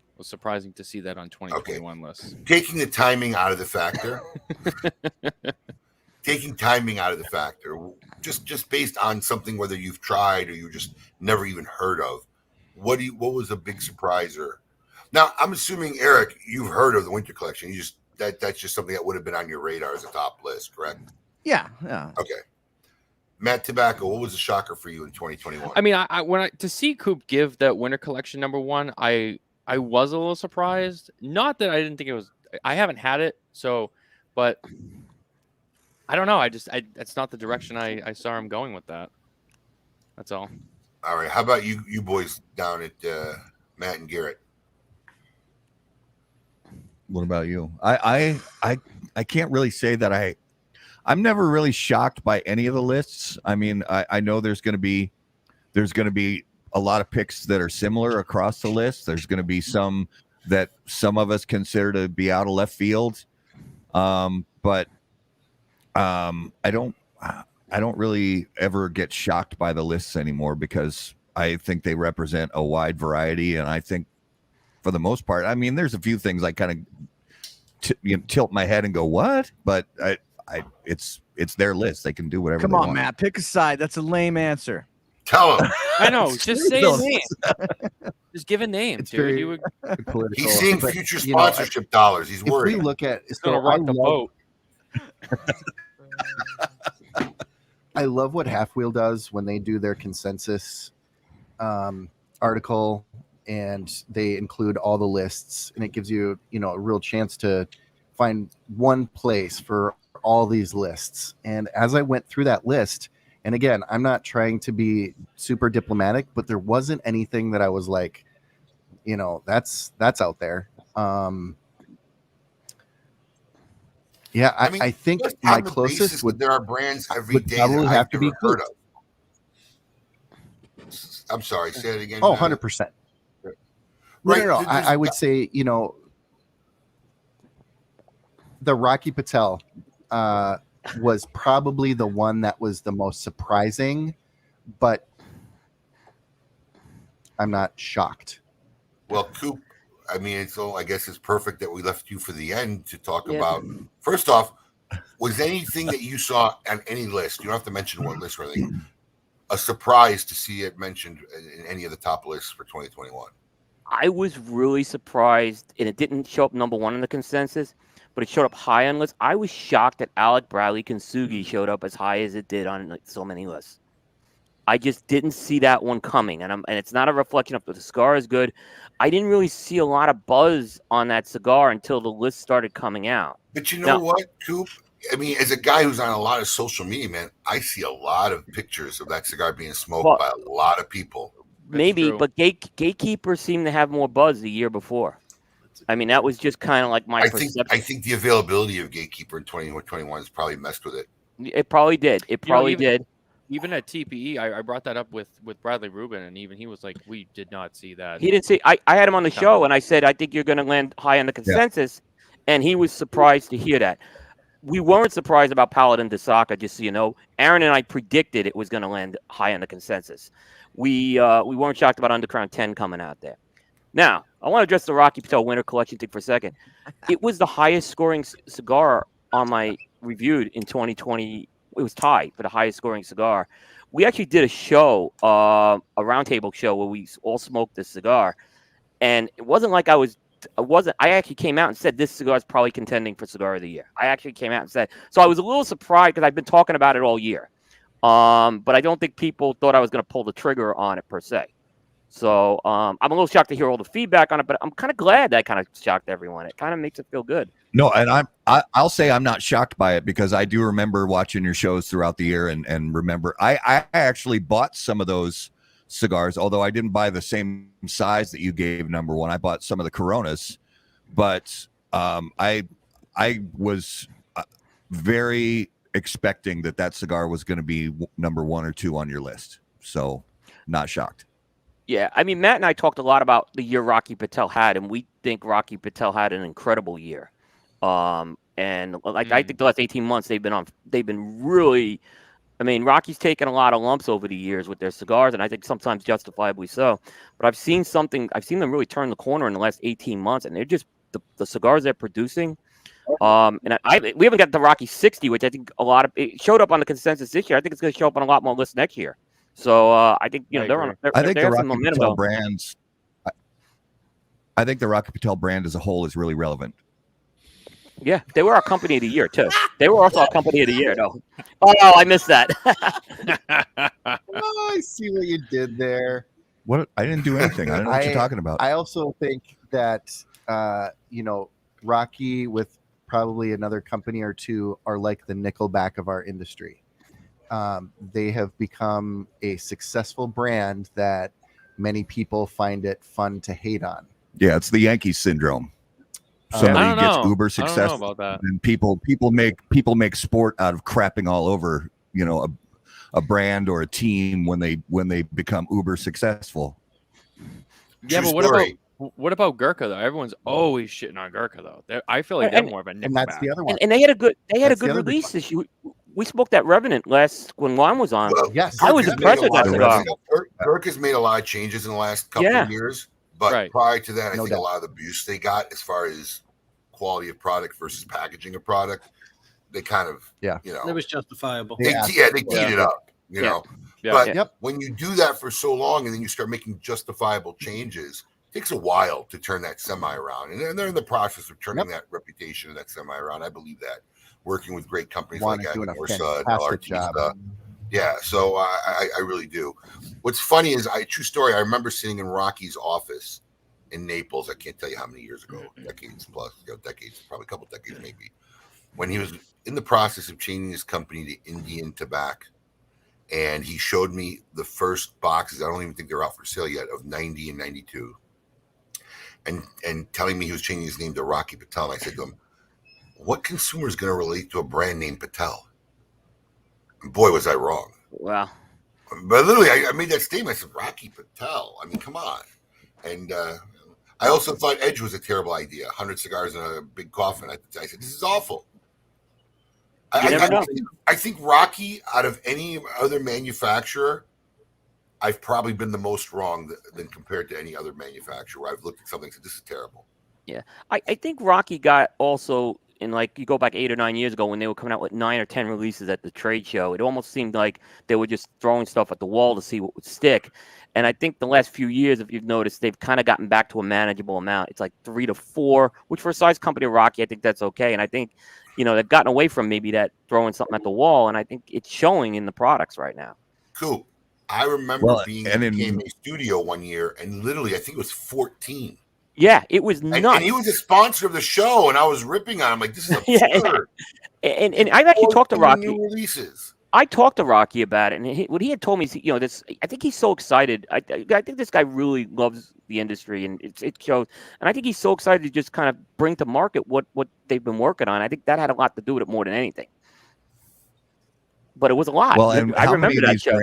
It was surprising to see that on 2021 lists. Taking the timing out of the factor, just based on something whether you've tried or you just never even heard of. What was a big surprise? Or now I'm assuming, Eric, you've heard of the Winter Collection. You just that's just something that would have been on your radar as a top list, correct? Yeah. Okay. Matt Tabacco, what was a shocker for you in 2021? I mean, to see Coop give that winter collection #1, I was a little surprised. Not that I didn't think it was. I haven't had it, so, but I don't know. That's not the direction I saw him going with that. That's all. All right. How about you boys down at Matt and Garrett? What about you? I can't really say that I'm never really shocked by any of the lists. I mean, I know there's going to be a lot of picks that are similar across the list. There's going to be some that some of us consider to be out of left field. But I don't really ever get shocked by the lists anymore because I think they represent a wide variety. And I think for the most part, I mean, there's a few things I kind of tilt my head and go, what? But it's their list. They can do whatever Come they on, want. Matt, pick a side. That's a lame answer. Tell him. I know. Just say a name. Just give a name, It's dude. very You would political. He's seeing But, future you know, sponsorship dollars. He's if worried. we look at, gonna rock the boat. I love what Half Wheel does when they do their consensus article and they include all the lists, and it gives you, a real chance to find one place for all these lists. And as I went through that list, and again, I'm not trying to be super diplomatic, but there wasn't anything that I was like, that's out there. Yeah, I think just my on the closest basis would that there are brands every would day probably that have I've to be never heard Coop. of. I'm sorry, say it again. Oh, 100%. Right, No. there's- I would say, the Rocky Patel was probably the one that was the most surprising, but I'm not shocked. Well, Coop, I mean, I guess it's perfect that we left you for the end to talk about. First off, was anything that you saw on any list, you don't have to mention what list or anything, a surprise to see it mentioned in any of the top lists for 2021? I was really surprised, and it didn't show up #1 in the consensus, but it showed up high on lists. I was shocked that Alec Bradley Kintsugi showed up as high as it did on so many lists. I just didn't see that one coming, and it's not a reflection of the cigar is good. I didn't really see a lot of buzz on that cigar until the list started coming out. But you know what, Coop? I mean, as a guy who's on a lot of social media, man, I see a lot of pictures of that cigar being smoked by a lot of people. Maybe, but Gatekeeper seemed to have more buzz the year before. I mean, that was just kind of like my perception. I think the availability of Gatekeeper in 2021 has probably messed with it. It probably did. It probably did. Even at TPE, I brought that up with Bradley Rubin, and even he was like, "We did not see that." He didn't see. I had him on the show, and I said, "I think you're going to land high on the consensus," and he was surprised to hear that. We weren't surprised about Paladin de Saka, just so you know. Aaron and I predicted it was going to land high on the consensus. We weren't shocked about Undercrown 10 coming out there. Now, I want to address the Rocky Patel Winter Collection thing for a second. It was the highest scoring cigar on my reviewed in 2020. It was tied for the highest scoring cigar. We actually did a show, a roundtable show where we all smoked this cigar, and it wasn't like I actually came out and said this cigar is probably contending for Cigar of the Year. I actually came out and said, so I was a little surprised because I've been talking about it all year. But I don't think people thought I was going to pull the trigger on it per se. So I'm a little shocked to hear all the feedback on it, but I'm kind of glad that kind of shocked everyone. It kind of makes it feel good. No, and I'll say I'm not shocked by it because I do remember watching your shows throughout the year and remember I actually bought some of those cigars, although I didn't buy the same size that you gave #1. I bought some of the Coronas, but I was very expecting that cigar was going to be #1 or 2 on your list. So not shocked. Yeah, I mean, Matt and I talked a lot about the year Rocky Patel had, and we think Rocky Patel had an incredible year. And like I think the last 18 months they've been really. I mean, Rocky's taken a lot of lumps over the years with their cigars, and I think sometimes justifiably so. But I've seen them really turn the corner in the last 18 months, and they're just the cigars they're producing. And we haven't got the Rocky 60, which I think it showed up on the consensus this year. I think it's going to show up on a lot more lists next year. So I think I think the Rocky Patel brands. I think the Rocky Patel brand as a whole is really relevant. Yeah, they were our company of the year too. They were also our company of the year, though. Oh, I missed that. Oh, I see what you did there. What? I didn't do anything. I don't know what you're talking about. I also think that Rocky with probably another company or two are like the Nickelback of our industry. They have become a successful brand that many people find it fun to hate on. Yeah, it's the Yankees syndrome. I Somebody don't gets know. uber I don't know successful, about that. and people make sport out of crapping all over, a brand or a team when they become uber successful. Yeah, True but story. what about Gurkha though? Everyone's always shitting on Gurkha though. I feel like they're more of a Nickelback. And that's the other one. And they had a good That's the other big release one. this year. We smoked that Revenant when Juan was on. Well, Yes. I was Gurkha's impressed made a with that lot of- cigar. Gurkha's made a lot of changes in the last couple Yeah. of years, but Right. prior to that, I No think doubt. a lot of the abuse they got as far as quality of product versus packaging of product, they kind of, Yeah. It was justifiable. they teed it up, you know. Yeah. But Yep. when you do that for so long and then you start making justifiable changes, it takes a while to turn that semi around. And they're in the process of turning that reputation of that semi around. I believe that. Working with great companies Juan like is doing a Agnorsa, fantastic job. Yeah, so I really do. What's funny is, true story, I remember sitting in Rocky's office in Naples. I can't tell you how many years ago, decades plus, decades, probably a couple decades maybe, when he was in the process of changing his company to Indian Tobacco. And he showed me the first boxes, I don't even think they're out for sale yet, of 90 and 92. And telling me he was changing his name to Rocky Patel. And I said to him, what consumer is going to relate to a brand named Patel? And boy, was I wrong. Wow. But literally, I made that statement. I said, Rocky Patel. I mean, come on. And I also thought Edge was a terrible idea. 100 cigars in a big coffin. I said, this is awful. I think Rocky, out of any other manufacturer, I've probably been the most wrong than compared to any other manufacturer where I've looked at something and said, this is terrible. Yeah. I think Rocky got also, in like, you go back 8 or 9 years ago when they were coming out with 9 or 10 releases at the trade show, it almost seemed like they were just throwing stuff at the wall to see what would stick. And I think the last few years, if you've noticed, they've kind of gotten back to a manageable amount. It's like 3 to 4, which for a size company of Rocky, I think that's okay. And I think, they've gotten away from maybe that throwing something at the wall. And I think it's showing in the products right now. Cool. I remember being in the KMA studio one year, and literally, I think it was 14. Yeah, it was nuts. And he was a sponsor of the show, and I was ripping on him like, this is absurd. And I've actually talked to Rocky. New releases. I talked to Rocky about it, and what he had told me is, this. I think he's so excited. I think this guy really loves the industry, and it shows. And I think he's so excited to just kind of bring to market what they've been working on. I think that had a lot to do with it more than anything. But it was a lot. Well, and I remember that show.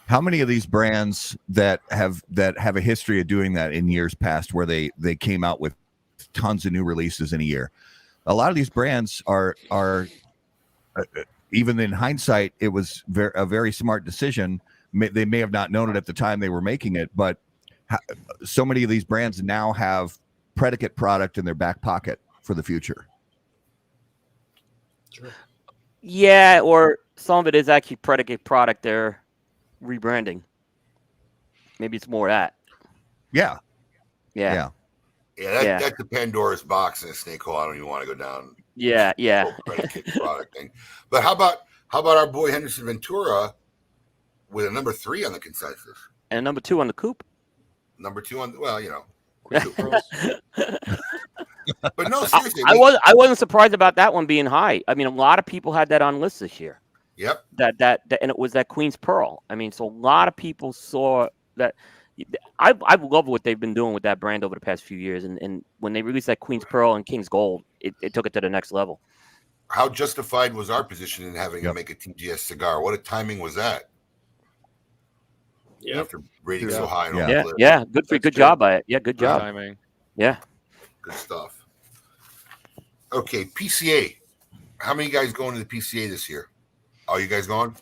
How many of these brands that have a history of doing that in years past, where they came out with tons of new releases in a year? A lot of these brands are even in hindsight, it was a very smart decision. They may have not known it at the time they were making it, but so many of these brands now have predicate product in their back pocket for the future. Sure. Yeah, or some of it is actually predicate product they're rebranding. Maybe it's more that. Yeah. That's the Pandora's box and a snake hole I don't even want to go down. Yeah. Product thing. But how about our boy Henderson Ventura with a number 3 on the consensus and a number 2 on the coupe? Number 2 on But no, seriously, I wasn't surprised about that one being high. I mean, a lot of people had that on lists this year. Yep. That and it was that Queen's Pearl. I mean, so a lot of people saw that. I love what they've been doing with that brand over the past few years, and when they released that Queen's Pearl and King's Gold, it took it to the next level. How justified was our position in having to make a TGS cigar? What a timing was that? Yeah. After rating so high. Good job by it. Yeah, good job. Timing. Yeah. Good stuff. Okay, PCA. How many guys going to the PCA this year? Are you guys going?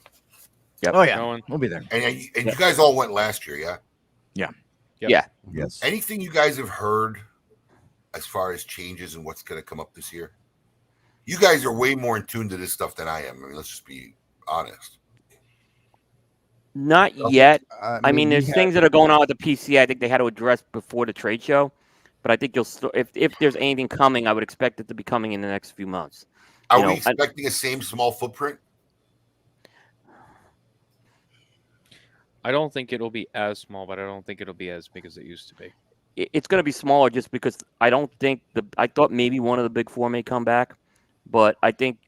Yep. Oh yeah, we'll be there. And you guys all went last year, yeah? Yeah. Yep. Yeah. Yes. Anything you guys have heard as far as changes and what's going to come up this year? You guys are way more in tune to this stuff than I am. I mean, let's just be honest. Not yet. I mean, there's things that are going on with the PCA I think they had to address before the trade show. But I think you'll still, if there's anything coming, I would expect it to be coming in the next few months. Are we expecting the same small footprint? I don't think it'll be as small, but I don't think it'll be as big as it used to be. It's going to be smaller just because I don't think I thought maybe one of the big four may come back, but I think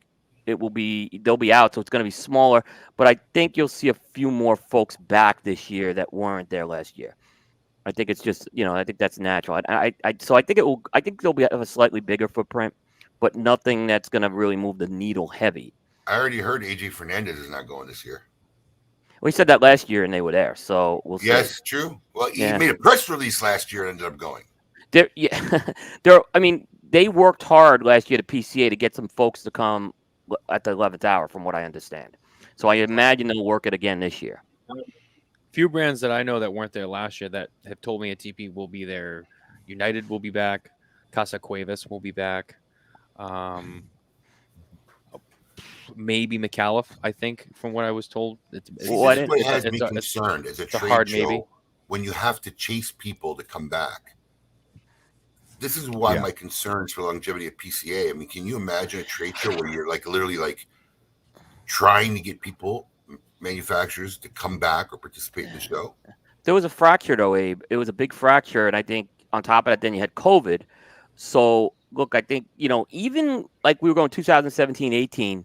they'll be out, so it's going to be smaller. But I think you'll see a few more folks back this year that weren't there last year. I think it's just, I think that's natural. So I think I think they'll have a slightly bigger footprint, but nothing that's going to really move the needle heavy. I already heard AJ Fernandez is not going this year. We said that last year, and they were there, so we'll see. Yes, true. Well, he made a press release last year and ended up going. I mean, they worked hard last year to PCA to get some folks to come at the 11th hour, from what I understand. So I imagine they'll work it again this year. Few brands that I know that weren't there last year that have told me a TP will be there. United will be back. Casa Cuevas will be back. Maybe McAuliffe, I think, from what I was told. This is what has me concerned as a trade hard show maybe. when you have to chase people to come back. This is why my concerns for longevity of PCA. I mean, can you imagine a trade show where you're literally trying to get people, manufacturers, to come back or participate in the show? There was a fracture, though, Abe. It was a big fracture, and I think on top of that, then you had COVID. So, look, I think, even like we were going 2017, 18,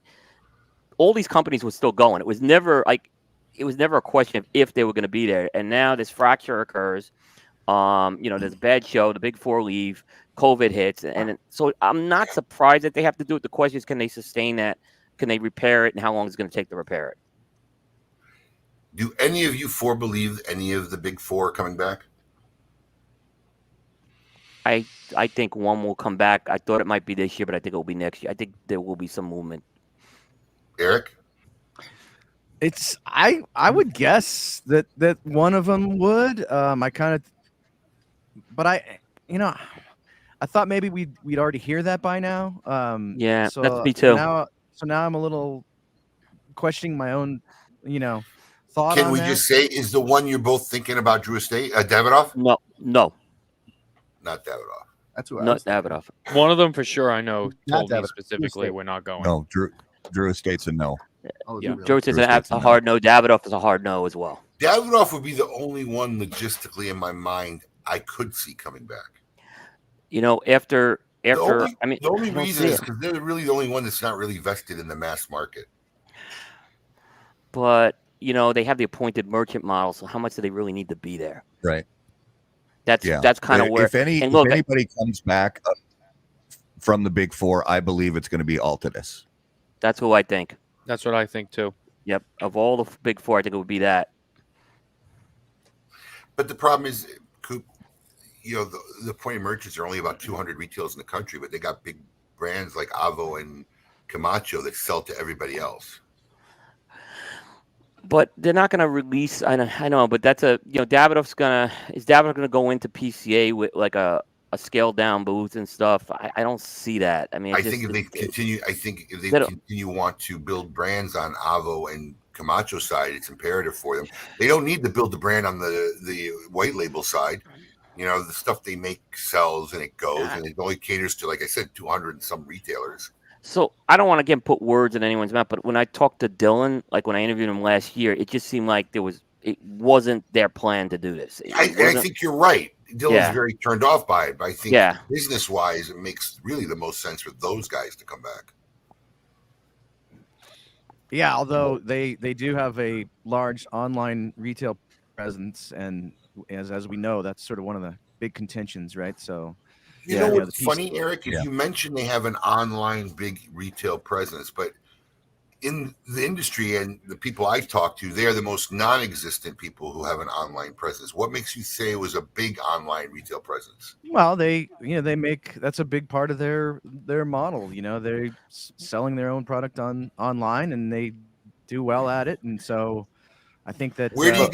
all these companies were still going. It was never a question of if they were going to be there. And now this fracture occurs. There's a bad show. The big four leave. COVID hits. And so I'm not surprised that they have to do it. The question is, can they sustain that? Can they repair it? And how long is it going to take to repair it? Do any of you four believe any of the big four are coming back? I think one will come back. I thought it might be this year, but I think it will be next year. I think there will be some movement. Eric? I would guess that one of them would. I thought maybe we'd already hear that by now. So that's me too. Now I'm a little questioning my own, thought. Can we just say, is the one you're both thinking about Drew Estate, Davidoff? No, not Davidoff. That's who not Davidoff. One of them for sure. I know Not told me Davidoff. specifically we're not going. No, Drew Estate's a no. Oh, Yeah. Drew is a hard no. Davidoff is a hard no as well. Davidoff would be the only one logistically in my mind I could see coming back. After The I mean, only I don't reason see is it. because they're really the only one that's not really vested in the mass market. But they have the appointed merchant model, so how much do they really need to be there? Right. That's kind of where. If anybody comes back from the big four, I believe it's going to be Altadis. That's who I think. That's what I think too. Yep. Of all the big four, I think it would be that. But the problem is, Coop, the appointed merchants are only about 200 retailers in the country, but they got big brands like Avo and Camacho that sell to everybody else. But they're not going to release. I know, but that's Davidoff's is Davidoff going to go into PCA with like a scaled down booth and stuff? I don't see that. I mean, I think if they continue want to build brands on Avo and Camacho side, it's imperative for them. They don't need to build the brand on the white label side. The stuff they make sells and it goes, and it only caters to, like I said, 200 and some retailers. So I don't want to again put words in anyone's mouth, but when I talked to Dylan, like when I interviewed him last year, it just seemed like it wasn't their plan to do this. I think you're right. Dylan's very turned off by it, but I think business wise, it makes really the most sense for those guys to come back. Yeah, although they do have a large online retail presence, and as we know, that's sort of one of the big contentions, right? So, you know what's funny, Eric? Is you mentioned they have an online big retail presence, but in the industry and the people I talk to, they are the most non-existent people who have an online presence. What makes you say it was a big online retail presence? Well, they make, that's a big part of their model. They're selling their own product online, and they do well at it. And so I think that where do you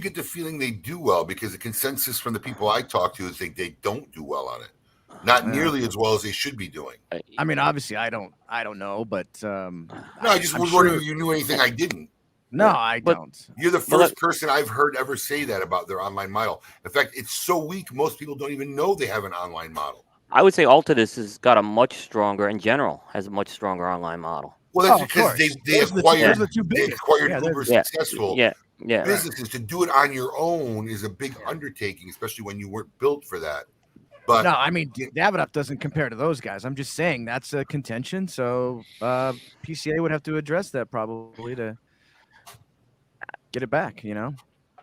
get the feeling they do well? Because the consensus from the people I talk to is they don't do well on it. Not nearly as well as they should be doing. I mean, obviously, I don't know, but no, I just was wondering if you knew anything I didn't. No, I don't. You're the first person I've heard ever say that about their online model. In fact, it's so weak, most people don't even know they have an online model. I would say Altadis has got a much stronger, in general, has a much stronger online model. Well, that's because they acquired uber successful businesses. To do it on your own is a big undertaking, especially when you weren't built for that. But no, I mean, Davidoff doesn't compare to those guys. I'm just saying that's a contention. So PCA would have to address that probably to get it back, you know?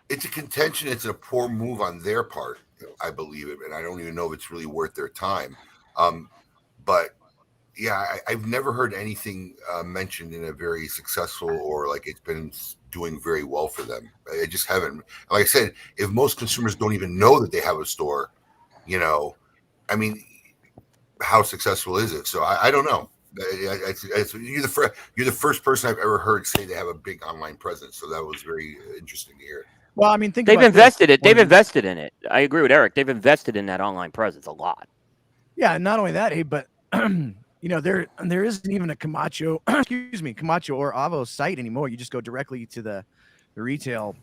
It's a contention. It's a poor move on their part, I believe it. And I don't even know if it's really worth their time. But yeah, I've never heard anything mentioned in a very successful or like it's been doing very well for them. I just haven't. Like I said, if most consumers don't even know that they have a store, you know, I mean, how successful is it? So I don't know. You're the first person I've ever heard say they have a big online presence. So that was very interesting to hear. Well, I mean, they've invested it. They've invested in it. I agree with Eric. They've invested in that online presence a lot. Yeah, not only that, but you know, there isn't even a Camacho, Camacho or Avo site anymore. You just go directly to the retail.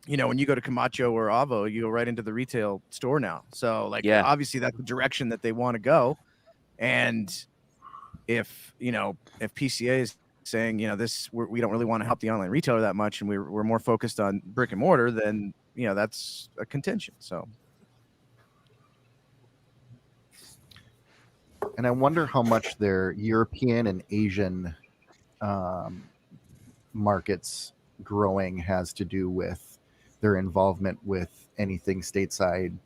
You know, when you go to Camacho or Avo, you go right into the retail store now. So, like, obviously, that's the direction that they want to go. And if PCA is saying, you know, we don't really want to help the online retailer that much, and we're more focused on brick and mortar, then you know that's a contention. So. And I wonder how much their European and Asian markets growing has to do with their involvement with anything stateside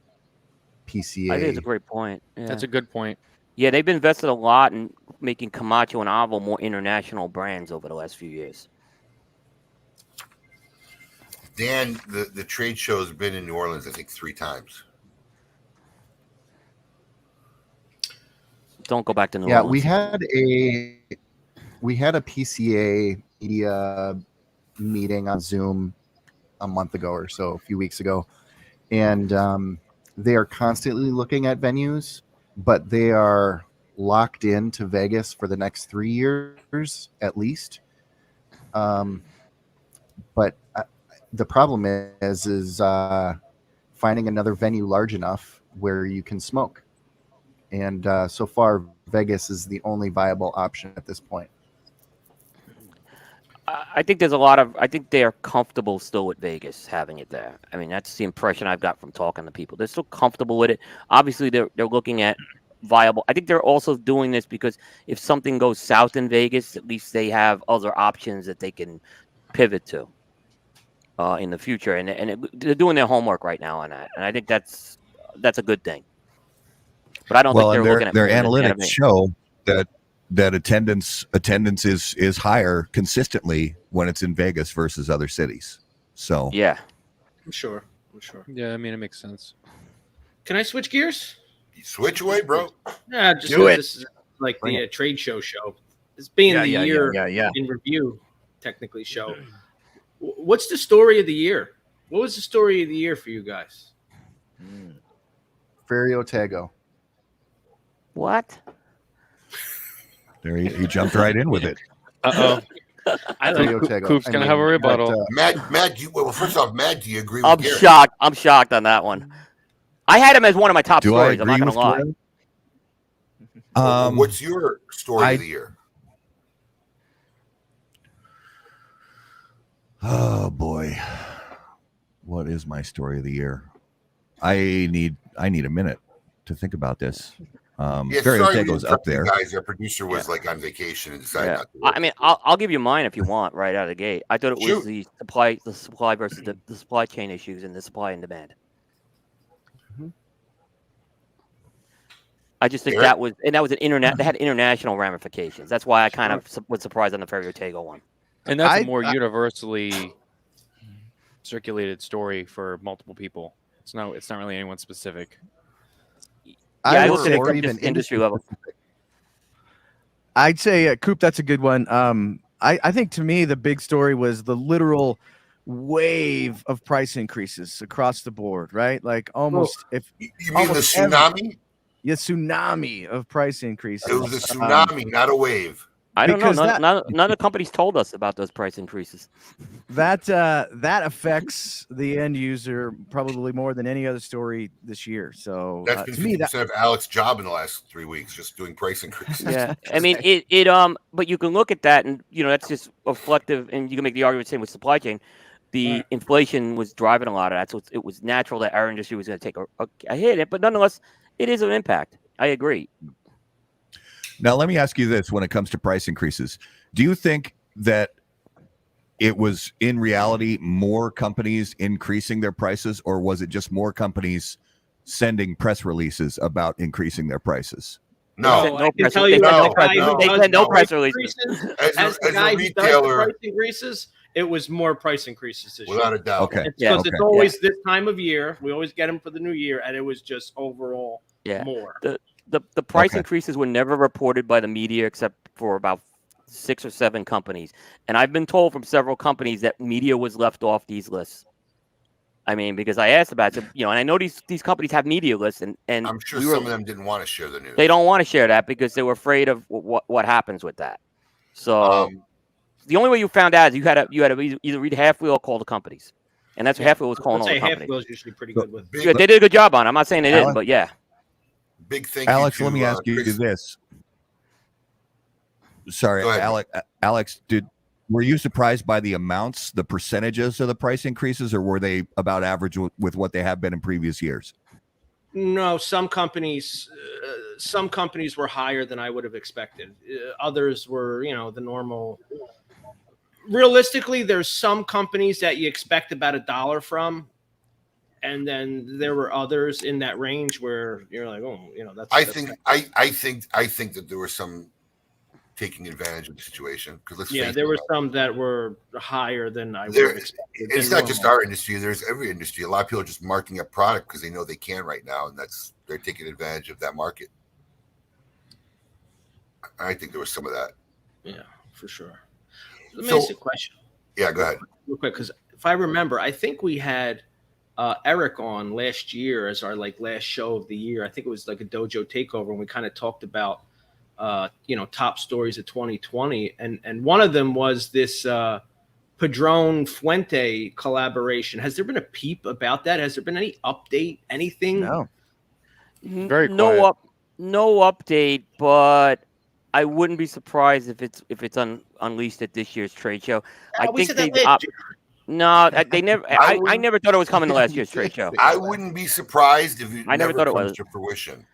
PCA. I think it's a great point. Yeah. That's a good point. Yeah, they've invested a lot in making Camacho and Avo more international brands over the last few years. Dan, the trade show has been in New Orleans, I think, 3 times. Don't go back to New Orleans. Yeah, we had a PCA media meeting on Zoom a month ago or so, a few weeks ago, and they are constantly looking at venues, but they are locked into Vegas for the next 3 years at least. But the problem is finding another venue large enough where you can smoke. And so far, Vegas is the only viable option at this point. I think I think they are comfortable still with Vegas having it there. I mean, that's the impression I've got from talking to people. They're still comfortable with it. Obviously, they're looking at viable. I think they're also doing this because if something goes south in Vegas, at least they have other options that they can pivot to in the future. And they're doing their homework right now on that. And I think that's a good thing. But I don't think they're looking at their analytics show that attendance is higher consistently when it's in Vegas versus other cities. So yeah, I'm sure. Yeah, I mean, it makes sense. Can I switch gears? Switch away, bro. Yeah, just do it. This is like the trade show. It's being the year in review, technically show. What's the story of the year? What was the story of the year for you guys? Ferio Tego. What? There he jumped right in with it. I think Coop's gonna have a rebuttal. Matt, first off, Matt, do you agree with I'm Garret? shocked. I'm shocked on that one. I had him as one of my top stories. I'm not gonna lie. What's your story of the year? Oh boy, what is my story of the year? I need a minute to think about this. Ferio Tego's up there. Guys, our producer was like on vacation and decided not to. I mean, I'll give you mine if you want right out of the gate. I thought it was the supply versus the supply chain issues and the supply and demand. I just think that was an internet. They had international ramifications. That's why I kind of was surprised on the Ferio Tego one. And that's a more universally circulated story for multiple people. It's not really anyone specific. I looked at it just industry level. I'd say, Coop, that's a good one. I think to me, the big story was the literal wave of price increases across the board, right? Like almost you mean the tsunami? Tsunami of price increases. It was a tsunami, not a wave. I don't know. Because None of the companies told us about those price increases. that affects the end user probably more than any other story this year. So That's been to me, 50% of Alex's job in the last 3 weeks, just doing price increases. Yeah, I mean but you can look at that, and that's just reflective, and you can make the argument same with supply chain. The inflation was driving a lot of that, so it was natural that our industry was going to take a hit. But nonetheless, it is an impact. I agree. Now, let me ask you this: when it comes to price increases, do you think that it was in reality more companies increasing their prices, or was it just more companies sending press releases about increasing their prices? No, I can tell you no, as the guy who no, does no the press price releases. increases, As a as the guy who does the retailer- price increases, it was more price increases this Without year. a doubt. Okay. It's Yeah. because it's always this time of year. We always get them for the new year, and it was just overall more. The price Okay. increases were never reported by the media except for about 6 or 7 companies, and I've been told from several companies that media was left off these lists. I mean, because I asked about it, and I know these companies have media lists, and I'm sure some of them didn't want to share the news. they don't want to share that because they were afraid of what happens with that. So the only way you found out is you had to either read Half Wheel or call the companies, and that's what Half Wheel was calling all the Half companies. Wheel's usually pretty good with. Yeah, they did a good job on it. I'm not saying they didn't, Alex? but yeah. Big thank you Alex, to, let me ask you Chris. this. Sorry, Go ahead. Alex, were you surprised by the amounts, the percentages of the price increases, or were they about average with what they have been in previous years? No, some companies were higher than I would have expected. Others were, the normal. Realistically, there's some companies that you expect about $1 from, and then there were others in that range where you're like, oh, that's. I think that there were some taking advantage of the situation because there were some that were higher than I would have expected. It's not just our industry. There's every industry. A lot of people are just marking up product because they know they can right now, and they're taking advantage of that market. I think there was some of that. Yeah, for sure. Let me ask you a question. Yeah, go ahead. Real quick, because if I remember, I think we had Eric on last year as our last show of the year. I think it was like a dojo takeover, and we kind of talked about top stories of 2020, and one of them was this Padron Fuente collaboration. Has there been a peep about that? Has there been any update? Anything? No. Very quiet. No update, but I wouldn't be surprised if it's unleashed at this year's trade show. I think they never. I never thought it was coming to last year's trade show. I wouldn't be surprised if it I never thought it comes was to fruition.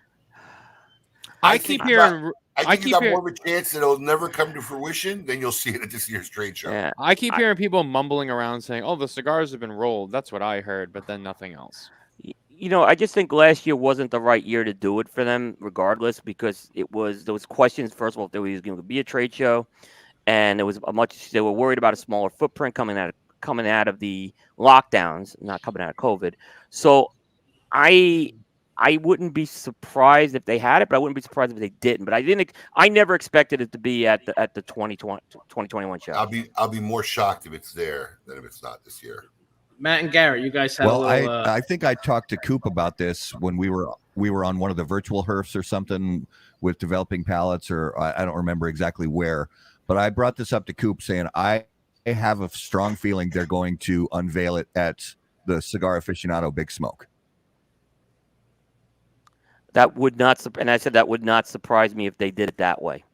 I keep hearing. I think you got more of a chance that it'll never come to fruition than you'll see it at this year's trade show. Yeah. I keep hearing people mumbling around saying, "Oh, the cigars have been rolled." That's what I heard, but then nothing else. I just think last year wasn't the right year to do it for them, regardless, because there was questions. First of all, if there was going to be a trade show, and there was they were worried about a smaller footprint coming out of the lockdowns, not coming out of COVID. So I wouldn't be surprised if they had it, but I wouldn't be surprised if they didn't. But I never expected it to be at the 2021 show. I'll be more shocked if it's there than if it's not this year. Matt and Garrett, you guys had a little. I think I talked to Coop about this when we were on one of the virtual herfs or something with developing pallets, or I don't remember exactly where, but I brought this up to Coop saying I have a strong feeling they're going to unveil it at the Cigar Aficionado Big Smoke. That would not, and I said that would not surprise me if they did it that way.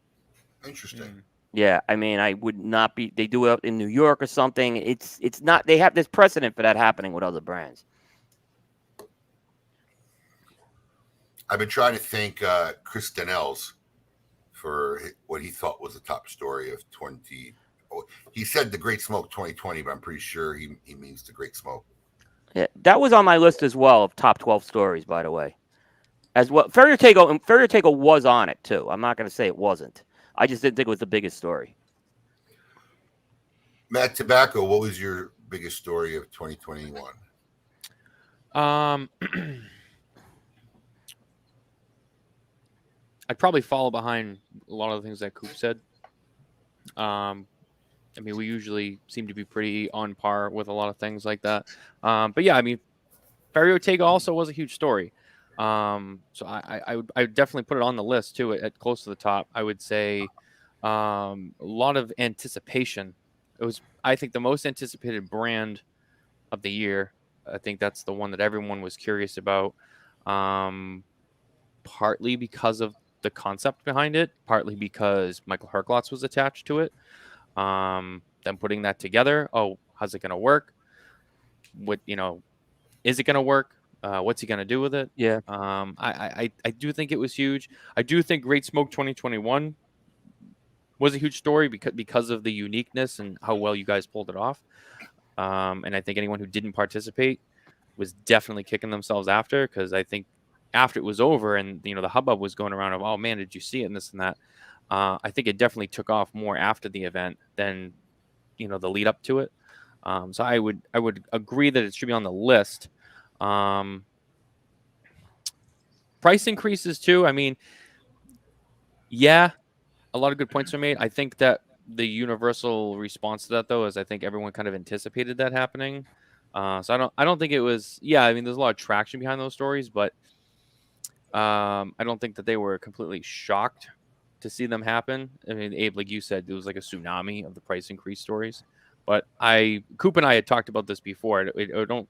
Interesting. Yeah, I mean, I would not be. They do it in New York or something. It's not. They have this precedent for that happening with other brands. I've been trying to thank Chris Donnells for what he thought was the top story of 20. He said the Great Smoke 2020, but I'm pretty sure he means the Great Smoke. Yeah, that was on my list as well of top 12 stories, by the way. As well, Ferrier-Tago was on it too. I'm not going to say it wasn't. I just didn't think it was the biggest story. Matt Tabacco, what was your biggest story of 2021? I'd probably follow behind a lot of the things that Coop said. I mean, we usually seem to be pretty on par with a lot of things like that. But yeah, I mean, Ferrier-Tago also was a huge story. So I would definitely put it on the list too, at close to the top. I would say a lot of anticipation. It was, I think, the most anticipated brand of the year. I think that's the one that everyone was curious about, partly because of the concept behind it, partly because Michael Herklotz was attached to it. Then putting that together, oh, how's it going to work? What, is it going to work? What's he going to do with it? Yeah. I do think it was huge. I do think Great Smoke 2021 was a huge story because of the uniqueness and how well you guys pulled it off. And I think anyone who didn't participate was definitely kicking themselves after, because I think after it was over and the hubbub was going around of, oh man, did you see it and this and that. I think it definitely took off more after the event than the lead up to it. So I would agree that it should be on the list. Price increases too. I mean, yeah, a lot of good points are made. I think that the universal response to that, though, is I think everyone kind of anticipated that happening. So I don't think it was. Yeah, I mean, there's a lot of traction behind those stories, but I don't think that they were completely shocked to see them happen. I mean, Abe, like you said, it was like a tsunami of the price increase stories. But Coop and I had talked about this before. And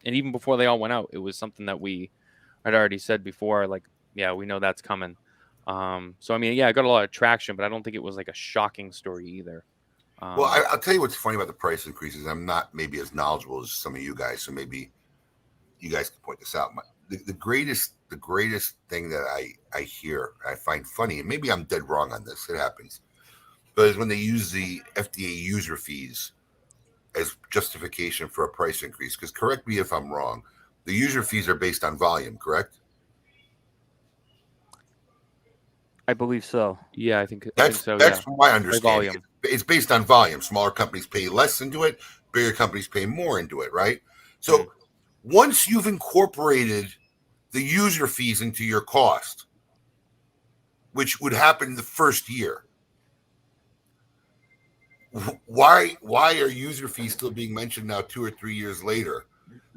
even before they all went out, it was something that we had already said before. Like, yeah, we know that's coming. So I mean, yeah, I got a lot of traction, but I don't think it was like a shocking story either. Well, I'll tell you what's funny about the price increases. I'm not maybe as knowledgeable as some of you guys, so maybe you guys can point this out. The greatest thing that I hear, I find funny, and maybe I'm dead wrong on this, it happens, but is when they use the FDA user fees as justification for a price increase. Because correct me if I'm wrong, the user fees are based on volume, correct? I believe so. Yeah, I think so. That's Yeah. my understanding. Volume. It's based on volume. Smaller companies pay less into it. Bigger companies pay more into it, right? So once you've incorporated the user fees into your cost, which would happen the first year, why are user fees still being mentioned now 2 or 3 years later?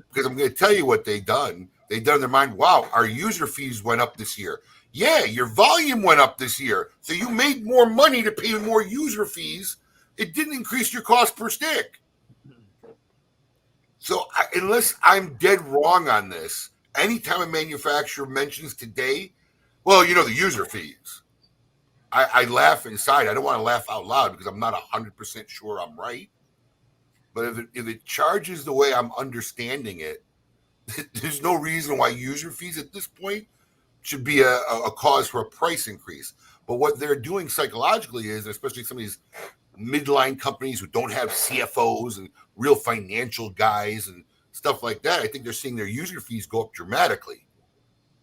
Because I'm going to tell you what they've done. They've done in their mind, wow, our user fees went up this year. Yeah, your volume went up this year. So you made more money to pay more user fees. It didn't increase your cost per stick. So unless I'm dead wrong on this, anytime a manufacturer mentions today, well, the user fees, I laugh inside. I don't want to laugh out loud because I'm not 100% sure I'm right. But if it charges the way I'm understanding it, there's no reason why user fees at this point should be a cause for a price increase. But what they're doing psychologically is, especially some of these midline companies who don't have CFOs and real financial guys and stuff like that, I think they're seeing their user fees go up dramatically.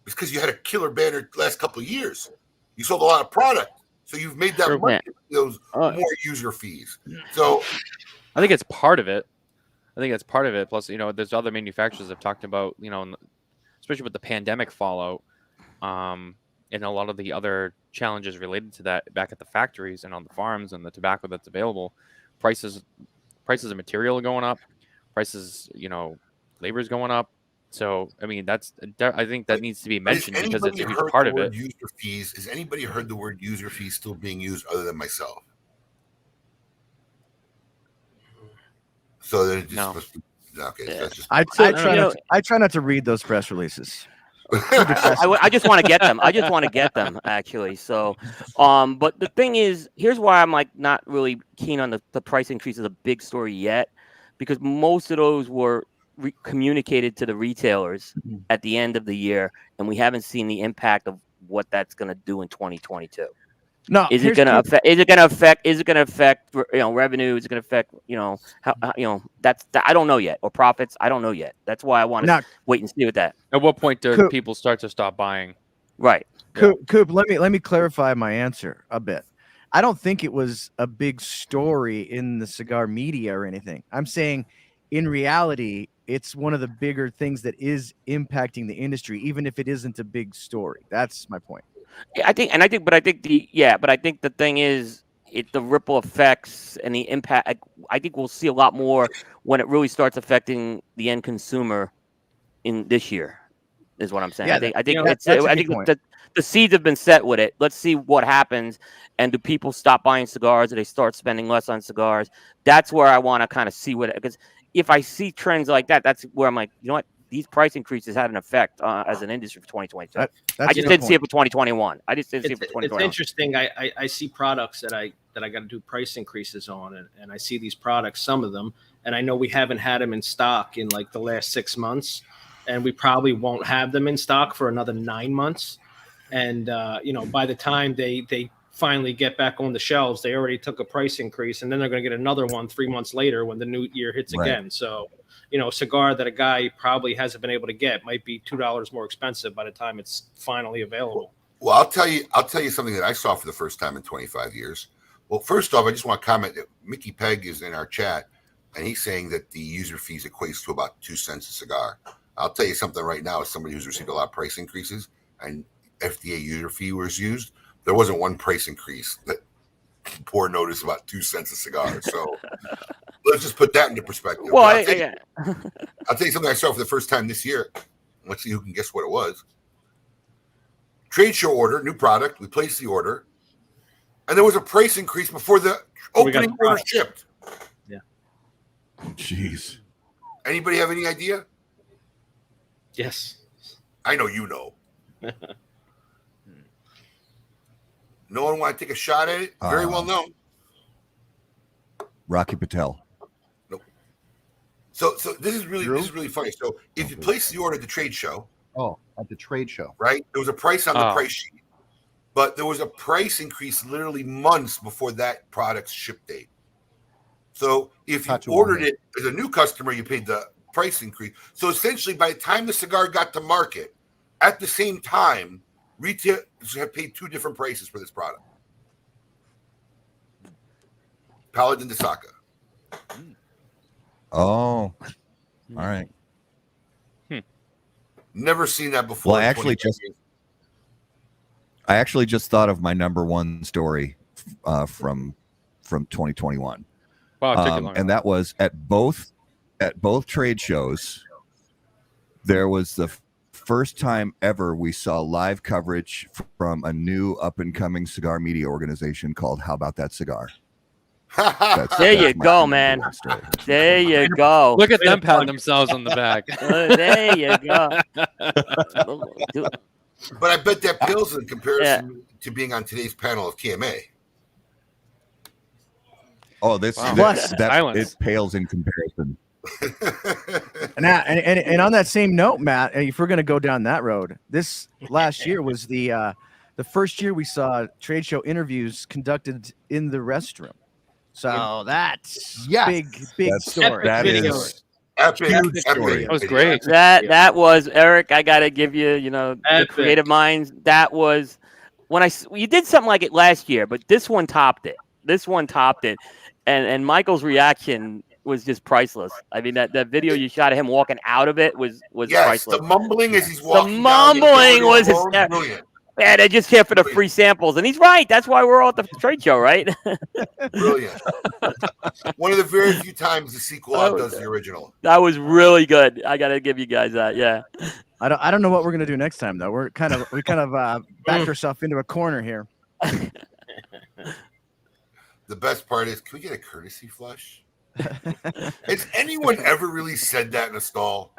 It's because you had a killer banner last couple of years. You sold a lot of product. So you've made that money, those more user fees. So I think it's part of it. Plus, there's other manufacturers have talked about, especially with the pandemic fallout, and a lot of the other challenges related to that back at the factories and on the farms and the tobacco that's available. Prices of material are going up. Prices, labor is going up. So, I mean, I think that needs to be mentioned because it's a huge part of it. User fees. Has anybody heard the word user fees still being used other than myself? So then it just must be, okay. So that's just, I try not to read those press releases. I just want to get them. I just want to get them, actually. So, but the thing is, here's why I'm like not really keen on the price increase as a big story yet, because most of those were communicated to the retailers at the end of the year, and we haven't seen the impact of what that's going to do in 2022. No, is it going to affect? Is it going to affect? Is it going to affect revenue? Is it going to affect how that's I don't know yet, or profits? I don't know yet. That's why I want to wait and see with that. At what point do people start to stop buying? Right. Coop, let me clarify my answer a bit. I don't think it was a big story in the cigar media or anything. I'm saying, in reality, it's one of the bigger things that is impacting the industry, even if it isn't a big story. That's my point. Yeah, I think the thing is, the ripple effects and the impact. I think we'll see a lot more when it really starts affecting the end consumer in this year. Is what I'm saying. Yeah, I think that's a good point. the seeds have been set with it. Let's see what happens. And do people stop buying cigars? Do they start spending less on cigars? That's where I want to kind of see because if I see trends like that, that's where I'm like, you know what? These price increases had an effect as an industry for 2022. I just didn't see it for 2021. I just didn't see it for 2021. It's interesting. I see products that I got to do price increases on, and I see these products, some of them, and I know we haven't had them in stock in like the last 6 months, and we probably won't have them in stock for another 9 months. And by the time they finally get back on the shelves, they already took a price increase, and then they're going to get another one 3 months later when the new year hits again. So, a cigar that a guy probably hasn't been able to get might be $2 more expensive by the time it's finally available. Well, I'll tell you something that I saw for the first time in 25 years. Well, first off, I just want to comment that Mickey Pegg is in our chat, and he's saying that the user fees equates to about 2 cents a cigar. I'll tell you something right now, as somebody who's received a lot of price increases and FDA user fee was used, there wasn't one price increase that poor notice about 2 cents a cigar. So let's just put that into perspective. Well, I'll tell you something I saw for the first time this year. Let's see who can guess what it was. Trade show order, new product. We placed the order, and there was a price increase before the opening order shipped. Yeah. Jeez. Anybody have any idea? Yes. I know you know. No one want to take a shot at it? Very well known. Rocky Patel. Nope. So this is really funny. So if you place the order at the trade show. Oh, at the trade show. Right? There was a price on the price sheet. But there was a price increase literally months before that product's ship date. So if you ordered it as a new customer, you paid the price increase. So essentially, by the time the cigar got to market, at the same time, retailers have paid two different prices for this product. Paladin de Saka. Oh, all right. Never seen that before. Well, I actually just thought of my number one story from 2021. Wow, and that was at both trade shows. There was the first time ever we saw live coverage from a new up and coming cigar media organization called How About That Cigar. There you go, man. There you go. Look at them patting themselves on the back. There you go. But I bet that pales in comparison to being on today's panel of KMA. Oh, it pales in comparison. And on that same note, Matt, if we're going to go down that road, this last year was the first year we saw trade show interviews conducted in the restroom. So that's big story. That is epic story. That was great. That was Eric. I got to give you, the creative minds. That was when you did something like it last year, but this one topped it. And Michael's reaction was just priceless. I mean, that video you shot of him walking out of it was priceless. The mumbling as he's walking. The mumbling was hysterical. Man, they're just here for the free samples, and he's right. That's why we're all at the trade show, right? Brilliant. One of the very few times the sequel outdoes the original. That was really good. I got to give you guys that. Yeah. I don't know what we're gonna do next time though. We kind of backed ourselves into a corner here. The best part is, can we get a courtesy flush? Has anyone ever really said that in a stall?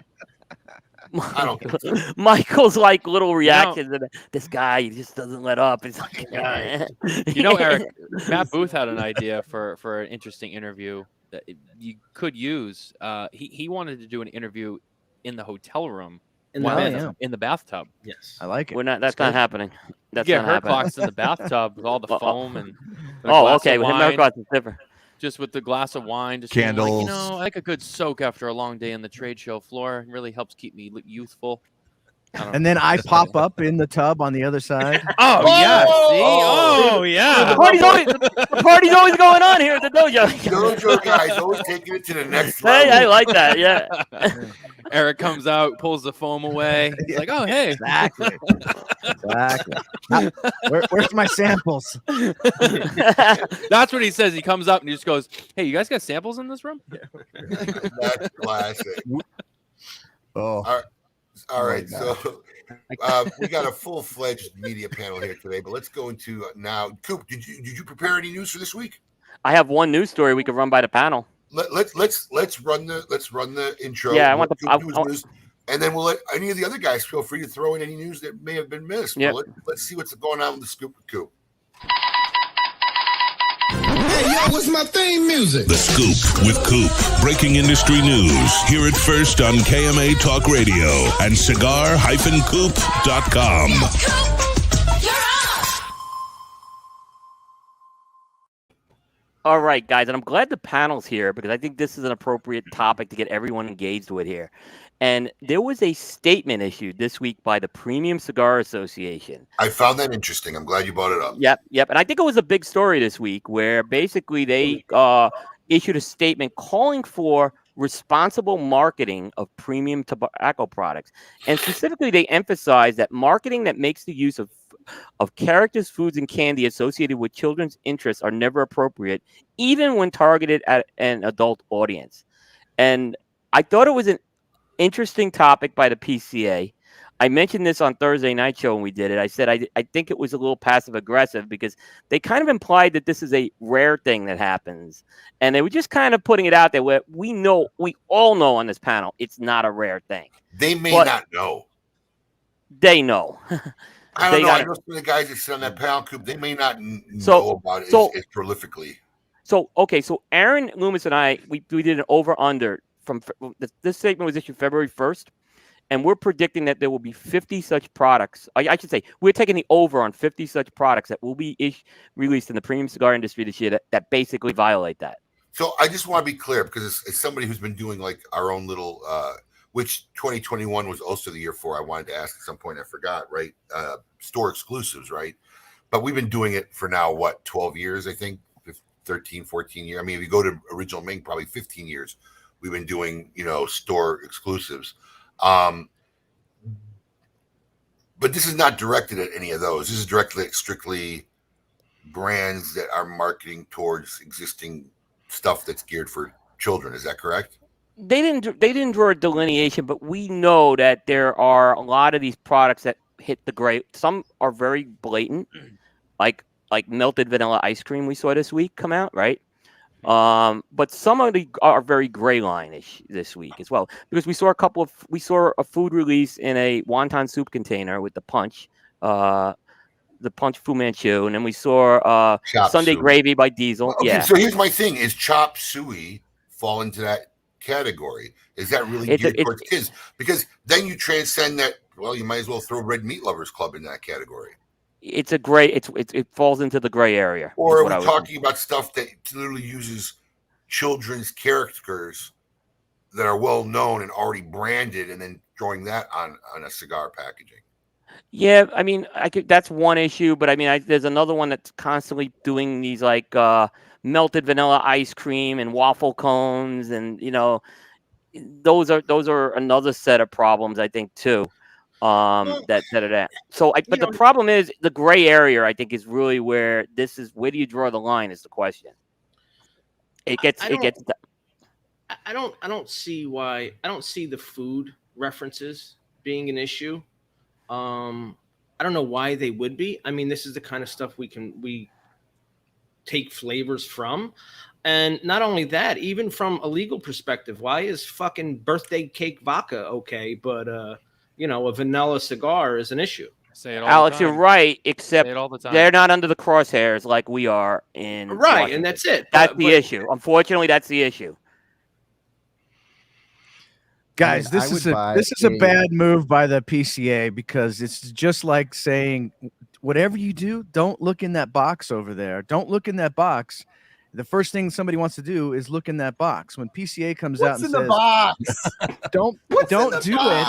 I don't think so. Michael's like little reactions. This guy, he just doesn't let up. It's like, Eric, Matt Booth had an idea for an interesting interview that you could use. He wanted to do an interview in the hotel room. In the bathtub. Yes, I like it. That's not happening. That's not happening. Hurtbox in the bathtub with all the foam and. Okay. With him, Hurtbox is different. Just with the glass of wine, just candles. I like a good soak after a long day on the trade show floor. It really helps keep me youthful. And then I pop up in the tub on the other side. Yeah. See? Yeah. The party's always going on here at the dojo. Dojo guys always taking it to the next level. Hey, I like that. Yeah. Eric comes out, pulls the foam away. He's like, oh, hey. Exactly. Where's my samples? That's what he says. He comes up and he just goes, hey, you guys got samples in this room? That's classic. Oh. All right. All right, so we got a full-fledged media panel here today, but let's go into now. Coop, did you prepare any news for this week? I have one news story we could run by the panel. Let's run the intro. Yeah, I want the news, and then we'll let any of the other guys feel free to throw in any news that may have been missed. Yep. But let's see what's going on with the scoop with Coop. Hey, yo, what's my theme music? The Scoop with Coop. Breaking industry news. Hear it first on KMA Talk Radio and cigar-coop.com. All right, guys, and I'm glad the panel's here because I think this is an appropriate topic to get everyone engaged with here. And there was a statement issued this week by the Premium Cigar Association. I found that interesting. I'm glad you brought it up. Yep. And I think it was a big story this week where basically they issued a statement calling for responsible marketing of premium tobacco products. And specifically, they emphasized that marketing that makes the use of characters, foods, and candy associated with children's interests are never appropriate, even when targeted at an adult audience. And I thought it was an interesting topic by the PCA. I mentioned this on Thursday night show when we did it. I said I think it was a little passive aggressive because they kind of implied that this is a rare thing that happens, and they were just kind of putting it out there where we all know on this panel it's not a rare thing. They may not know. They know. I don't know. I know some of the guys that sit on that panel, Coop. They may not know about it as prolifically. So Aaron Loomis and I we did an over under from this statement was issued February 1st. And we're predicting that there will be 50 such products. I should say we're taking the over on 50 such products that will be released in the premium cigar industry this year that basically violate that. So I just want to be clear because as somebody who's been doing like our own little, which 2021 was also the year for, I wanted to ask at some point, I forgot, right? Store exclusives, right? But we've been doing it for now, 12 years, I think, 13, 14 years. I mean, if you go to Original Ming, probably 15 years, we've been doing, store exclusives. But this is not directed at any of those. This is directed at strictly brands that are marketing towards existing stuff that's geared for children. Is that correct? They didn't draw a delineation, but we know that there are a lot of these products that hit the gray. Some are very blatant, like melted vanilla ice cream we saw this week come out, right? But some of the are very gray line-ish this week as well, because we saw a food release in a wonton soup container with the punch Fu Manchu, and then we saw Sunday Suey. Gravy by Diesel. Okay, yeah. So here's my thing: is Chop Suey fall into that category? Is that really geared towards kids? Because then you transcend that. Well, you might as well throw Red Meat Lovers Club in that category. It's a gray. It falls into the gray area. Or are we talking about stuff that literally uses children's characters that are well known and already branded, and then throwing that on a cigar packaging? Yeah, I mean, that's one issue, but I mean, there's another one that's constantly doing these like melted vanilla ice cream and waffle cones, and those are another set of problems I think too. That are that. So, but the problem is the gray area. I think is really where do you draw the line? Is the question. I don't see why. I don't see the food references being an issue. I don't know why they would be. I mean, this is the kind of stuff we take flavors from. And not only that, even from a legal perspective, why is fucking birthday cake vodka okay, but a vanilla cigar is an issue? Say it all Alex, the time. you're right, except Say it all the time. they're not under the crosshairs like we are in Washington. And that's it. That's the issue. Unfortunately, that's the issue. Guys, this is a bad move by the PCA because it's just like saying, whatever you do, don't look in that box over there. Don't look in that box. The first thing somebody wants to do is look in that box. When PCA comes out and says, box? don't do it.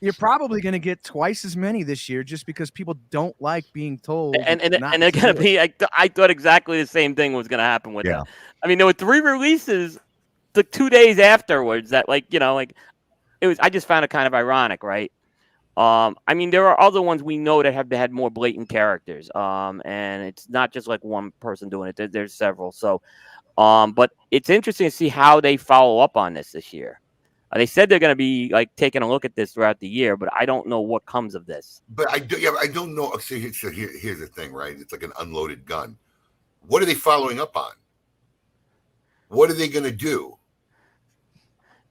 You're probably going to get twice as many this year just because people don't like being told. And they're going to be. I thought exactly the same thing was going to happen with it. I mean, there were 3 releases the 2 days afterwards that it was. I just found it kind of ironic, right? I mean, there are other ones we know that have had more blatant characters. And it's not just like one person doing it. There's several. So, but it's interesting to see how they follow up on this year. They said they're going to be like taking a look at this throughout the year, but I don't know what comes of this. But I don't know. So here's the thing, right? It's like an unloaded gun. What are they following up on? What are they going to do?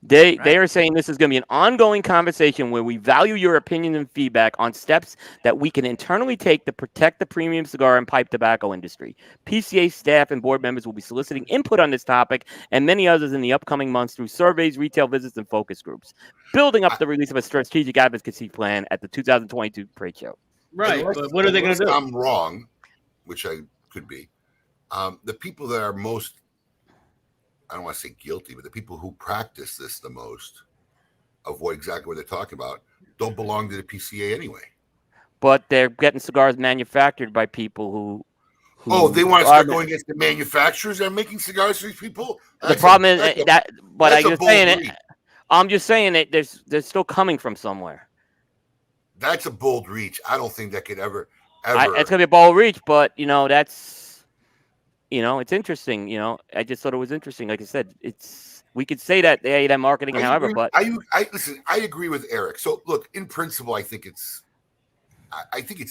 They are saying this is going to be an ongoing conversation where we value your opinion and feedback on steps that we can internally take to protect the premium cigar and pipe tobacco industry. PCA staff and board members will be soliciting input on this topic and many others in the upcoming months through surveys, retail visits, and focus groups, building up the release of a strategic advocacy plan at the 2022 trade show. Right, but what are they going to do? I'm wrong, which I could be. The people that are most, I don't want to say guilty, but the people who practice this the most of exactly what they're talking about don't belong to the PCA anyway. But they're getting cigars manufactured by people who they want to start going against the manufacturers that are making cigars for these people? The problem is that, but I'm just saying it. They're still coming from somewhere. That's a bold reach. I don't think that could ever. It's gonna be a bold reach, but that's, it's interesting. I just thought it was interesting. Like I said, we could say that that marketing, however, but listen. I agree with Eric. So look, in principle, I think it's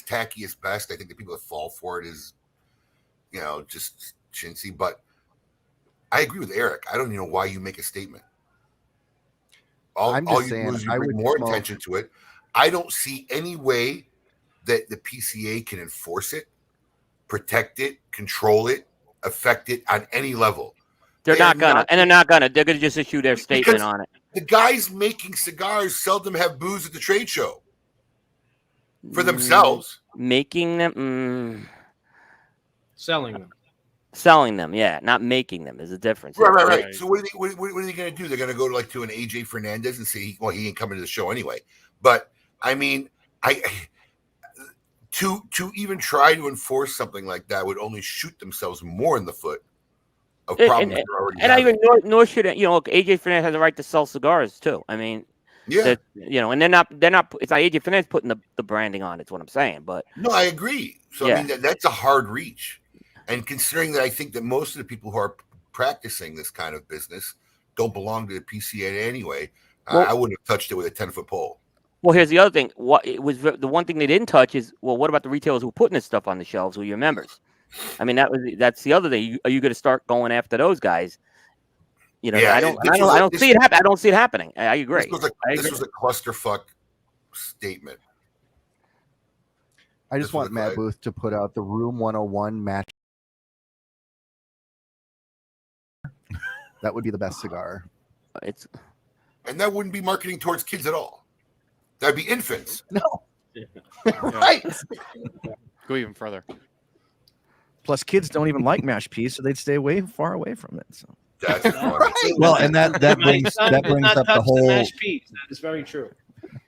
tacky as best. I think the people that fall for it is, just chintzy. But I agree with Eric. I don't even know why you make a statement. All you do is you bring more attention to it. I don't see any way that the PCA can enforce it, protect it, control it, affect it on any level. They're not gonna. They're gonna just issue their statement on it. The guys making cigars seldom have booze at the trade show for themselves. Making them, selling them, yeah, not making them. There's a difference. Right. So what are they going to do? They're going to go to an AJ Fernandez and say, he ain't coming to the show anyway. But I mean, to even try to enforce something like that would only shoot themselves more in the foot of problems they're already having. Nor should AJ Fernandez has the right to sell cigars too. I mean, and they're not. It's not AJ Fernandez putting the branding on. It's what I'm saying. But no, I agree. So I mean, that's a hard reach. And considering that I think that most of the people who are practicing this kind of business don't belong to the PCA anyway, I wouldn't have touched it with a 10-foot pole. Well, here's the other thing. The one thing they didn't touch is, what about the retailers who are putting this stuff on the shelves, who are your members? I mean, that's the other thing. Are you going to start going after those guys? I don't see it happen. I don't see it happening. I agree. This was a clusterfuck statement. I just want Matt Booth to put out the Room 101 match. That would be the best cigar. And that wouldn't be marketing towards kids at all. That'd be infants. No. Right. Go even further. Plus, kids don't even like mashed peas, so they'd stay far away from it. So. That's right. Well, and that brings up the whole. Mashed peas. That is very true.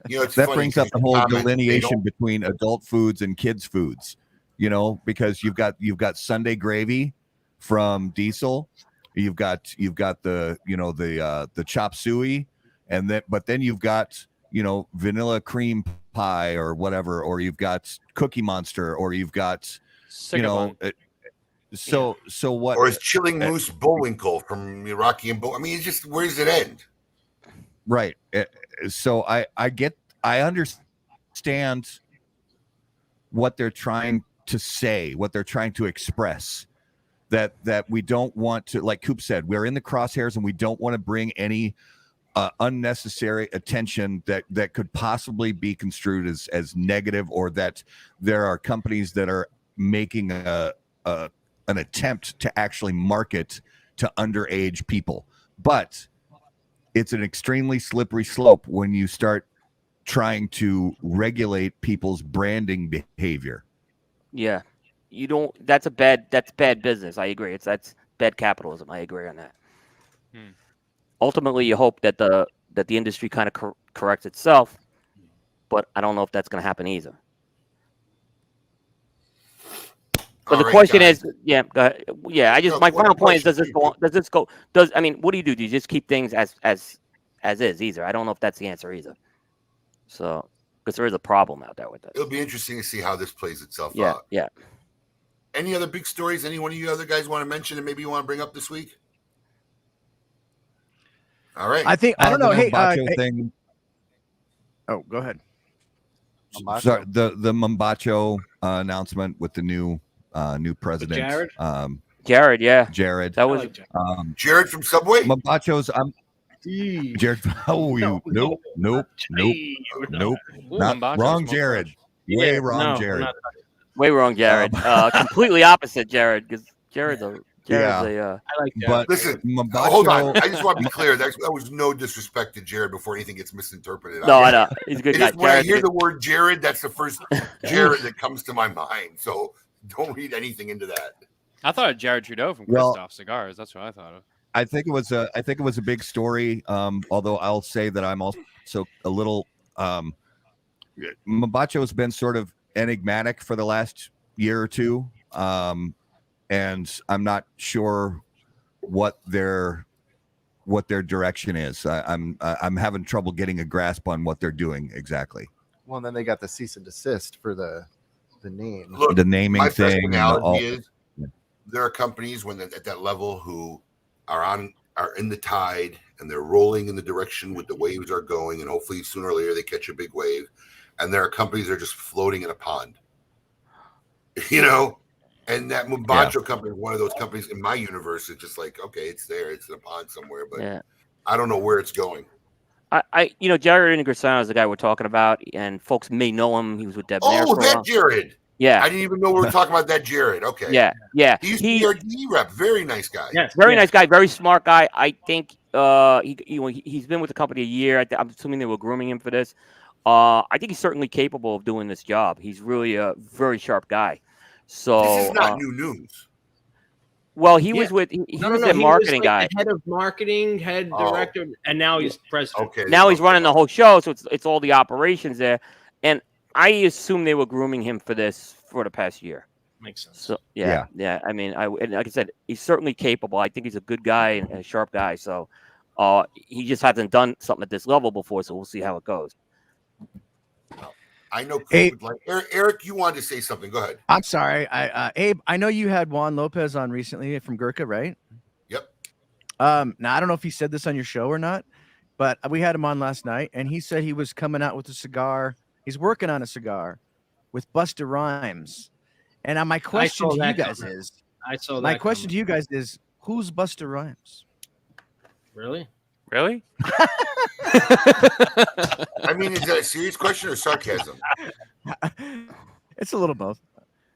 That brings up the whole delineation between adult foods and kids foods. Because you've got Sunday gravy from Diesel. You've got the the chop suey, but then you've got vanilla cream pie or whatever, or you've got Cookie Monster, or you've got so what? Or is Chilling Moose Bullwinkle from Rocky and Bull? I mean, it's just, where does it end? Right. So I understand what they're trying to say, what they're trying to express. That we don't want to, like Coop said, we're in the crosshairs and we don't want to bring any unnecessary attention that could possibly be construed as negative, or that there are companies that are making an attempt to actually market to underage people. But it's an extremely slippery slope when you start trying to regulate people's branding behavior. Yeah. That's bad business. I agree. That's bad capitalism. I agree on that. Ultimately, you hope that the industry kind of corrects itself, but I don't know if that's going to happen either. But the question is, go ahead. My final point is, does this go? I mean, what do? Do you just keep things as is? Either. I don't know if that's the answer either. So, because there is a problem out there with it. It'll be interesting to see how this plays itself out. Yeah. Any other big stories? Any one of you other guys want to mention and maybe you want to bring up this week? All right. I think I don't know. The Hey, Mombacho thing. Oh, go ahead. Sorry, the Mombacho announcement with the new president. Jared? Jared, yeah. Jared. That was Jared from Subway. Mombacho's. Jared. Oh, you nope. Not Mombacho's wrong, smoke Jared. rush. Way wrong, Jared. Way wrong, Jared. Completely opposite, Jared. Because Jared's a. Yeah. I like Jared. But Listen, Mombacho, hold on. I just want to be clear. That was no disrespect to Jared before anything gets misinterpreted. No, I know. He's a good guy. When I Jared's hear good. the word Jared, that's the first Jared that comes to my mind. So don't read anything into that. I thought of Jared Trudeau from Well- Christoph Cigars. That's what I thought of. I think it was a big story. Although I'll say that I'm also a little. Mombacho has been sort of enigmatic for the last year or two, and I'm not sure what their direction is. I'm having trouble getting a grasp on what they're doing exactly. Well, and then they got the cease and desist for the name. Look, The naming my best thing and analogy is there are companies when at that level who are in the tide and they're rolling in the direction with the waves are going, and hopefully sooner or later they catch a big wave. And there are companies that are just floating in a pond, And that Mombacho company is one of those companies in my universe. It's just like, okay, it's there, it's in a pond somewhere, but I don't know where it's going. Jared Ingressano is the guy we're talking about, and folks may know him. He was with Debonair. Oh, that Jared. Yeah. I didn't even know we were talking about that Jared. Okay. Yeah. He used to be our D rep. Very nice guy. Yes. Very nice guy. Very smart guy. I think he's been with the company a year. I'm assuming they were grooming him for this. I think he's certainly capable of doing this job. He's really a very sharp guy. So this is not new news. Well, he was with he was the marketing guy, the head of marketing, head director, and now he's president. Okay. Now he's running the whole show, so it's all the operations there. And I assume they were grooming him for this for the past year. Makes sense. So yeah. I mean, and like I said, he's certainly capable. I think he's a good guy and a sharp guy. So he just hasn't done something at this level before. So we'll see how it goes. I know. Would like Eric, you wanted to say something. Go ahead. I'm sorry, Abe. I know you had Juan Lopez on recently from Gurkha, right? Yep. Now I don't know if he said this on your show or not, but we had him on last night, and he said he was coming out with a cigar. He's working on a cigar with Busta Rhymes. And my question to you guys is, who's Busta Rhymes? Really? Really? I mean, is that a serious question or sarcasm? It's a little both.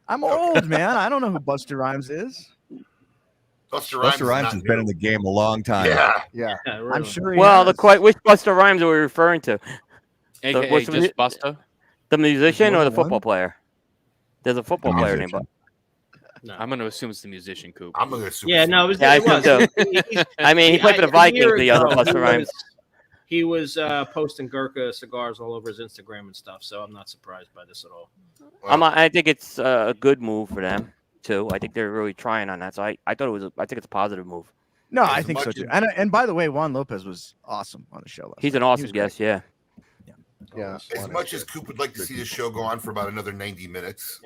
I'm old, man. I don't know who Busta Rhymes is. Busta Rhymes has been in the game a long time. Yeah. Really. I'm sure. Which Busta Rhymes are we referring to? AKA just Busta? The musician or the football player? There's a football player named Busta. No. I'm going to assume it's the musician, Coop. I'm going to assume. Yeah, no, it was. I mean, he played for the Vikings. The other Busta Rhymes. He was posting Gurkha cigars all over his Instagram and stuff, so I'm not surprised by this at all. I think it's a good move for them too. I think they're really trying on that. So I thought it was. I think it's a positive move. No, I think so too. And by the way, Juan Lopez was awesome on the show last He's night. an awesome guest. Yeah. Yeah. As much as Coop would like to see this show go on for about another 90 minutes,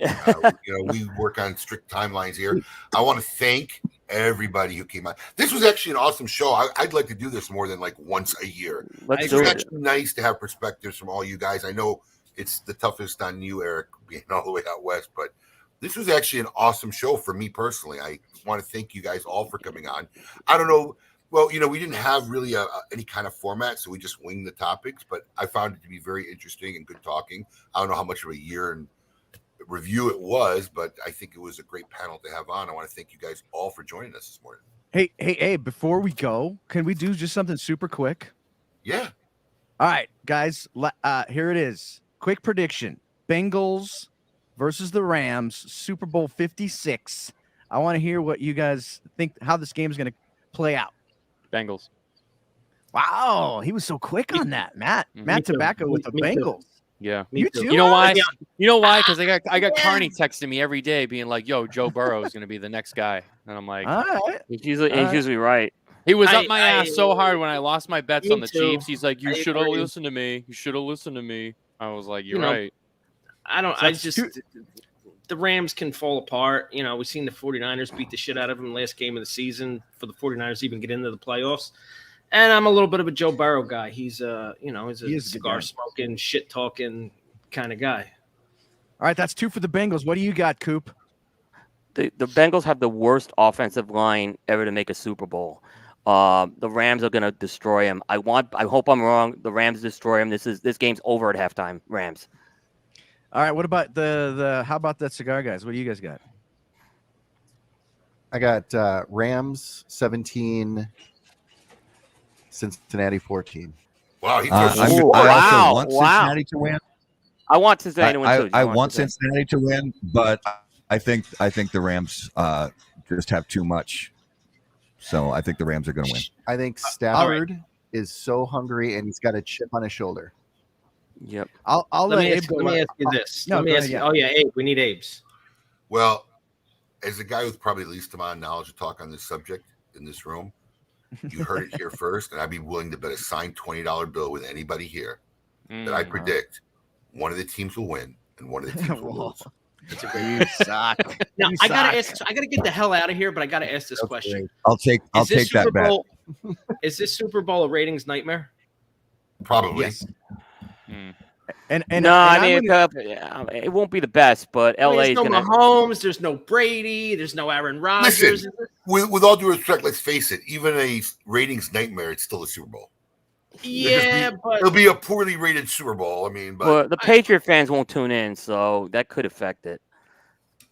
we work on strict timelines here. I want to thank everybody who came on. This was actually an awesome show. I'd like to do this more than like once a year. It's actually nice to have perspectives from all you guys. I know it's the toughest on you, Eric, being all the way out west, but this was actually an awesome show for me personally. I want to thank you guys all for coming on. I don't know. Well, we didn't have really any kind of format, so we just winged the topics, but I found it to be very interesting and good talking. I don't know how much of a year in review it was, but I think it was a great panel to have on. I want to thank you guys all for joining us this morning. Hey, before we go, can we do just something super quick? Yeah. All right, guys, here it is. Quick prediction. Bengals versus the Rams, Super Bowl 56. I want to hear what you guys think, how this game is going to play out. Bengals. Wow, he was so quick on that, Matt. Matt Tabacco with the Bengals. Yeah. You too. You know why? You know why? Because I got Carney texting me every day, being like, "Yo, Joe Burrow is going to be the next guy," and I'm like, "All right." He's usually right. He was up my ass so hard when I lost my bets on the too. Chiefs. He's like, "You should have listened to me. You should have listened to me." I was like, "You're right." The Rams can fall apart. We've seen the 49ers beat the shit out of them last game of the season for the 49ers to even get into the playoffs. And I'm a little bit of a Joe Burrow guy. He's he's He a is a good cigar guy. smoking, shit talking kind of guy. All right, that's 2 for the Bengals. What do you got, Coop? The Bengals have the worst offensive line ever to make a Super Bowl. The Rams are gonna destroy him. I hope I'm wrong. The Rams destroy him. This game's over at halftime. Rams. All right, what about the how about that cigar guys? What do you guys got? I got Rams 17, Cincinnati 14. Wow, he I throws also want Cincinnati to win. I want Cincinnati to win too. I want Cincinnati to win, but I think the Rams just have too much. So I think the Rams are going to win. I think Stafford is so hungry and he's got a chip on his shoulder. Yep. I'll Let let me Abe ask go. you this. No, Let me go ask ahead, you. yeah. Oh yeah, Abe. We need Abe's. Well, as a guy with probably the least amount of knowledge to talk on this subject in this room, you heard it here first, and I'd be willing to bet a signed $20 bill with anybody here that I predict one of the teams will win and one of the teams will lose. That's a great. You suck. Now You I gotta suck. ask. I gotta get the hell out of here, but I gotta ask this question. I'll take Is this that Super bet. Bowl? Is this Super Bowl a ratings nightmare? Probably. Yes. Hmm. And No, I mean it won't be the best, but I mean, LA there's is no gonna. Mahomes. There's no Brady. There's no Aaron Rodgers. Listen, with all due respect, let's face it, even a ratings nightmare, it's still a Super Bowl. Yeah, but it'll be a poorly rated Super Bowl. I mean, but Well, the Patriot fans won't tune in, so that could affect it.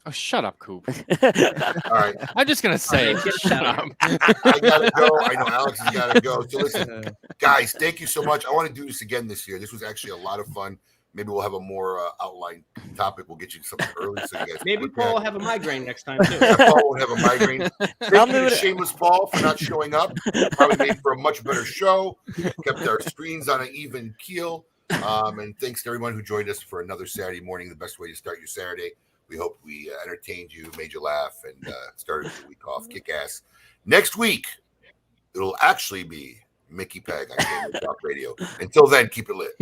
Oh, shut up, Coop. all right. I'm just gonna say it. Shut up. I gotta go. I know Alex has gotta go. So listen, guys, thank you so much. I want to do this again this year. This was actually a lot of fun. Maybe we'll have a more outlined topic. We'll get you something early so you guys. maybe Paul will have a migraine next time too. Yeah, Paul won't have a migraine. Thank you to Shameless Paul for not showing up. Probably made for a much better show. Kept our screens on an even keel. And thanks to everyone who joined us for another Saturday morning. The best way to start your Saturday. We hope we entertained you, made you laugh, and started the week off kick ass. Next week, it'll actually be Mickey Peg on KMA Talk Radio. Until then, keep it lit.